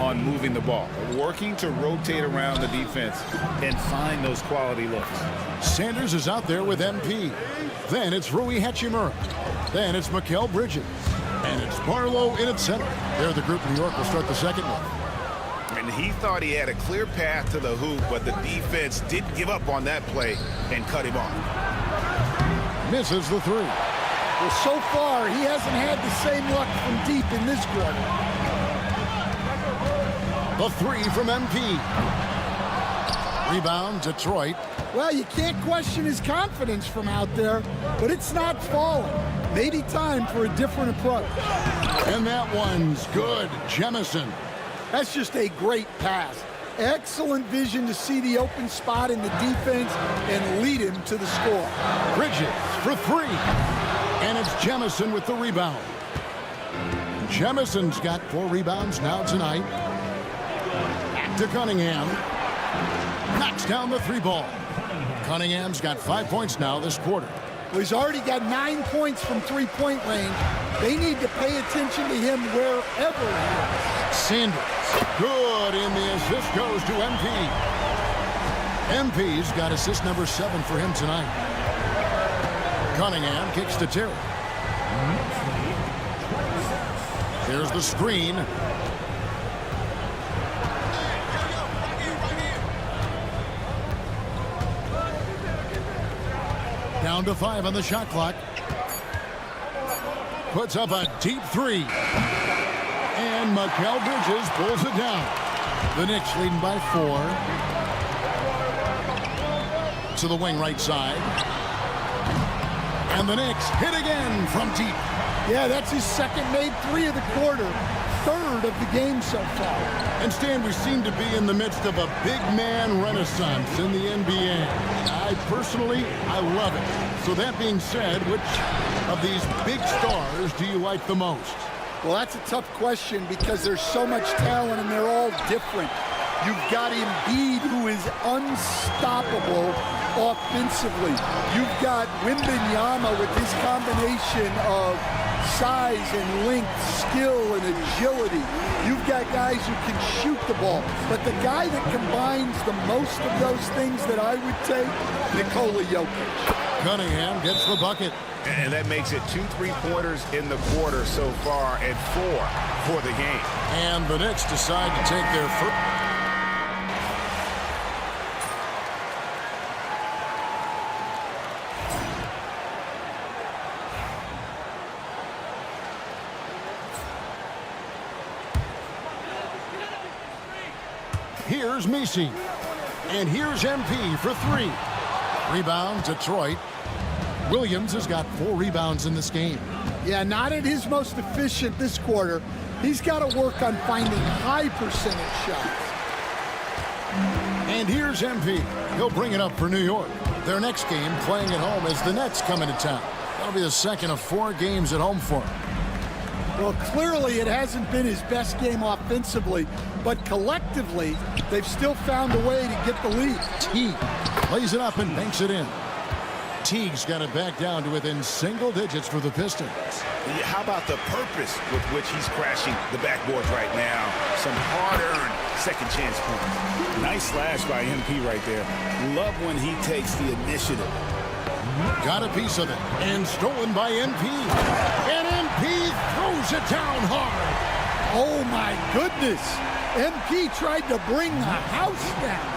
on moving the ball, working to rotate around the defense and find those quality looks. Sanders is out there with MP. Then it's Rui Hachimura. Then it's Mikal Bridges. And it's Barlow in its center. There, the group in New York will start the second one. And he thought he had a clear path to the hoop, but the defense didn't give up on that play and cut him off. Misses the 3. Well, so far, he hasn't had the same luck from deep in this quarter. The 3 from MP. Rebound, Detroit. Well, you can't question his confidence from out there, but it's not falling. Maybe time for a different approach. And that one's good. Jemison. That's just a great pass. Excellent vision to see the open spot in the defense and lead him to the score. Bridges for 3. And it's Jemison with the rebound. Jemison's got 4 rebounds now tonight. Back to Cunningham. Knocks down the 3 ball. Cunningham's got 5 points now this quarter. Well, he's already got 9 points from three-point range. They need to pay attention to him wherever he is. Sanders. Good, and the assist goes to MP. MP's got assist number 7 for him tonight. Cunningham kicks to Terry. There's the screen. Down to 5 on the shot clock. Puts up a deep 3. And Mikal Bridges pulls it down. The Knicks leading by 4. To the wing right side. And the Knicks hit again from deep. Yeah, that's his second made 3 of the quarter. Third of the game so far. And Stan, we seem to be in the midst of a big man renaissance in the NBA. I love it. So that being said, which of these big stars do you like the most? Well, that's a tough question because there's so much talent and they're all different. You've got Embiid, who is unstoppable offensively. You've got Wembanyama with his combination of size and length, skill and agility. You've got guys who can shoot the ball. But the guy that combines the most of those things that I would take, Nikola Jokic. Cunningham gets the bucket. And that makes it 2 3-pointers in the quarter so far and 4 for the game. And the Knicks decide to take their first. Here's Messi. And here's MP for 3. Rebound, Detroit. Williams has got 4 rebounds in this game. Yeah, not at his most efficient this quarter. He's got to work on finding high percentage shots. And here's MP. He'll bring it up for New York. Their next game playing at home as the Nets come into town. That'll be the second of 4 games at home for him. Well, clearly it hasn't been his best game offensively, but collectively, they've still found a way to get the lead. Teague plays it up and banks it in. Teague's got it back down to within single digits for the Pistons. How about the purpose with which he's crashing the backboards right now? Some hard-earned second chance points. Nice slash by MP right there. Love when he takes the initiative. Got a piece of it. And stolen by MP. And MP throws it down hard. Oh, my goodness. MP tried to bring the house down.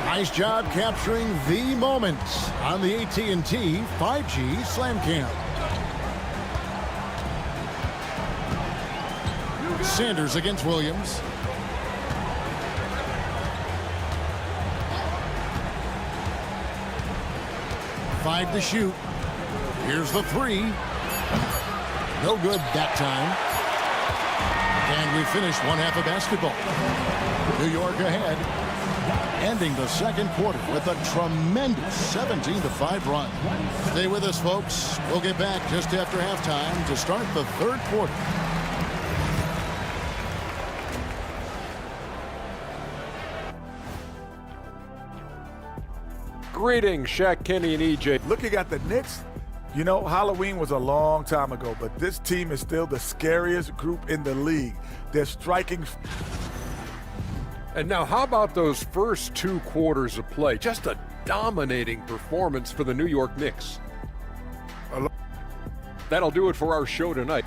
Nice job capturing the moment on the AT&T 5G Slam Cam. Sanders against Williams. Five to shoot. Here's the 3. No good that time. And we finished one half of basketball. New York ahead. Ending the second quarter with a tremendous 17-5 run. Stay with us, folks. We'll get back just after halftime to start the third quarter. Greetings, Shaq, Kenny, and EJ. Looking at the Knicks, you know, Halloween was a long time ago, but this team is still the scariest group in the league. They're striking. And now, how about those first 2 quarters of play? Just a dominating performance for the New York Knicks. That'll do it for our show tonight.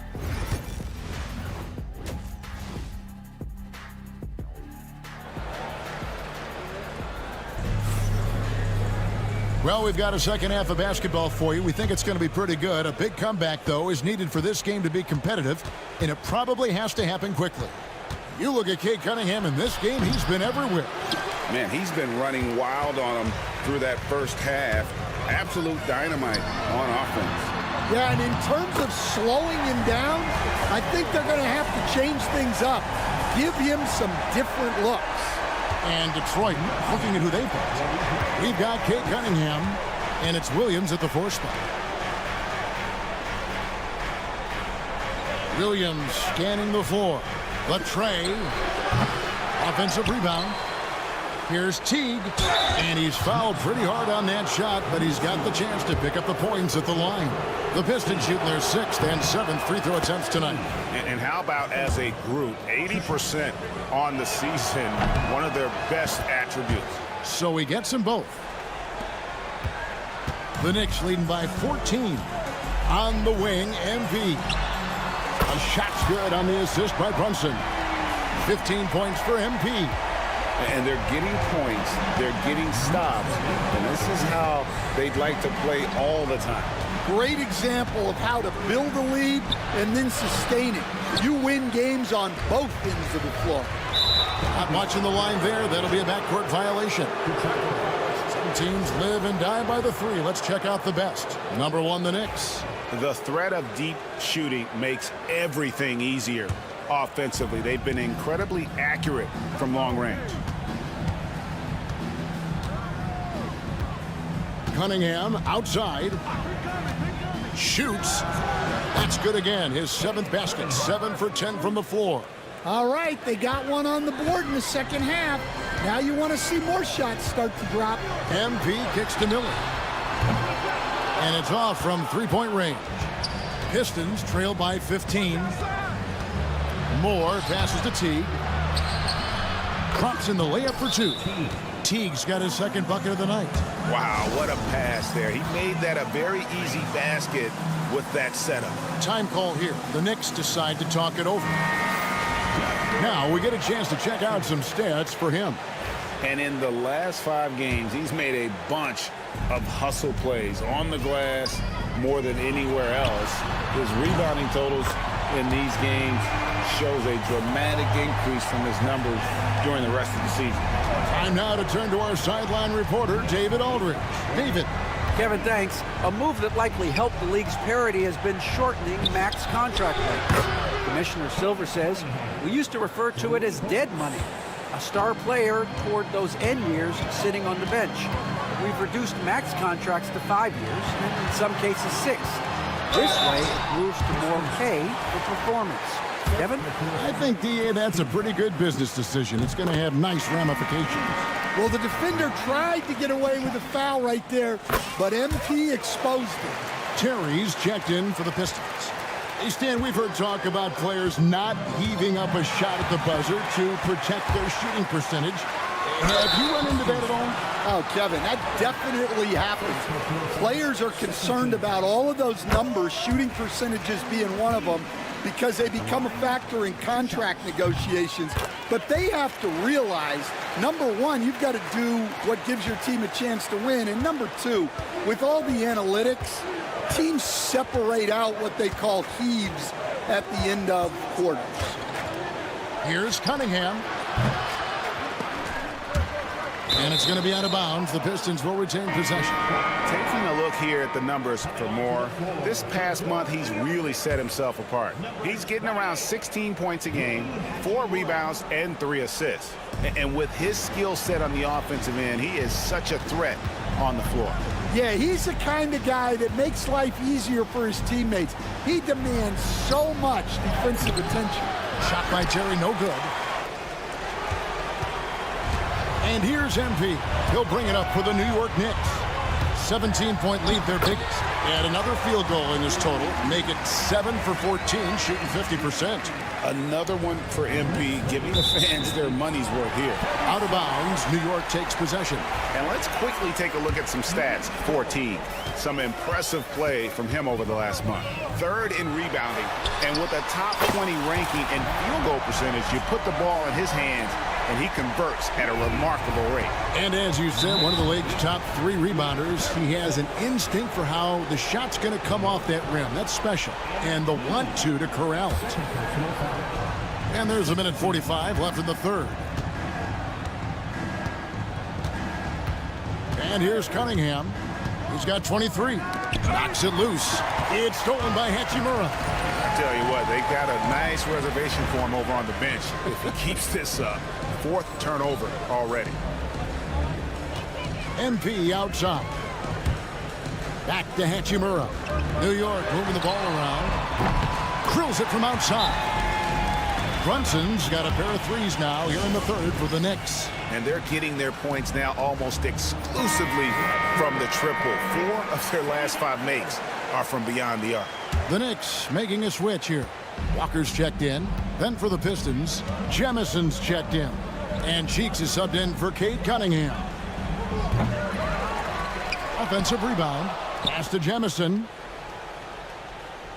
Well, we've got a second half of basketball for you. We think it's going to be pretty good. A big comeback, though, is needed for this game to be competitive, and it probably has to happen quickly. You look at Cade Cunningham in this game, he's been everywhere. Man, he's been running wild on him through that first half. Absolute dynamite on offense. Yeah, and in terms of slowing him down, I think they're going to have to change things up. Give him some different looks. And Detroit, looking at who they've got. We've got Cade Cunningham, and it's Williams at the 4 spot. Williams scanning the floor. Latrey, offensive rebound. Here's Teague, and he's fouled pretty hard on that shot, but he's got the chance to pick up the points at the line. The Pistons shooting their 6th and 7th free throw attempts tonight. And how about as a group, 80% on the season, one of their best attributes. So he gets them both. The Knicks leading by 14. On the wing, MV. A shot's good on the assist by Brunson. 15 points for MP. And they're getting points, they're getting stops, and this is how they'd like to play all the time. Great example of how to build a lead and then sustain it. You win games on both ends of the floor. Not much in the line there. That'll be a backcourt violation. Some teams live and die by the three. Let's check out the best. Number 1, the Knicks. The threat of deep shooting makes everything easier offensively. They've been incredibly accurate from long range. Cunningham outside. Shoots. That's good again. His 7th basket. 7 for 10 from the floor. All right, they got one on the board in the second half. Now you want to see more shots start to drop. MP kicks to Miller. And it's off from three-point range. Pistons trail by 15. Moore passes to Teague. Crops in the layup for 2. Teague's got his 2nd bucket of the night. Wow, what a pass there. He made that a very easy basket with that setup. Time call here. The Knicks decide to talk it over. Now we get a chance to check out some stats for him. And in the last 5 games, he's made a bunch of hustle plays on the glass more than anywhere else. His rebounding totals in these games shows a dramatic increase from his numbers during the rest of the season. Time now to turn to our sideline reporter, David Aldridge. David. Kevin, thanks. A move that likely helped the league's parity has been shortening max contract length. Commissioner Silver says, we used to refer to it as dead money, a star player toward those end years sitting on the bench. We've reduced max contracts to 5 years, and in some cases 6. This way, it moves to more pay for performance. Kevin? I think, DA, that's a pretty good business decision. It's going to have nice ramifications. Well, the defender tried to get away with a foul right there, but MP exposed it. Terry's checked in for the Pistons. Hey, Stan, we've heard talk about players not heaving up a shot at the buzzer to protect their shooting percentage. Have you run into that at all? Oh, Kevin, that definitely happens. Players are concerned about all of those numbers, shooting percentages being one of them, because they become a factor in contract negotiations. But they have to realize, number one, you've got to do what gives your team a chance to win. And number two, with all the analytics, teams separate out what they call heaves at the end of quarters. Here's Cunningham. And it's going to be out of bounds. The Pistons will retain possession. Taking a look here at the numbers for Moore, this past month he's really set himself apart. He's getting around 16 points a game, 4 rebounds, and 3 assists. And with his skill set on the offensive end, he is such a threat on the floor. Yeah, he's the kind of guy that makes life easier for his teammates. He demands so much defensive attention. Shot by Terry, no good. And here's MP. He'll bring it up for the New York Knicks. 17-point lead, their biggest. And another field goal in this total. Make it 7 for 14, shooting 50%. Another one for MP, giving the fans their money's worth here. Out of bounds, New York takes possession. And let's quickly take a look at some stats for Teague. Some impressive play from him over the last month. 3rd in rebounding, and with a top 20 ranking in field goal percentage, you put the ball in his hands, and he converts at a remarkable rate. And as you said, one of the league's top 3 rebounders. He has an instinct for how the shot's going to come off that rim. That's special. And the want-to corral it. And there's 1:45 left in the third. And here's Cunningham. He's got 23. Knocks it loose. It's stolen by Hachimura. I tell you what, they got a nice reservation for him over on the bench if he keeps this up. 4th turnover already. MP outside. Back to Hachimura. New York moving the ball around. Drills it from outside. Brunson's got a pair of threes now here in the third for the Knicks. And they're getting their points now almost exclusively from the triple. 4 of their last 5 makes are from beyond the arc. The Knicks making a switch here. Walker's checked in. Then for the Pistons, Jemison's checked in. And Cheeks is subbed in for Cade Cunningham. Offensive rebound. Pass to Jemison.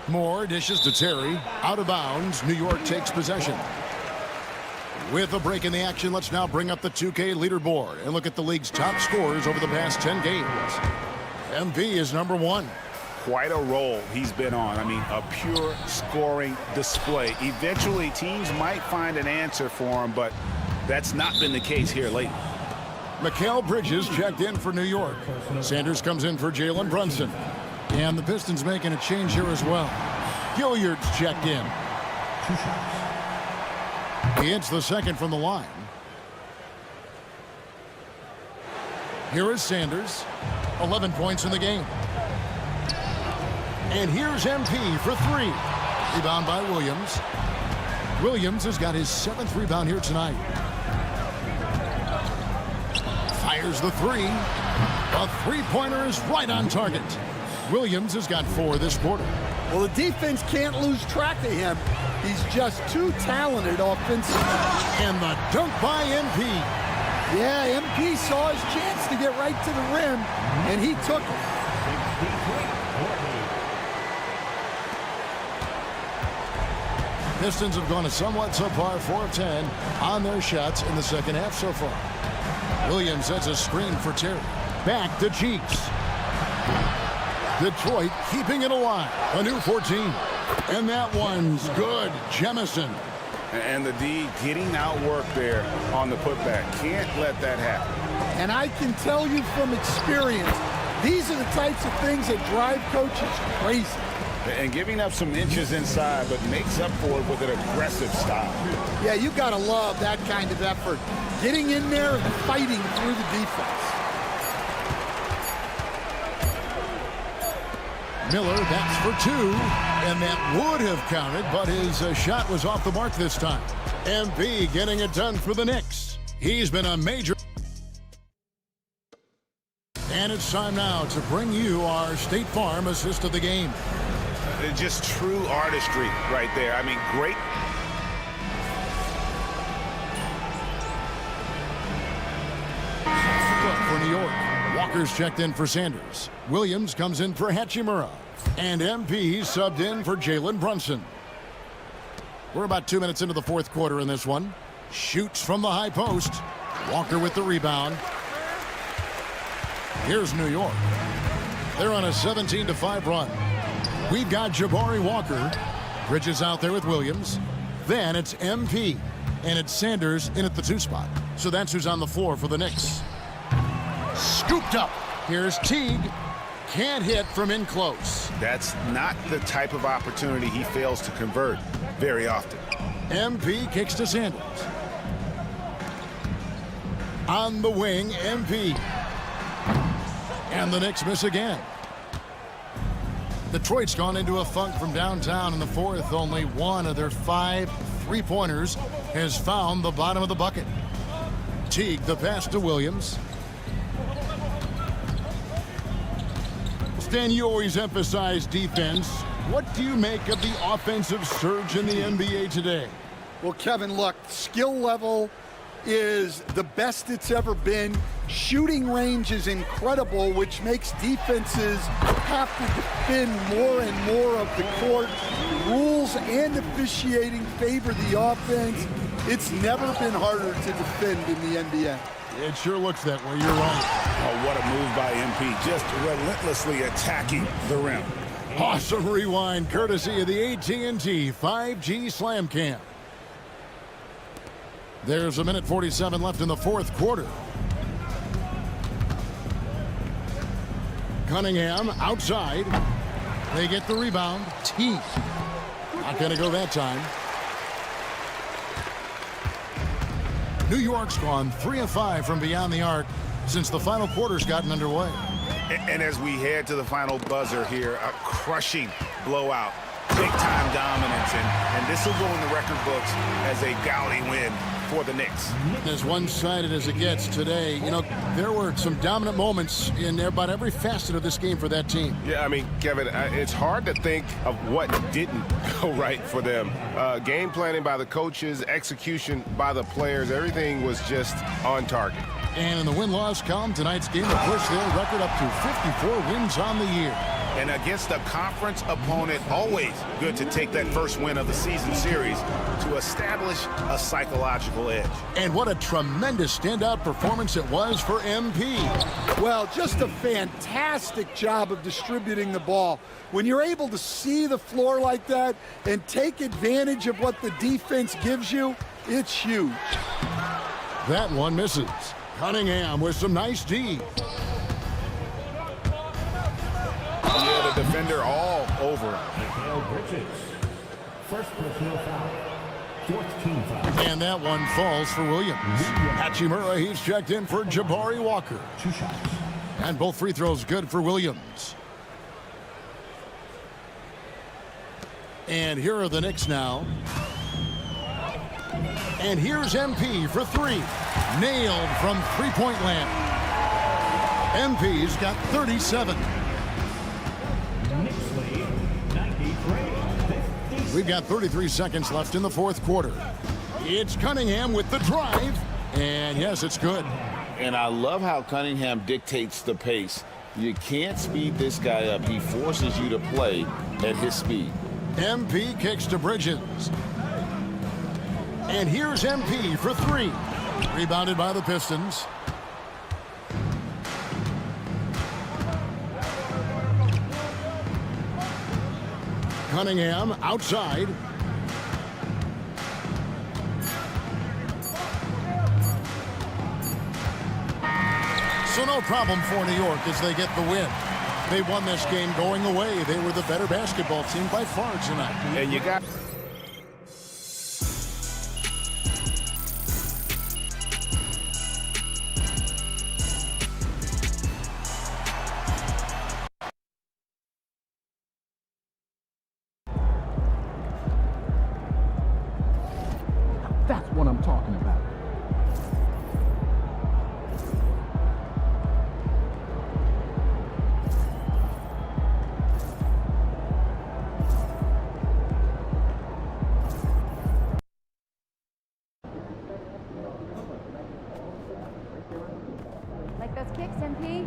Moore dishes to Terry. Out of bounds. New York takes possession. With a break in the action, let's now bring up the 2K leaderboard and look at the league's top scorers over the past 10 games. MP is number 1. Quite a role he's been on. I mean, a pure scoring display. Eventually, teams might find an answer for him, but That's not been the case here lately. Mikal Bridges checked in for New York. Sanders comes in for Jalen Brunson. And the Pistons making a change here as well. Hilliard's checked in. He hits the second from the line. Here is Sanders. 11 points in the game. And here's MP for 3. Rebound by Williams. Williams has got his 7th rebound here tonight. Fires the 3. A three-pointer is right on target. Williams has got 4 this quarter. Well, the defense can't lose track of him. He's just too talented offensively. And the dunk by MP. Yeah, MP saw his chance to get right to the rim, and he took it. Pistons have gone a somewhat subpar 4 of 10 on their shots in the second half so far. Williams has a screen for Terry. Back to Cheeks. Detroit keeping it alive. A new 14. And that one's good. Jemison. And the D getting outworked there on the putback. Can't let that happen. And I can tell you from experience, these are the types of things that drive coaches crazy. And giving up some inches inside, but makes up for it with an aggressive style. Yeah, you got to love that kind of effort. Getting in there and fighting through the defense. Miller bats for 2, and that would have counted, but his shot was off the mark this time. MP getting it done for the Knicks. He's been a major. And it's time now to bring you our State Farm assist of the game. Just true artistry right there. I mean, great. For New York, Walker's checked in for Sanders. Williams comes in for Hachimura. And MP subbed in for Jalen Brunson. We're about 2 minutes into the fourth quarter in this one. Shoots from the high post. Walker with the rebound. Here's New York. They're on a 17-5 run. We've got Jabari Walker. Bridges out there with Williams. Then it's MP. And it's Sanders in at the 2 spot. So that's who's on the floor for the Knicks. Scooped up. Here's Teague. Can't hit from in close. That's not the type of opportunity he fails to convert very often. MP kicks to Sanders. On the wing, MP. And the Knicks miss again. Detroit's gone into a funk from downtown in the fourth. Only one of their 5 3-pointers has found the bottom of the bucket. Teague, the pass to Williams. Stan, you always emphasize defense. What do you make of the offensive surge in the NBA today? Well, Kevin, look, skill level is the best it's ever been. Shooting range is incredible, which makes defenses have to defend more and more of the court. Rules and officiating favor the offense. It's never been harder to defend in the NBA. It sure looks that way. You're wrong. Oh, what a move by MP. Just relentlessly attacking the rim. Awesome rewind, courtesy of the AT&T 5G Slam Cam. There's a minute 47 left in the fourth quarter. Cunningham outside. They get the rebound. Teague. Not going to go that time. New York's gone 3 of 5 from beyond the arc since the final quarter's gotten underway. And as we head to the final buzzer here, a crushing blowout. Big-time dominance, and this will go in the record books as a gaudy win for the Knicks. As one-sided as it gets today, you know, there were some dominant moments in about every facet of this game for that team. Yeah, I mean, Kevin, it's hard to think of what didn't go right for them. Game planning by the coaches, execution by the players, everything was just on target. And in the win-loss column, tonight's game will push their record up to 54 wins on the year. And against a conference opponent, always good to take that first win of the season series to establish a psychological edge. And what a tremendous standout performance it was for MP. Well, just a fantastic job of distributing the ball. When you're able to see the floor like that and take advantage of what the defense gives you, it's huge. That one misses. Cunningham with some nice D. Yeah, the defender all over. Mikal Bridges. First personal foul. Fourth team foul. And that one falls for Williams. Hachimura, he's checked in for Jabari Walker. 2 shots. And both free throws good for Williams. And here are the Knicks now. And here's MP for 3. Nailed from three-point land. MP's got 37. Knicks lead 93. We've got 33 seconds left in the fourth quarter. It's Cunningham with the drive. And yes, it's good. And I love how Cunningham dictates the pace. You can't speed this guy up. He forces you to play at his speed. MP kicks to Bridges. And here's MP for 3. Rebounded by the Pistons. Cunningham outside. So no problem for New York as they get the win. They won this game going away. They were the better basketball team by far tonight. And you got... That's what I'm talking about. Like those kicks, MP?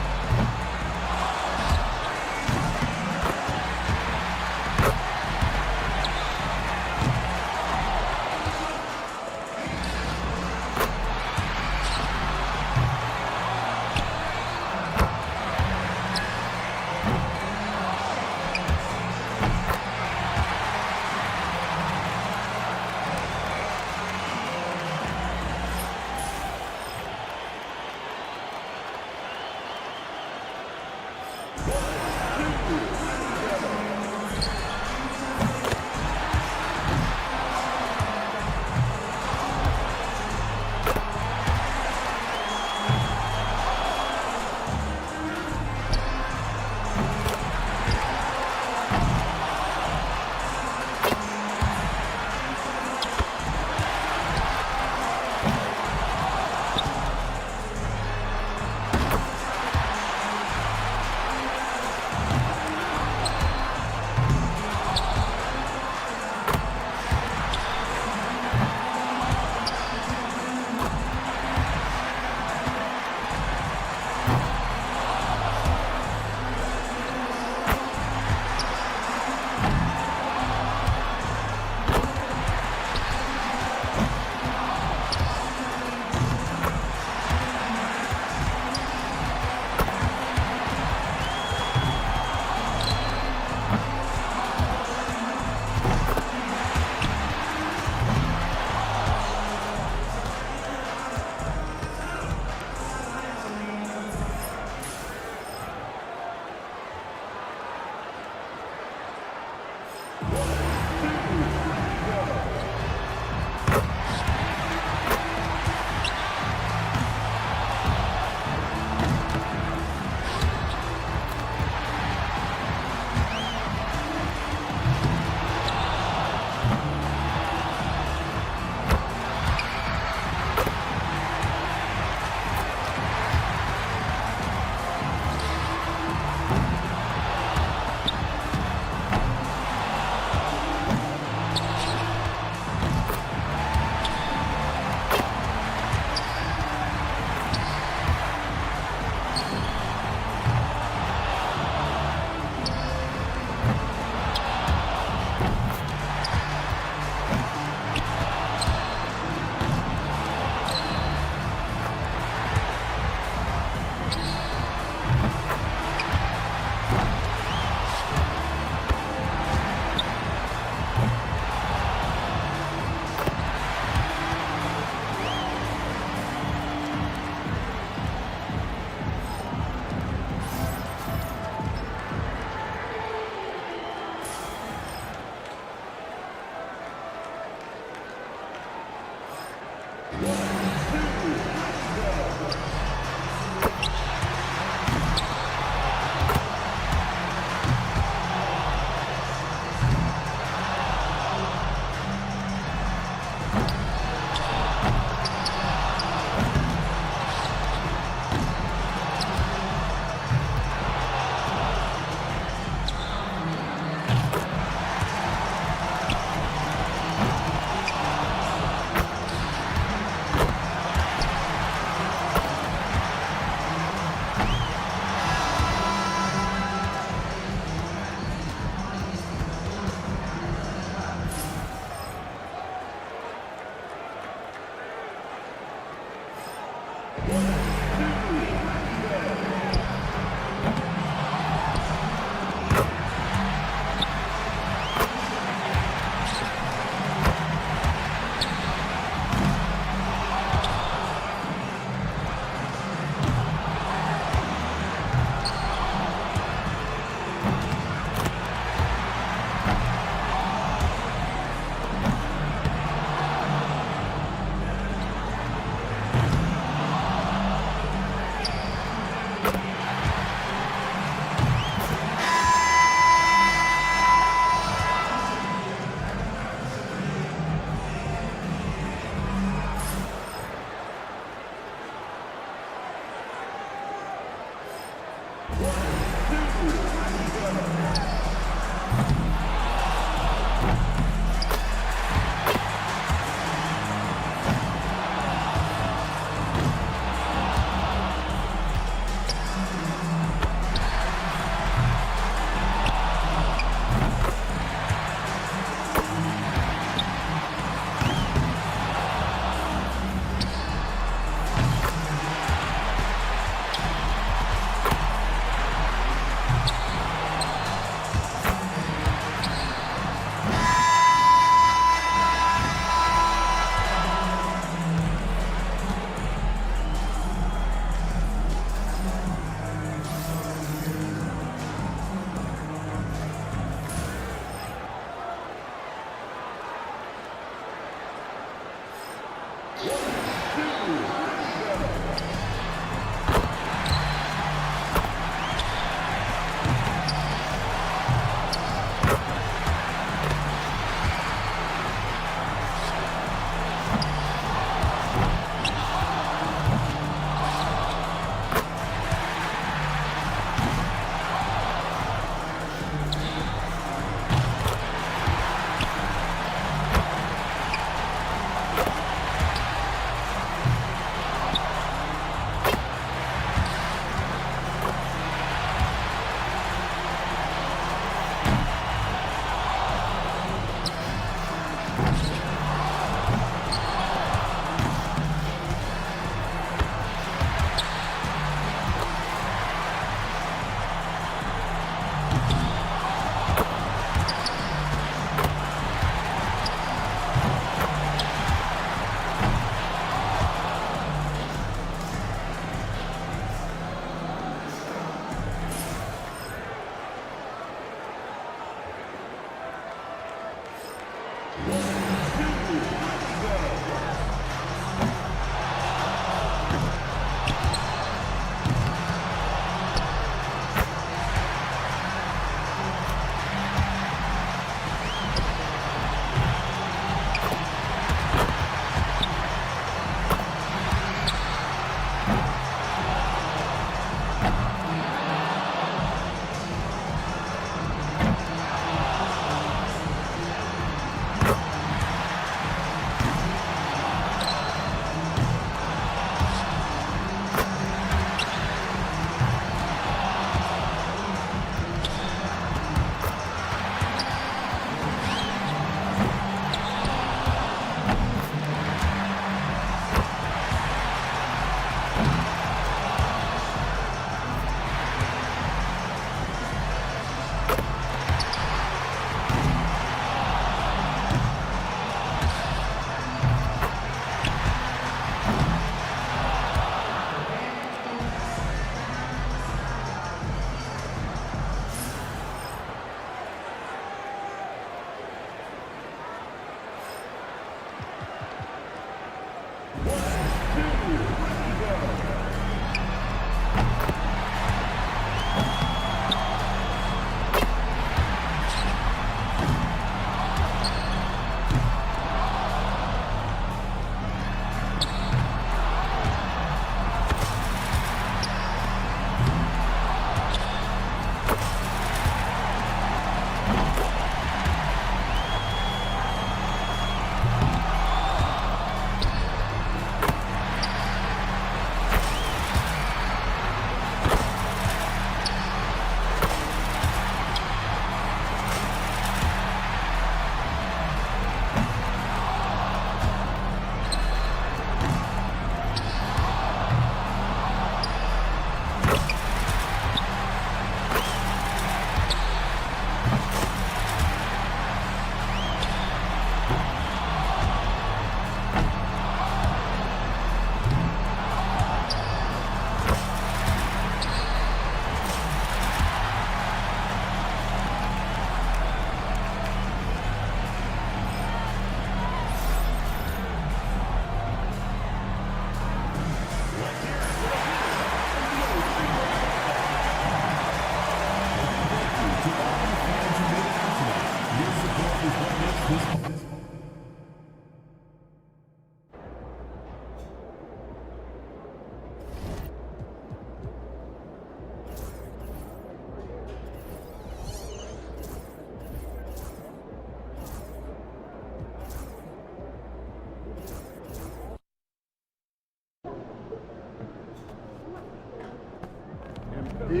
Hi,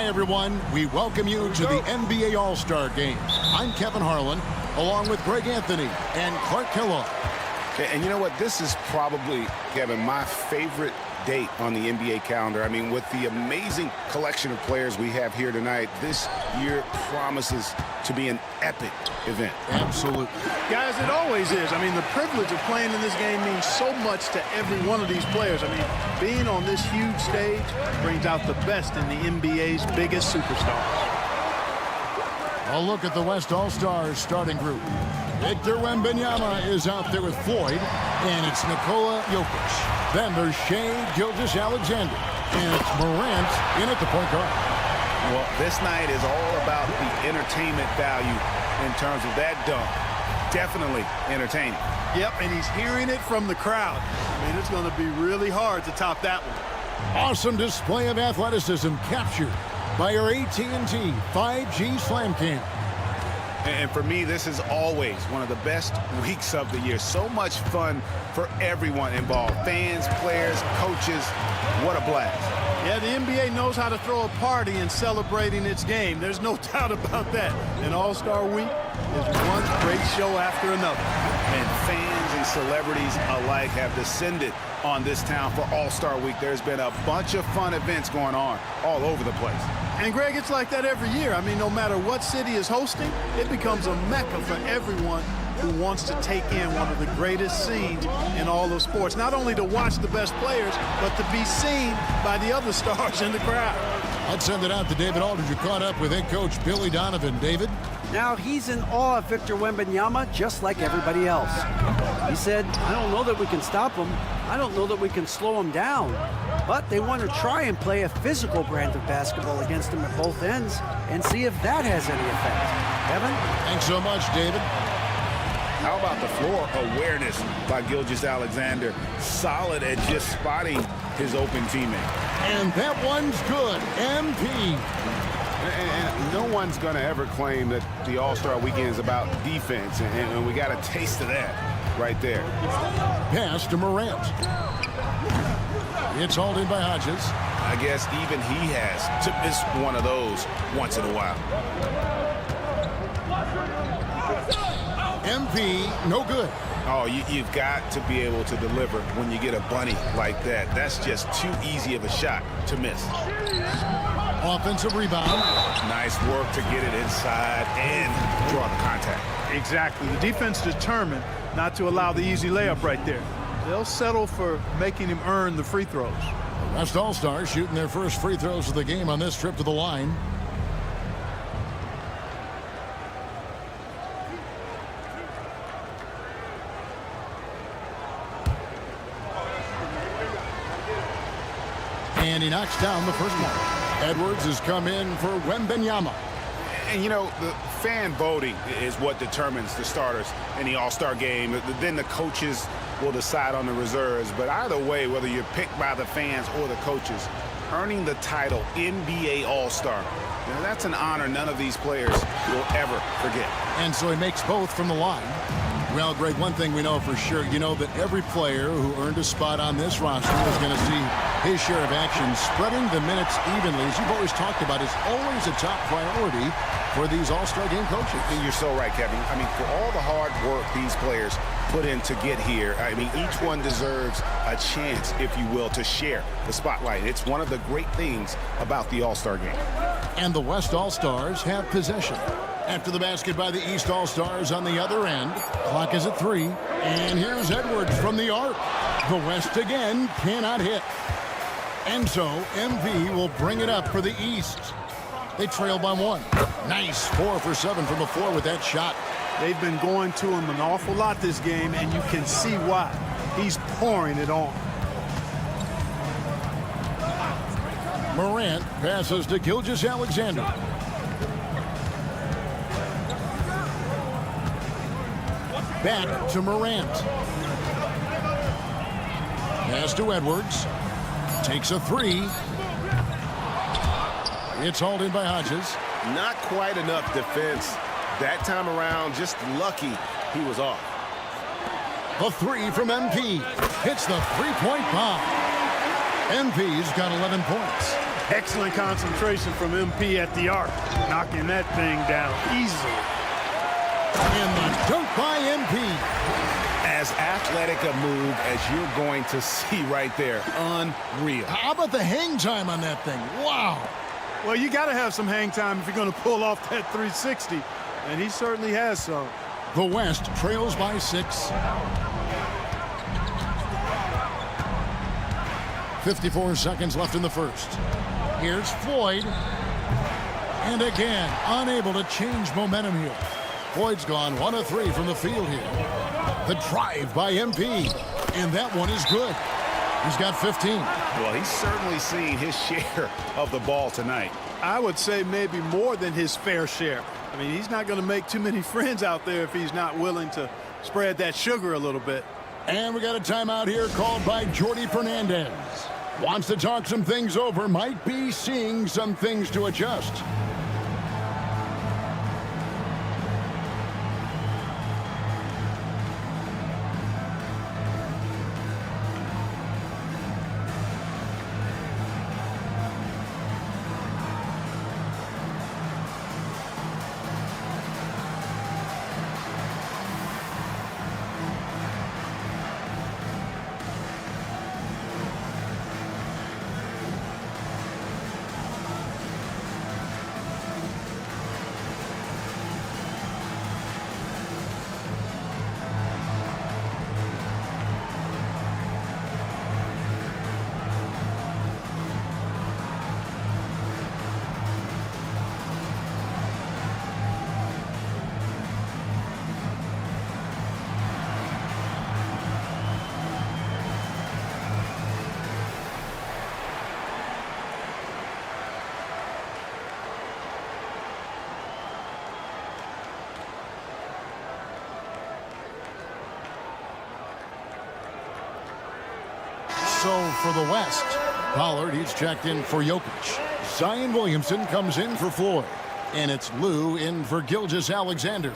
everyone. We welcome you to the NBA All-Star Game. I'm Kevin Harlan, along with Greg Anthony and Clark Kellogg. And you know what? This is probably, Kevin, my favorite date on the NBA calendar. I mean, with the amazing collection of players we have here tonight, this year promises to be an epic event. Absolutely. Guys, it always is. I mean, the privilege of playing in this game means so much to every one of these players. I mean, being on this huge stage brings out the best in the NBA's biggest superstars. A look at the West All-Stars starting group. Victor Wembanyama is out there with Floyd, and it's Nikola Jokic. Then there's Shai Gilgeous-Alexander, and it's Morant in at the point guard. Well, this night is all about the entertainment value in terms of that dunk. Definitely entertaining. Yep, and he's hearing it from the crowd. I mean, it's going to be really hard to top that one. Awesome display of athleticism captured by our AT&T 5G Slam Cam. And for me, this is always one of the best weeks of the year. So much fun for everyone involved. Fans, players, coaches. What a blast. Yeah, the NBA knows how to throw a party in celebrating its game. There's no doubt about that. And All-Star Week is one great show after another. And fans and celebrities alike have descended on this town for All-Star Week. There's been a bunch of fun events going on all over the place. And, Greg, it's like that every year. I mean, no matter what city is hosting, it becomes a mecca for everyone who wants to take in one of the greatest scenes in all of sports. Not only to watch the best players, but to be seen by the other stars in the crowd. Let's send it out to David Aldridge, who caught up with head coach Billy Donovan. David? Now, he's in awe of Victor Wembanyama, just like everybody else. He said, I don't know that we can stop him. I don't know that we can slow him down. But they want to try and play a physical brand of basketball against him at both ends and see if that has any effect. Evan? Thanks so much, David. How about the floor awareness by Gilgeous-Alexander? Solid at just spotting his open teammate. And that one's good. MP. And no one's going to ever claim that the All-Star Weekend is about defense, and we got a taste of that right there. Pass to Morant. It's hauled in by Hodges. I guess even he has to miss one of those once in a while. MP, no good. Oh, you've got to be able to deliver when you get a bunny like that. That's just too easy of a shot to miss. Offensive rebound. Nice work to get it inside and draw the contact. Exactly. The defense determined not to allow the easy layup right there. They'll settle for making him earn the free throws. The West All-Stars shooting their first free throws of the game on this trip to the line. And he knocks down the first one. Edwards has come in for Wembanyama. And, you know, the fan voting is what determines the starters in the All-Star game. Then the coaches will decide on the reserves. But either way, whether you're picked by the fans or the coaches, earning the title NBA All-Star, that's an honor none of these players will ever forget. And so he makes both from the line. Well, Greg, one thing we know for sure, you know that every player who earned a spot on this roster is going to see his share of action. Spreading the minutes evenly, as you've always talked about, is always a top priority for these All-Star game coaches. And you're so right, Kevin. I mean, for all the hard work these players put in to get here, I mean, each one deserves a chance, if you will, to share the spotlight. It's one of the great things about the All-Star game. And the West All-Stars have possession. After the basket by the East All-Stars on the other end. Clock is at 3. And here's Edwards from the arc. The West again cannot hit. And so MP will bring it up for the East. They trail by 1. Nice 4 for 7 from the floor with that shot. They've been going to him an awful lot this game, and you can see why. He's pouring it on. Morant passes to Gilgeous-Alexander. Back to Morant. Pass to Edwards. Takes a three. It's hauled in by Hodges. Not quite enough defense. That time around, just lucky he was off. The three from MP. Hits the three-point bomb. MP's got 11 points. Excellent concentration from MP at the arc, knocking that thing down easily. And the dunk by MP. As athletic a move as you're going to see right there. Unreal. How about the hang time on that thing? Wow. Well, you got to have some hang time if you're going to pull off that 360, and he certainly has some. The West trails by 6. 54 seconds left in the first. Here's Floyd. And again, unable to change momentum here. Floyd's gone 1 of 3 from the field here. The drive by MP. And that one is good. He's got 15. Well, he's certainly seen his share of the ball tonight. I would say maybe more than his fair share. I mean, he's not going to make too many friends out there if he's not willing to spread that sugar a little bit. And we got a timeout here called by Jordi Fernandez. Wants to talk some things over, might be seeing some things to adjust. So for the West, Pollard, he's checked in for Jokic. Zion Williamson comes in for Floyd. And it's Lou in for Gilgeous-Alexander.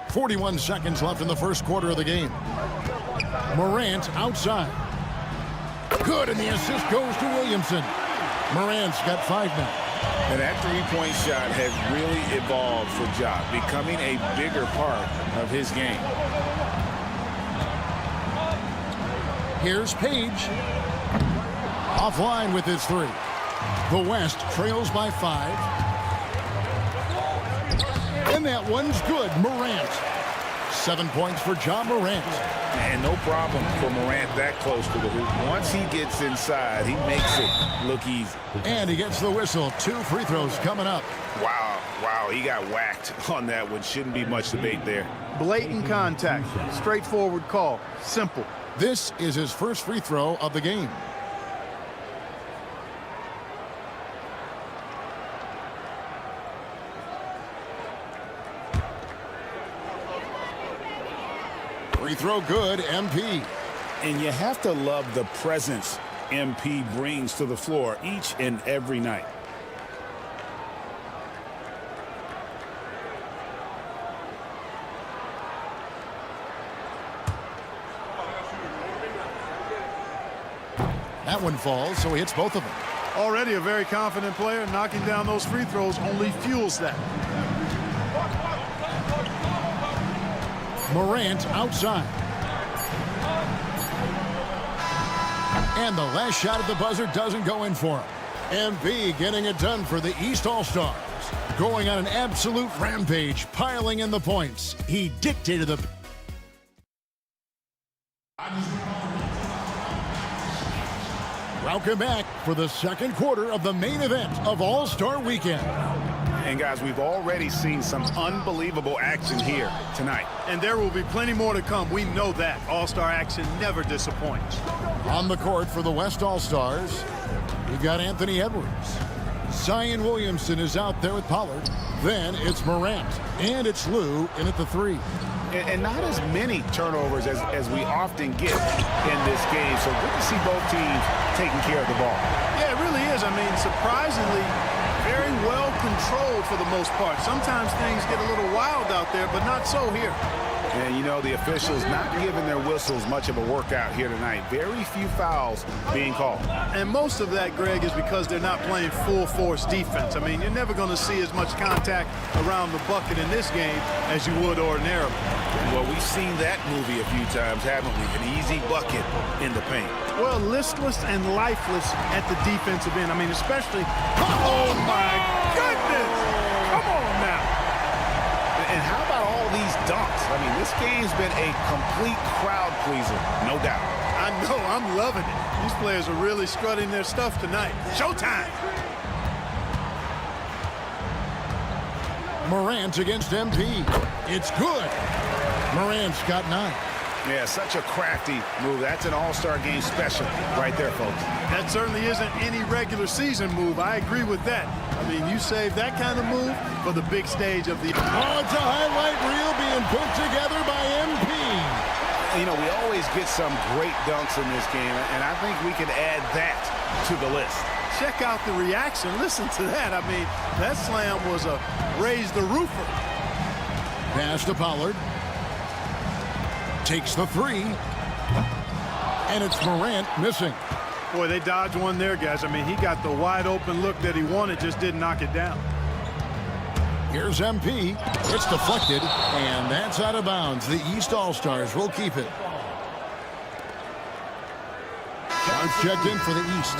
41 seconds left in the first quarter of the game. Morant outside. Good, and the assist goes to Williamson. Morant's got 5 now. And that three-point shot has really evolved for Ja, becoming a bigger part of his game. Here's Page. Offline with his 3. The West trails by 5. And that one's good. Morant. 7 points for Ja Morant. And no problem for Morant that close to the hoop. Once he gets inside, he makes it look easy. And he gets the whistle. 2 free throws coming up. Wow, he got whacked on that one. Shouldn't be much debate there. Blatant contact. Straightforward call. Simple. This is his first free throw of the game. Free throw good, MP. And you have to love the presence MP brings to the floor each and every night. That one falls, so he hits both of them. Already a very confident player. Knocking down those free throws only fuels that. Morant outside. And the last shot at the buzzer doesn't go in for him. MP getting it done for the East All-Stars. Going on an absolute rampage, piling in the points. He dictated the... Welcome back for the second quarter of the main event of All-Star Weekend. And guys, we've already seen some unbelievable action here tonight. And there will be plenty more to come. We know that. All-Star action never disappoints. On the court for the West All-Stars, we've got Anthony Edwards. Zion Williamson is out there with Pollard. Then it's Morant. And it's Lou in at the 3. and not as many turnovers as we often get in this game. So good to see both teams taking care of the ball. Yeah, it really is. I mean, surprisingly, very well controlled for the most part. Sometimes things get a little wild out there, but not so here. And, you know, the officials not giving their whistles much of a workout here tonight. Very few fouls being called. And most of that, Greg, is because they're not playing full-force defense. I mean, you're never going to see as much contact around the bucket in this game as you would ordinarily. Well, we've seen that movie a few times, haven't we? An easy bucket in the paint. Well, listless and lifeless at the defensive end. I mean, especially... Oh, my goodness! Come on now. And how about all these dunks? I mean, this game's been a complete crowd pleaser, no doubt. I know, I'm loving it. These players are really strutting their stuff tonight. Showtime! Morant against MP. It's good. Morant's got 9. Yeah, such a crafty move. That's an all-star game special right there, folks. That certainly isn't any regular season move. I agree with that. I mean, you save that kind of move for the big stage of the... Oh, it's a highlight reel being put together by MP. You know, we always get some great dunks in this game, and I think we can add that to the list. Check out the reaction. Listen to that. I mean, that slam was a raise the roofer. Pass to Pollard. Takes the 3. And it's Morant missing. Boy, they dodged one there, guys. I mean, he got the wide open look that he wanted, just didn't knock it down. Here's MP. It's deflected, and that's out of bounds. The East All-Stars will keep it. I've checked in for the East.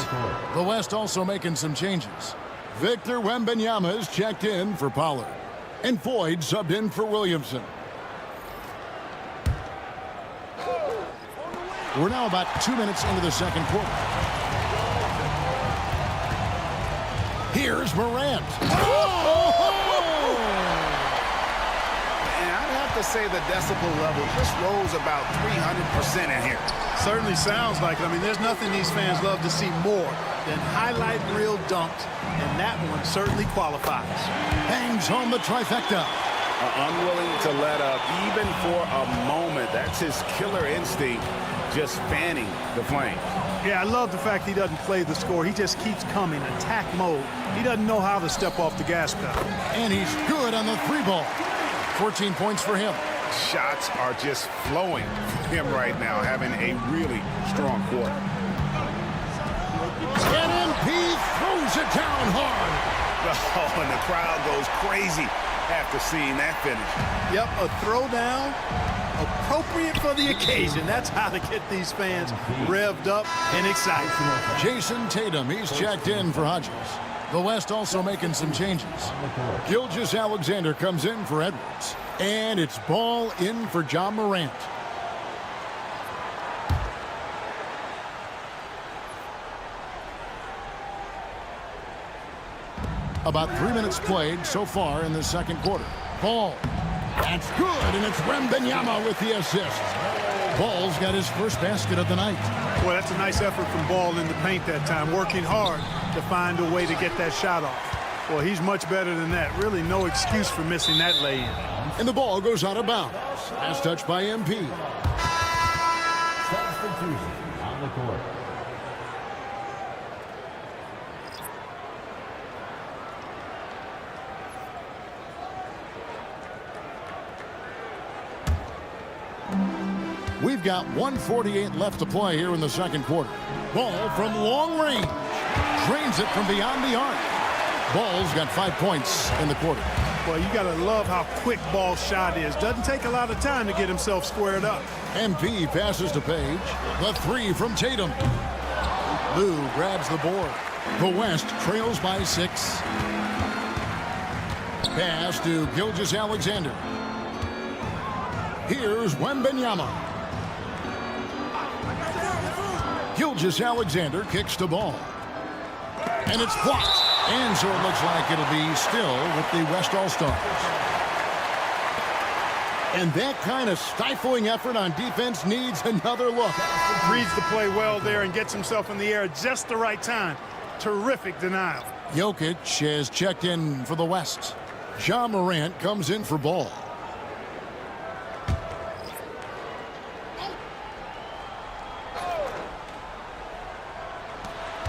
The West also making some changes. Victor Wembanyama is checked in for Pollard. And Floyd subbed in for Williamson. We're now about 2 minutes into the second quarter. Here's Morant. And I'd have to say the decibel level just rose about 300% in here. Certainly sounds like it. I mean, there's nothing these fans love to see more than highlight reel dunks, and that one certainly qualifies. Hangs home the trifecta. Unwilling to let up even for a moment. That's his killer instinct, just fanning the flame. Yeah, I love the fact he doesn't play the score. He just keeps coming, attack mode. He doesn't know how to step off the gas pedal. And he's good on the 3 ball. 14 points for him. Shots are just flowing for him right now, having a really strong quarter. And MP throws it down hard. Oh, and the crowd goes crazy after seeing that finish. Yep, a throwdown appropriate for the occasion. That's how to get these fans revved up and excited. Jason Tatum, he's checked in for Hodges. The West also making some changes. Gilgeous-Alexander comes in for Edwards. And it's ball in for John Morant. About 3 minutes played so far in the second quarter. Ball. That's good, and it's Wembanyama with the assist. Ball's got his first basket of the night. Boy, that's a nice effort from Ball in the paint that time, working hard to find a way to get that shot off. Well, he's much better than that. Really no excuse for missing that lay-in. And the ball goes out of bounds. Last touch by MP. Substitution on the court. We've got 1:48 left to play here in the second quarter. Ball from long range. Drains it from beyond the arc. Ball's got 5 points in the quarter. Well, you got to love how quick Ball's shot is. Doesn't take a lot of time to get himself squared up. MP passes to Page. The 3 from Tatum. Lou grabs the board. The West trails by 6. Pass to Gilgeous-Alexander. Here's Wembanyama. Gilgeous-Alexander kicks the ball. And it's blocked. And so it looks like it'll be still with the West All-Stars. And that kind of stifling effort on defense needs another look. Reads the play well there and gets himself in the air at just the right time. Terrific denial. Jokic has checked in for the West. Ja Morant comes in for Ball.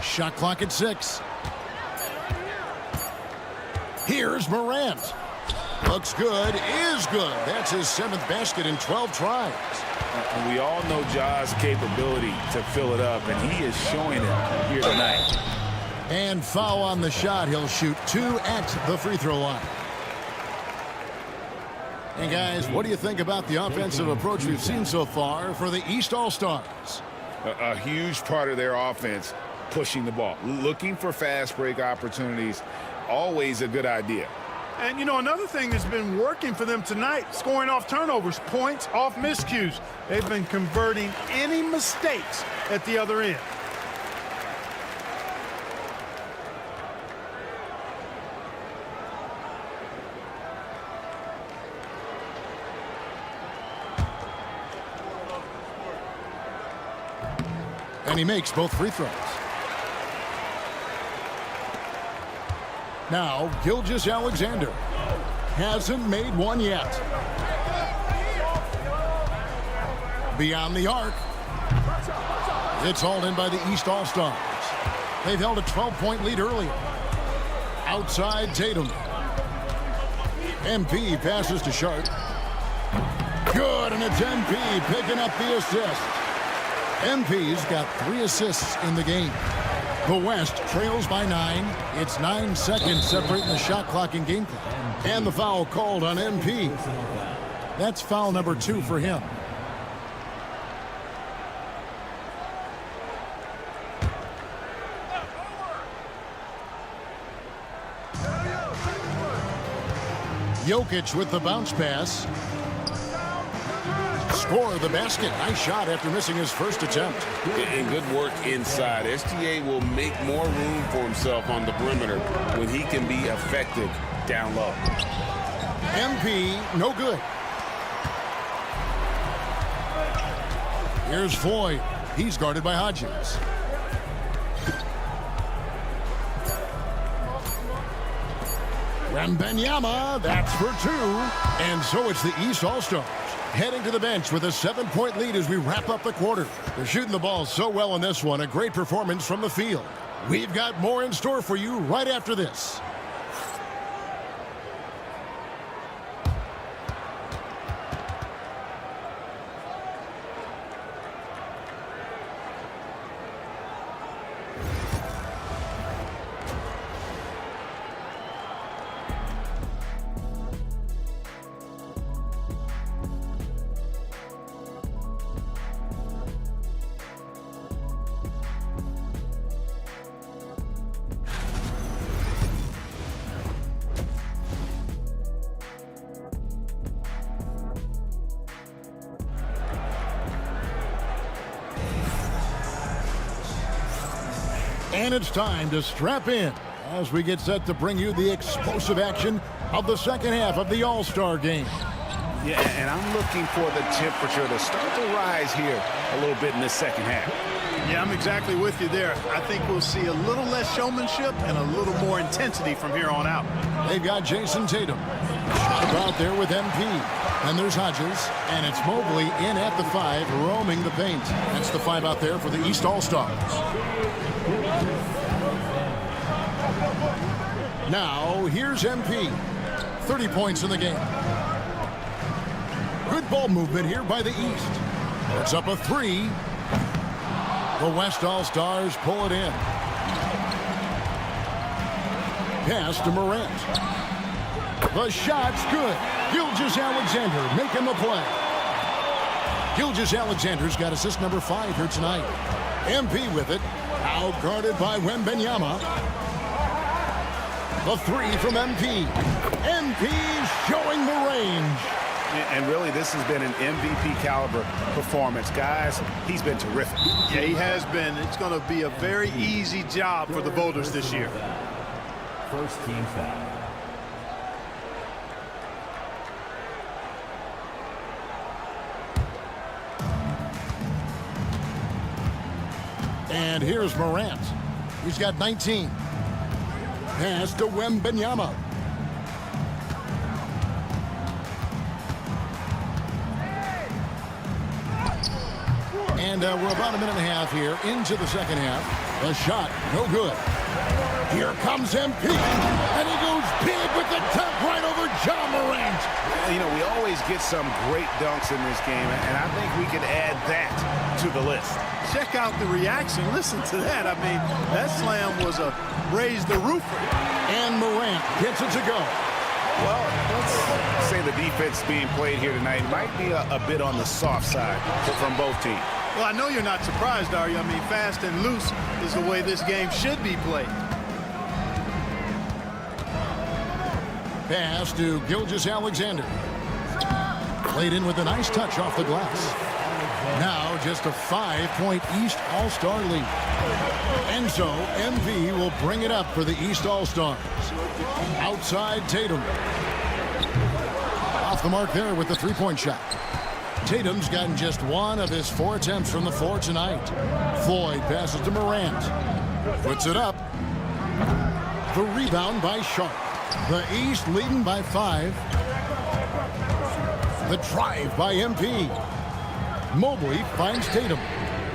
Shot clock at 6. Here's Morant. Looks good, is good. That's his 7th basket in 12 tries. And we all know Ja's capability to fill it up, and he is showing it here tonight. And foul on the shot. He'll shoot 2 at the free throw line. And guys, what do you think about the offensive approach we've seen so far for the East All-Stars? A huge part of their offense, pushing the ball, looking for fast break opportunities, always a good idea. And, you know, another thing that's been working for them tonight, scoring off turnovers, points off miscues. They've been converting any mistakes at the other end. And he makes both free throws. Now, Gilgeous-Alexander hasn't made one yet. Beyond the arc. It's hauled in by the East All-Stars. They've held a 12-point lead earlier. Outside Tatum. MP passes to Sharp. Good, and it's MP picking up the assist. MP's got 3 assists in the game. The West trails by 9. It's 9 seconds separating the shot clock and game clock. And the foul called on MP. That's foul number 2 for him. Jokic with the bounce pass. Score the basket. Nice shot after missing his first attempt. And good work inside. SGA will make more room for himself on the perimeter when he can be effective down low. MP, no good. Here's Floyd. He's guarded by Hodges. Wembanyama, that's for 2. And so it's the East All-Stars heading to the bench with a 7-point lead as we wrap up the quarter. They're shooting the ball so well in this one. A great performance from the field. We've got more in store for you right after this. And it's time to strap in as we get set to bring you the explosive action of the second half of the All-Star game. Yeah, and I'm looking for the temperature to start to rise here a little bit in the second half. Yeah, I'm exactly with you there. I think we'll see a little less showmanship and a little more intensity from here on out. They've got Jason Tatum out there with MP. And there's Hodges, and it's Mobley in at the 5, roaming the paint. That's the 5 out there for the East All-Stars. Now, here's MP. 30 points in the game. Good ball movement here by the East. It's up a 3. The West All-Stars pull it in. Pass to Morant. The shot's good. Gilgeous-Alexander making the play. Gilgeous-Alexander's got assist number 5 here tonight. MP with it. Out guarded by Wembanyama. The 3 from MP. MP showing the range. And really, this has been an MVP caliber performance. Guys, he's been terrific. Yeah, he has been. It's going to be a very easy job for the voters this year. First team foul. And here's Morant. He's got 19. Pass to Wembanyama. And we're about a minute and a half here into the second half. The shot, no good. Here comes MP, and he goes big with the tap right over John Morant. You know, we always get some great dunks in this game, and I think we could add that to the list. Check out the reaction. Listen to that. I mean, that slam was a raise the roofer. And Morant gets it to go. Well, let's say the defense being played here tonight might be a bit on the soft side from both teams. Well, I know you're not surprised, are you? I mean, fast and loose is the way this game should be played. Pass to Gilgeous-Alexander. Played in with a nice touch off the glass. Now just a 5-point East All-Star lead. And so MV will bring it up for the East All-Stars. Outside Tatum. Off the mark there with the three-point shot. Tatum's gotten just one of his 4 attempts from the floor tonight. Floyd passes to Morant. Puts it up. The rebound by Sharp. The East leading by 5. The drive by MP. Mobley finds Tatum.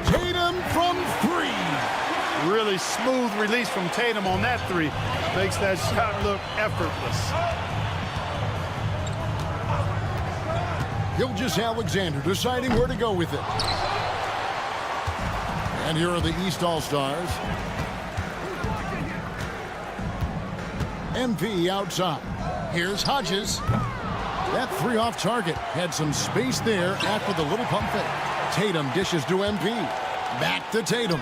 Tatum from 3. Really smooth release from Tatum on that 3. Makes that shot look effortless. Gilgeous-Alexander deciding where to go with it. And here are the East All-Stars. MP outside. Here's Hodges. That 3 off target. Had some space there after the little pump fake. Tatum dishes to MP. Back to Tatum.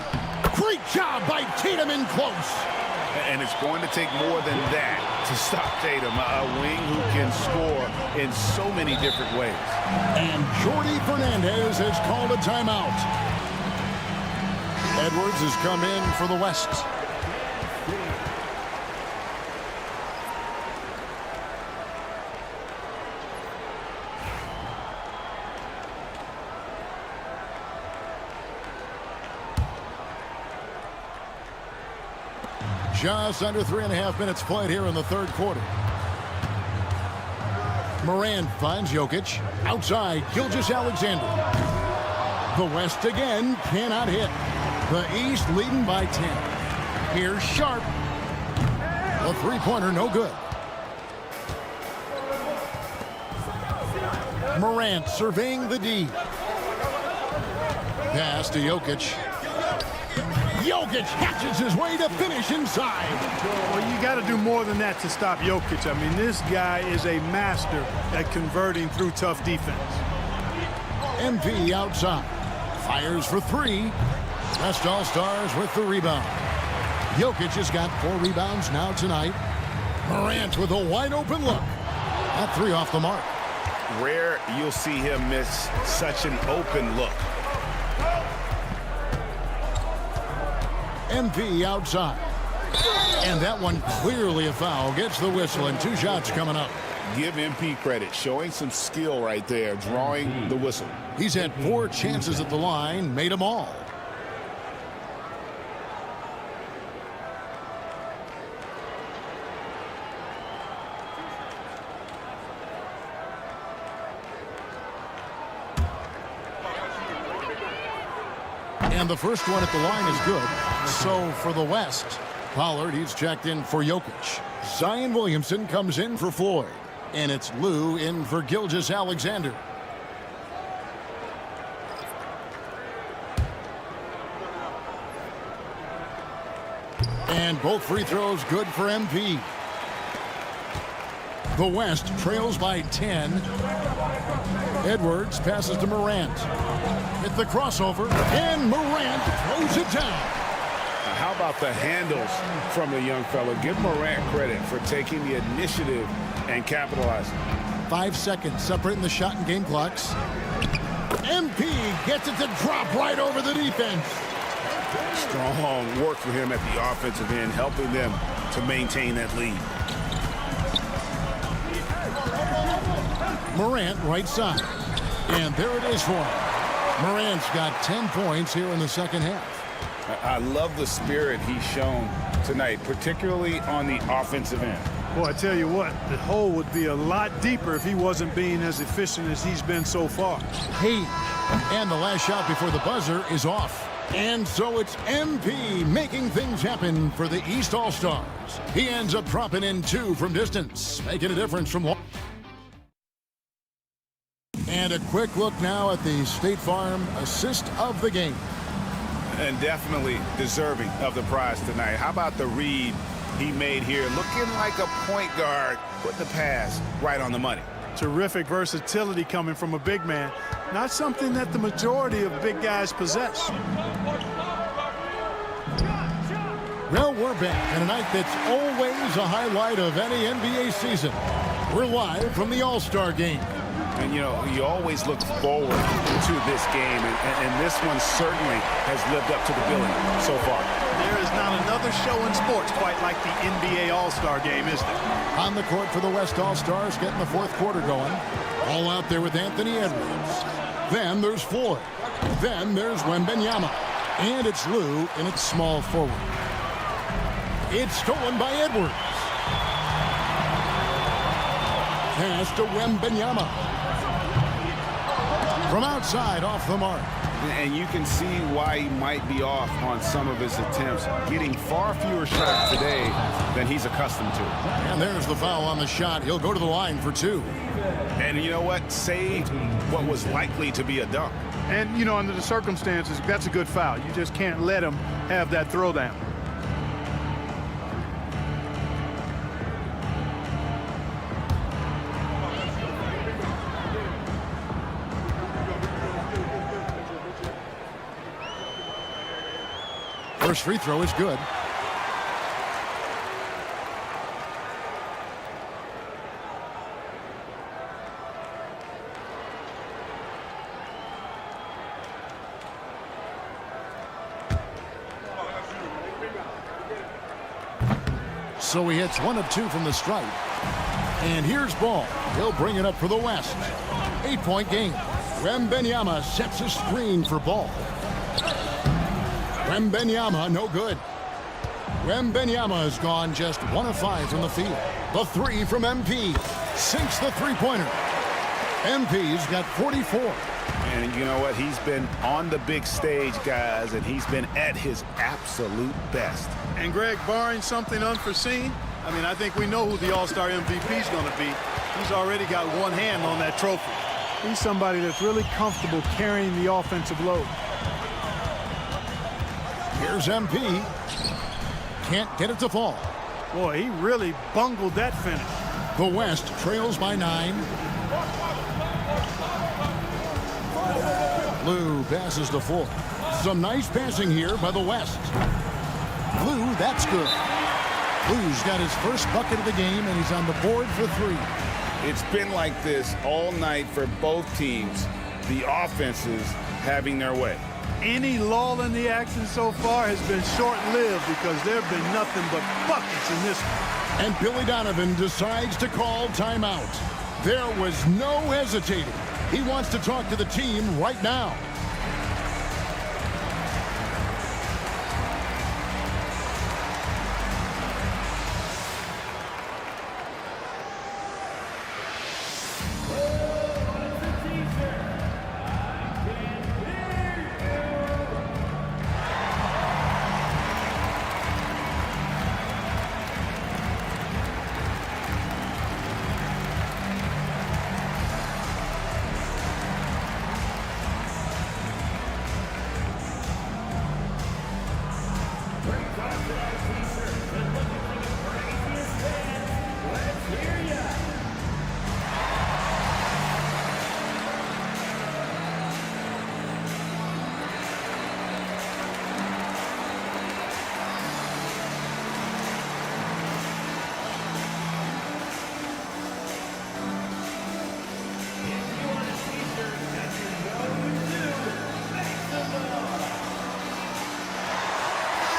Great job by Tatum in close. And it's going to take more than that to stop Tatum, a wing who can score in so many different ways. And Jordi Fernandez has called a timeout. Edwards has come in for the West. Just under 3.5 minutes played here in the third quarter. Morant finds Jokic. Outside, Gilgeous-Alexander. The West again cannot hit. The East leading by 10. Here's Sharp. The three-pointer no good. Morant surveying the D. Pass to Jokic. Jokic hatches his way to finish inside. Well, you got to do more than that to stop Jokic. I mean, this guy is a master at converting through tough defense. MP outside. Fires for 3. West All-Stars with the rebound. Jokic has got 4 rebounds now tonight. Morant with a wide-open look. That 3 off the mark. Rare you'll see him miss such an open look. MP outside. And that one clearly a foul. Gets the whistle and 2 shots coming up. Give MP credit. Showing some skill right there. Drawing the whistle. He's had 4 chances at the line. Made them all. And the first one at the line is good. So for the West, Pollard, he's checked in for Jokic. Zion Williamson comes in for Floyd. And it's Lou in for Gilgeous-Alexander. And both free throws good for MP. The West trails by 10. Edwards passes to Morant. Hit the crossover, and Morant throws it down. How about the handles from the young fella? Give Morant credit for taking the initiative and capitalizing. 5 seconds separating the shot and game clocks. MP gets it to drop right over the defense. Strong work for him at the offensive end, helping them to maintain that lead. Morant right side. And there it is for him. Morant's got 10 points here in the second half. I love the spirit he's shown tonight, particularly on the offensive end. Boy, I tell you what, the hole would be a lot deeper if he wasn't being as efficient as he's been so far. Hey, And the last shot before the buzzer is off. And so it's MP making things happen for the East All-Stars. He ends up dropping in 2 from distance, making a difference from long. And a quick look now at the State Farm assist of the game. And definitely deserving of the prize tonight. How about the read he made here? Looking like a point guard, put the pass right on the money. Terrific versatility coming from a big man. Not something that the majority of big guys possess. Well, we're back on a night that's always a highlight of any NBA season. We're live from the All-Star game. And, you know, you always look forward to this game, and this one certainly has lived up to the billing so far. There is not another show in sports quite like the NBA All-Star game, is there? On the court for the West All-Stars, getting the fourth quarter going. All out there with Anthony Edwards. Then there's Floyd. Then there's Wembanyama. And it's Lou in its small forward. It's stolen by Edwards. Pass to Wembanyama. From outside, off the mark. And you can see why he might be off on some of his attempts, getting far fewer shots today than he's accustomed to. And there's the foul on the shot. He'll go to the line for 2. And you know what? Saved what was likely to be a dunk. And, you know, under the circumstances, that's a good foul. You just can't let him have that throwdown. First free throw is good. So he hits 1 of 2 from the stripe. And here's Ball. He'll bring it up for the West. 8-point game. Wembanyama sets a screen for Ball. Wembanyama, no good. Wembanyama has gone just 1 of 5 from the field. The 3 from MP. Sinks the three-pointer. MP's got 44. And you know what? He's been on the big stage, guys, and he's been at his absolute best. And, Greg, barring something unforeseen, I mean, I think we know who the All-Star MVP is going to be. He's already got one hand on that trophy. He's somebody that's really comfortable carrying the offensive load. Here's MP. Can't get it to fall. Boy, he really bungled that finish. The West trails by 9. Lou passes to Floyd. Some nice passing here by the West. Lou, that's good. Lou's got his first bucket of the game, and he's on the board for 3. It's been like this all night for both teams. The offenses having their way. Any lull in the action so far has been short-lived because there have been nothing but buckets in this one. And Billy Donovan decides to call timeout. There was no hesitating. He wants to talk to the team right now.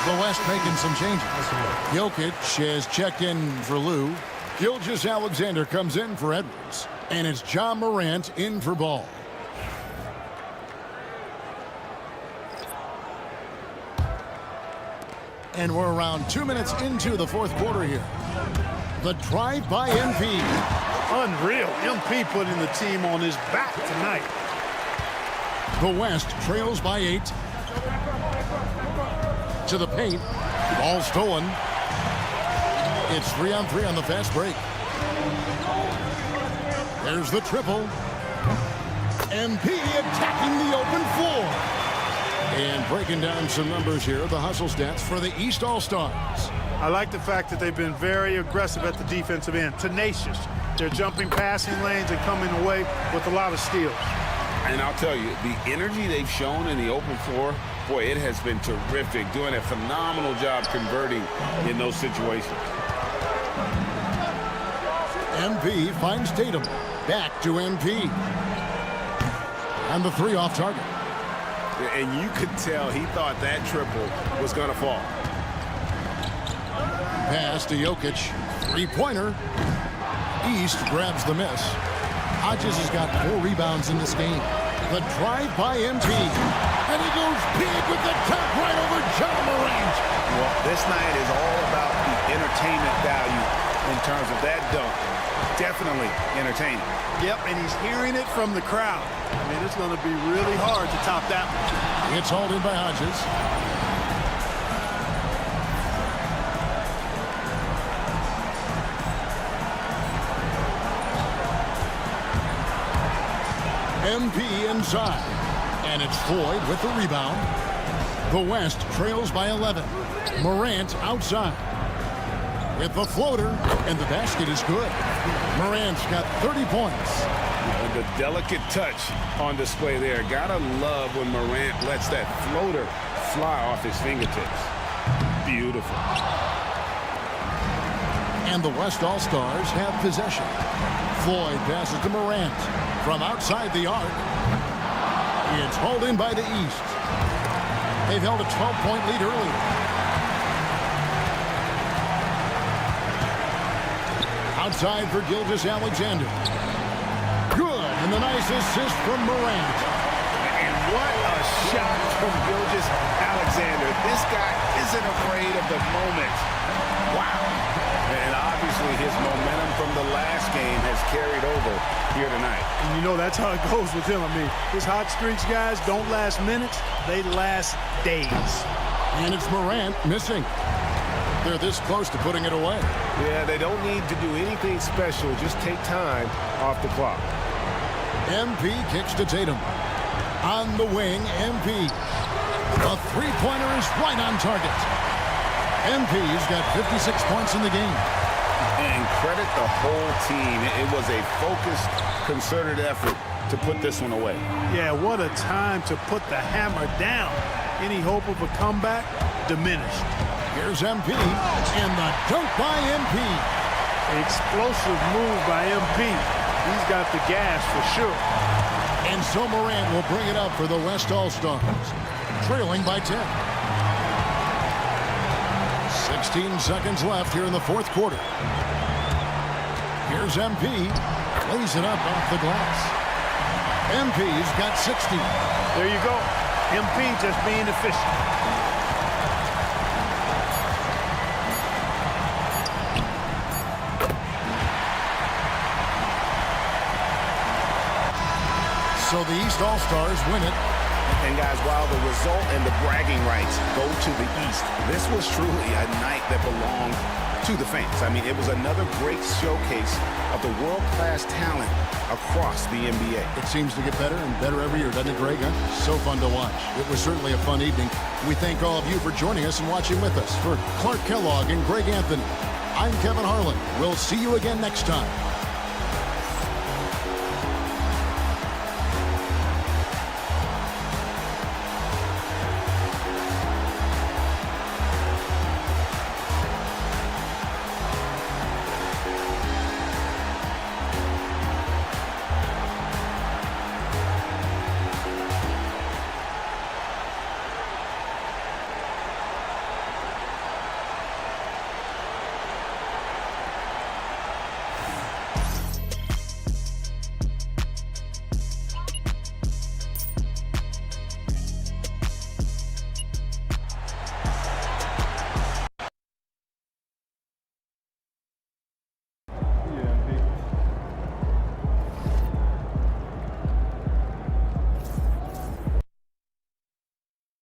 The West making some changes. Jokic has checked in for Lou. Gilgeous-Alexander comes in for Edwards. And it's John Morant in for Ball. And we're around 2 minutes into the fourth quarter here. The drive by MP. Unreal. MP putting the team on his back tonight. The West trails by 8. To the paint. Ball stolen. It's 3-on-3 on the fast break. There's the triple. MP attacking the open floor. And breaking down some numbers here, the hustle stats for the East All-Stars. I like the fact that they've been very aggressive at the defensive end, tenacious. They're jumping passing lanes and coming away with a lot of steals. And I'll tell you, the energy they've shown in the open floor, boy, it has been terrific, doing a phenomenal job converting in those situations. MP finds Tatum. Back to MP. And the 3 off target. And you could tell he thought that triple was going to fall. Pass to Jokic. 3-pointer. East grabs the miss. Hodges has got 4 rebounds in this game. The drive by MP. And he goes big with the tap right over John Morant. Well, this night is all about the entertainment value in terms of that dunk. Definitely entertaining. Yep, and he's hearing it from the crowd. I mean, it's going to be really hard to top that one. It's hauled in by Hodges. MP inside. And it's Floyd with the rebound. The West trails by 11. Morant outside. With the floater, and the basket is good. Morant's got 30 points. And the delicate touch on display there. Gotta love when Morant lets that floater fly off his fingertips. Beautiful. And the West All-Stars have possession. Floyd passes to Morant from outside the arc. It's hauled in by the East. They've held a 12-point lead earlier. Outside for Gilgeous-Alexander. Good, and the nice assist from Morant. And what a shot from Gilgeous-Alexander. This guy isn't afraid of the moment. Wow. And obviously his momentum from the last game has carried over here tonight. And you know that's how it goes with him. I mean, his hot streaks, guys, don't last minutes. They last days. And it's Morant missing. They're this close to putting it away. Yeah, they don't need to do anything special. Just take time off the clock. MP kicks to Tatum. On the wing, MP. A 3-pointer is right on target. MP's got 56 points in the game. And credit the whole team. It was a focused, concerted effort to put this one away. Yeah, what a time to put the hammer down. Any hope of a comeback? Diminished. Here's MP, and the dunk by MP. Explosive move by MP. He's got the gas for sure. And so Morant will bring it up for the West All-Stars, trailing by 10. 16 seconds left here in the fourth quarter. Here's MP, lays it up off the glass. MP's got 60. There you go. MP just being efficient. So the East All-Stars win it. And guys, while the result and the bragging rights go to the East, this was truly a night that belonged to the fans. I mean, it was another great showcase of the world-class talent across the NBA. It seems to get better and better every year, doesn't it, Greg? Huh? So fun to watch. It was certainly a fun evening. We thank all of you for joining us and watching with us. For Clark Kellogg and Greg Anthony, I'm Kevin Harlan. We'll see you again next time